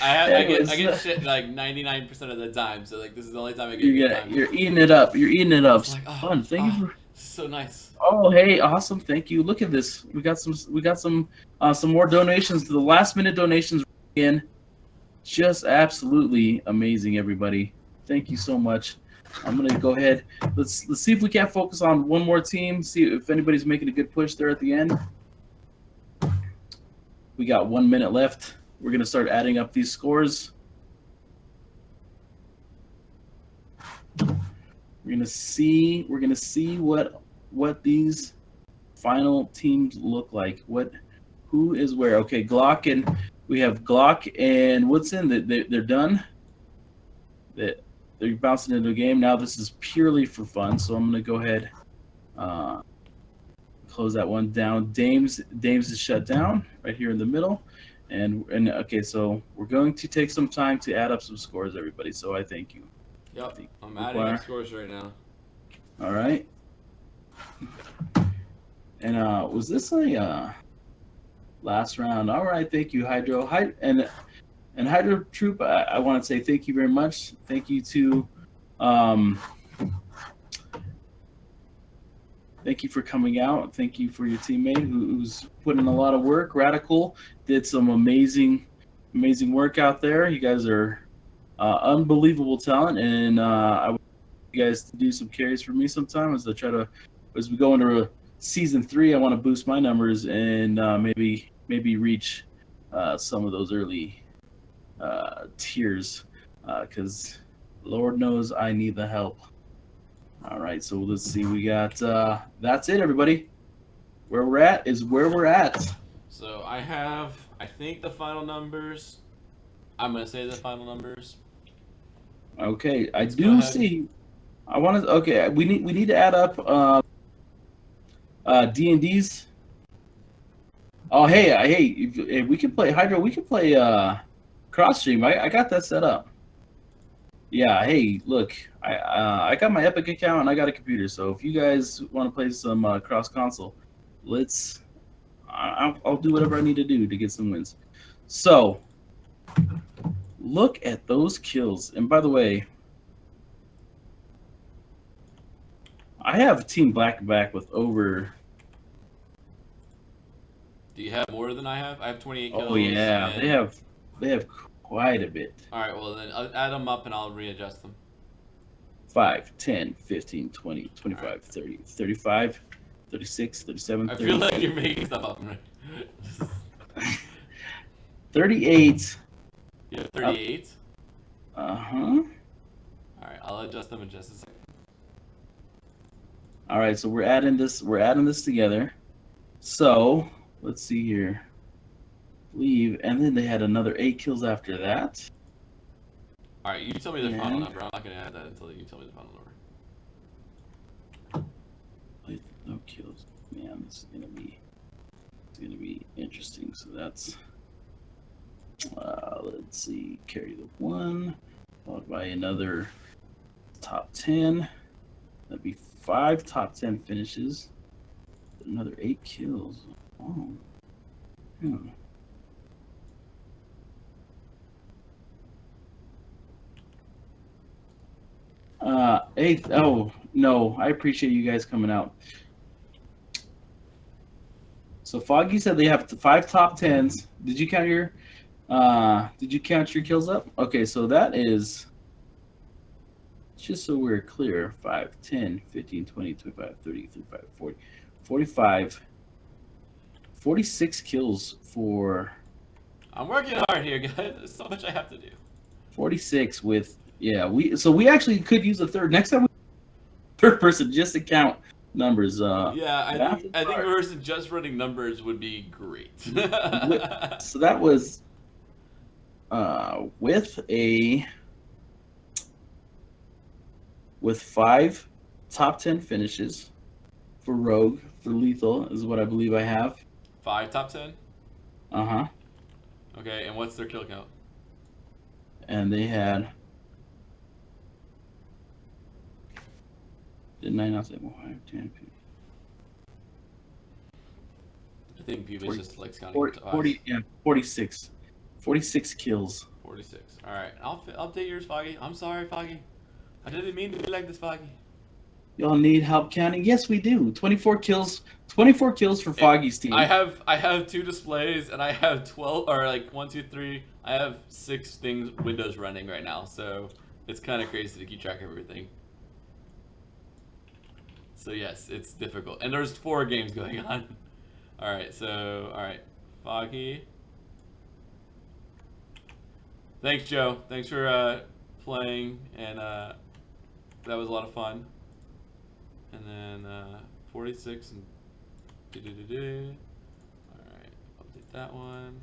I get shit like 99% of the time. So like this is the only time I get. Time. You're eating it up. You're eating it up. Like, fun. Thank you for. So nice. Oh, hey, awesome. Thank you. Look at this. We got some more donations. The last minute donations in. Just absolutely amazing, everybody. Thank you so much. I'm gonna go ahead. Let's see if we can't focus on one more team. See if anybody's making a good push there at the end. We got 1 minute left. We're gonna start adding up these scores. We're gonna see what these final teams look like. Who is where? Okay, Glock and. We have Glock and Woodson. They're done. They're bouncing into a game. Now this is purely for fun. So I'm going to go ahead, close that one down. Dames is shut down right here in the middle. And okay, so we're going to take some time to add up some scores, everybody. So I thank you. Yep, I'm adding up scores right now. All right. And was this a last round? All right. Thank you, Hydro. And Hydro Troop. I want to say thank you very much. Thank you to. Thank you for coming out. Thank you for your teammate who's put in a lot of work. Radical did some amazing work out there. You guys are unbelievable talent, and I want you guys to do some carries for me sometime as we go into season 3. I want to boost my numbers and maybe reach some of those early tiers because Lord knows I need the help. All right, so let's see. We got that's it, everybody. Where we're at is where we're at. So I think the final numbers. I'm gonna say the final numbers. Okay, Let's I go do ahead. see. I want to. Okay, we need to add up D&Ds. Oh, hey, if we can play Hydro. We can play cross stream. I got that set up. Yeah, hey, look, I got my Epic account and I got a computer. So if you guys want to play some cross console, I'll do whatever I need to do to get some wins. So look at those kills. And by the way, I have Team Black back with over. Do you have more than I have? I have 28 kills. Oh yeah, and... they have quite a bit. All right, well then I'll add them up and I'll readjust them. 5, 10, 15, 20, 25, right. 30, 35, 36, 37, I 30, feel like you're making stuff up. 38. You have 38? Uh-huh. All right, I'll adjust them in just a second. All right, so we're adding this together. So, let's see here. Leave, and then they had another 8 kills after that. All right, you tell me the final number. I'm not going to add that until you tell me the final number. No kills. Man, this is going to be interesting. So that's let's see, carry the 1 followed by another top 10. That'd be 5 top 10 finishes. Another 8 kills. Oh. Hmm. Eighth. Oh no, I appreciate you guys coming out. So Foggy said they have 5 top 10s. Did you count your kills up? Okay, so that is just so we're clear, 5, 10, 15, 20, 25, 30, 35, 40, 45, 46 kills for. I'm working hard here, guys. There's so much I have to do. 46 with we actually could use a third next time. Third person just to count numbers. I think versus just running numbers would be great. So that was with 5 top 10 finishes for Rogue, for Lethal is what I believe I have. 5 top 10? Uh-huh. Okay, and what's their kill count? And they had. Didn't I not say 5, 10, 15? I think Beavis just likes counting 46. 46 kills. 46. All right, I'll update yours, Foggy. I'm sorry, Foggy. I didn't mean to be like this, Foggy. Y'all need help counting? Yes, we do. 24 kills. 24 kills for Foggy's team. I have 2 displays and I have 12 or like 1, 2, 3. I have 6 windows running right now, so it's kind of crazy to keep track of everything. So yes, it's difficult, and there's 4 games going on. All right, Foggy. Thanks, Joe. Thanks for playing, and that was a lot of fun. And then 46 and all right, update that one.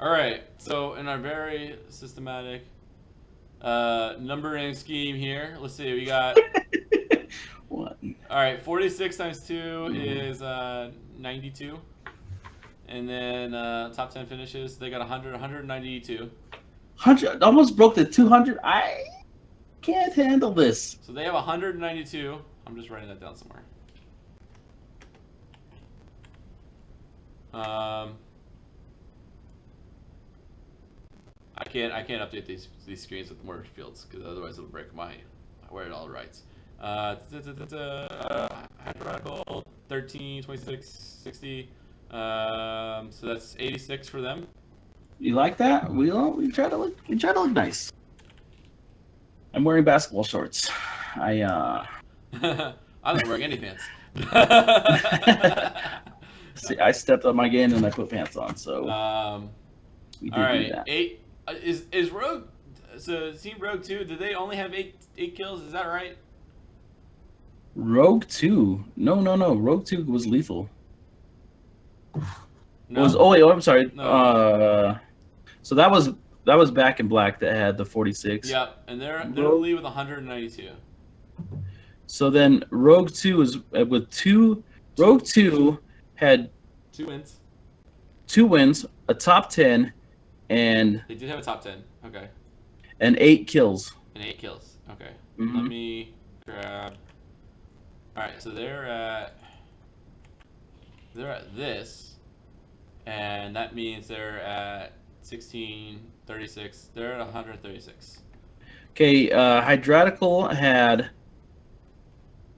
All right, so in our very systematic numbering scheme here, let's see, we got. What? All right, 46 times 2 is 92. And then top 10 finishes, they got 192. 100, almost broke the 200. can't handle this. So they have 192. I'm just writing that down somewhere. I can't update these screens with more fields because otherwise it'll break my where it all writes. Hydraulical 13, 26, 60. So that's 86 for them. You like that? We try to look nice. I'm wearing basketball shorts. I wasn't wearing any pants. See, I stepped up my game and I put pants on. So we did all right, do that. 8 is Rogue. So Team Rogue 2. Did they only have eight kills? Is that right? Rogue 2. No. Rogue 2 was lethal. No. I'm sorry. No. So that was Back in Black that had the 46. Yep, and they're in the lead with 192. So then Rogue 2 is with two. Rogue 2 had 2 wins. 2 wins, a top 10, and They did have a top 10. Okay. and 8 kills. And 8 kills. Okay. Mhm. Let me grab. All right, so they're at this, and that means they're at 16, 36. They're at 136. Okay, Hydratical had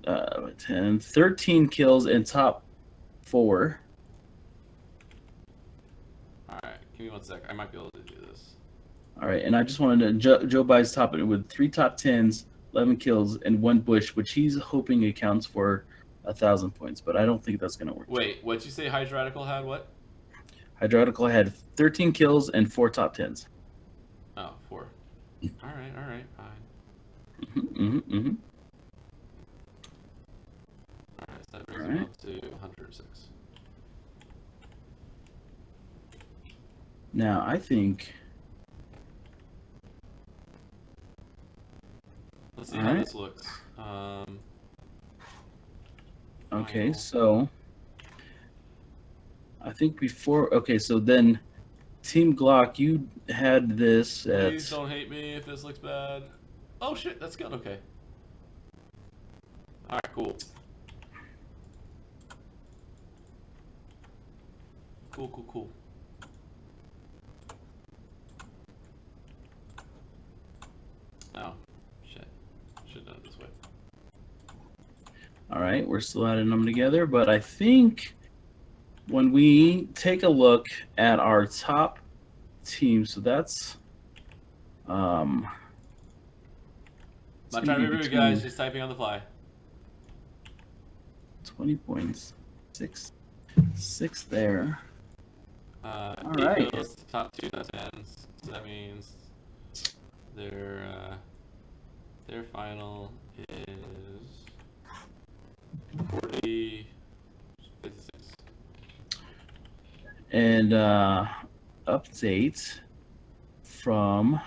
13 kills in top 4. All right, give me 1 sec. I might be able to do this. All right, and I just wanted to Joe Bide's top with 3 top 10s, 11 kills, and 1 bush, which he's hoping accounts for 1,000 points, but I don't think that's gonna work. Wait, what'd you say? Hydratical had what? Hydratical had 13 kills and 4 top 10s. Oh, 4. All right, fine. All right, so that brings them up to 106. Now I think. Let's see how this looks. Okay, so I think before. Okay, so then Team Glock, you had this at. Please don't hate me if this looks bad. Oh shit, that's good. Okay. All right, cool. Cool. Oh, shit. Should have done it this way. All right, we're still adding them together, but I think when we take a look at our top team, so that's Not trying to review, guys. Just typing on the fly. 20 points, 6 there. All right. Top 2 10s. So that means their final is 40. 56. And update from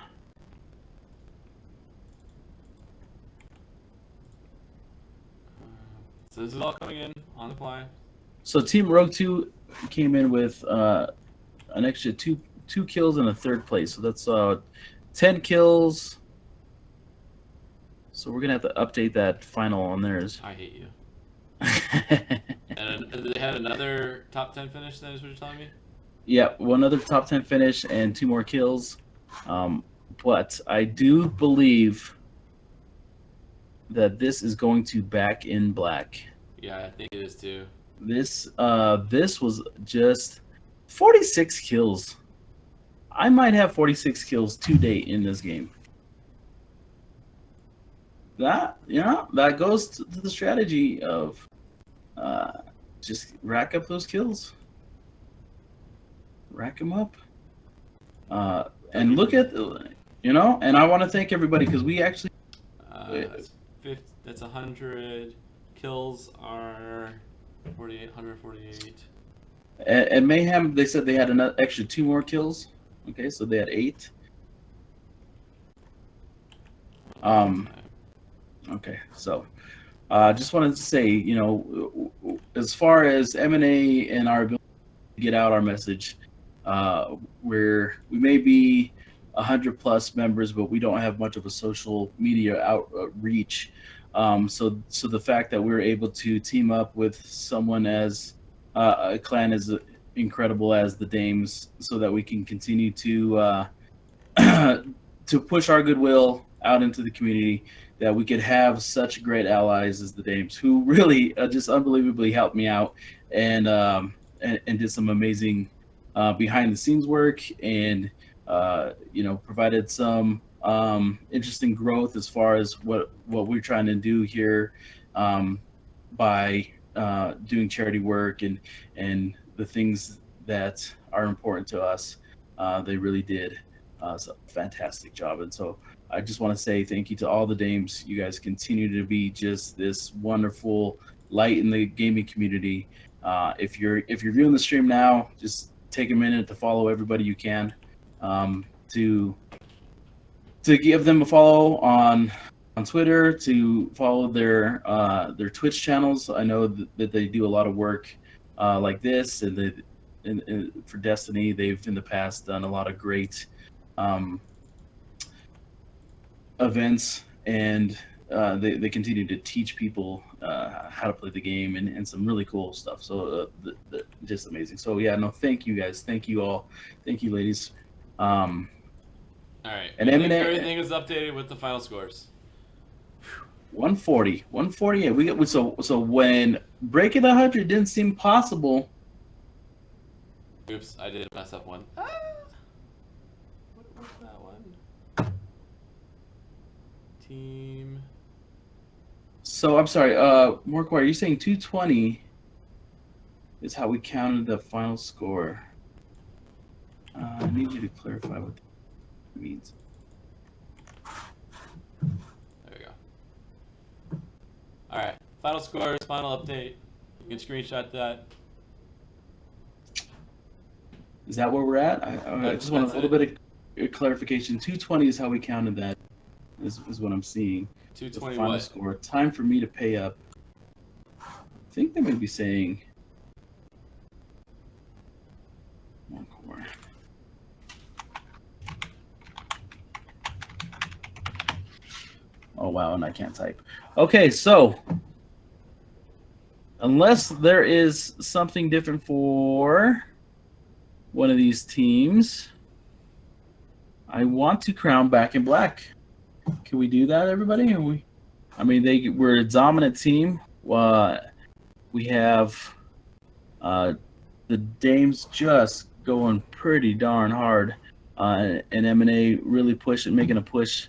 So this is all coming in on the fly. so Team Rogue 2 came in with an extra two kills and a 3rd place. So that's 10 kills. So we're gonna have to update that final on theirs. I hate you. And they had another top 10 finish. Then is what you're telling me? Yeah, one other top 10 finish and 2 more kills. But I do believe that this is going to Back in Black. Yeah, I think it is too. This was just 46 kills. I might have 46 kills to date in this game. That goes to the strategy of just rack up those kills. Rack them up. And look at and I want to thank everybody because we actually That's 100. Kills are 48, 148. and Mayhem, they said they had another extra 2 more kills. Okay, so they had 8. Okay, so just wanted to say, as far as M&A and our ability to get out our message, we may be 100+ members, but we don't have much of a social media outreach. So the fact that we were able to team up with someone as a clan as incredible as the Dames, so that we can continue to to push our goodwill out into the community, that we could have such great allies as the Dames, who really just unbelievably helped me out and did some amazing behind the scenes work, and provided some interesting growth as far as what we're trying to do here, by doing charity work and the things that are important to us. They really did a fantastic job, and so I just want to say thank you to all the Dames. You guys continue to be just this wonderful light in the gaming community. If you're viewing the stream now, just take a minute to follow everybody you can, to give them a follow on Twitter, to follow their Twitch channels. I know that they do a lot of work like this, and for Destiny, they've in the past done a lot of great events, and they continue to teach people how to play the game, and some really cool stuff. So just amazing. So yeah, no, thank you guys. Thank you all. Thank you, ladies. All right. And everything is updated with the final scores. 140. Yeah, we got so when breaking 100 didn't seem possible. Oops, I did mess up one. What was that one? Team. So I'm sorry, Morkwa, are you saying 220 is how we counted the final score? I need you to clarify what that means. There we go. All right, final scores, final update. You can screenshot that. Is that where we're at? I just want a little bit of clarification. 220 is how we counted that, is what I'm seeing. 220 final what? score. Time for me to pay up. I think they may be saying one core. Oh wow, and I can't type. Okay, so unless there is something different for one of these teams, I want to crown Back in Black. Can we do that, everybody? We're a dominant team. We have the Dames just going pretty darn hard, and M&A really making a push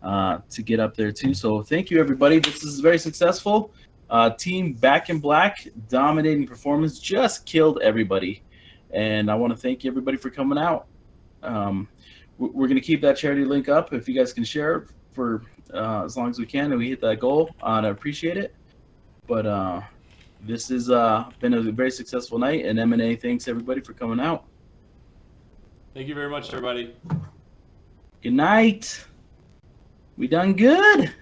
to get up there too. So thank you, everybody. This is very successful. Team Back in Black, dominating performance, just killed everybody. And I want to thank everybody for coming out. We're going to keep that charity link up if you guys can share it for as long as we can, and we hit that goal. I appreciate it. But this has been a very successful night, and M&A thanks everybody for coming out. Thank you very much, everybody. Good night. We done good.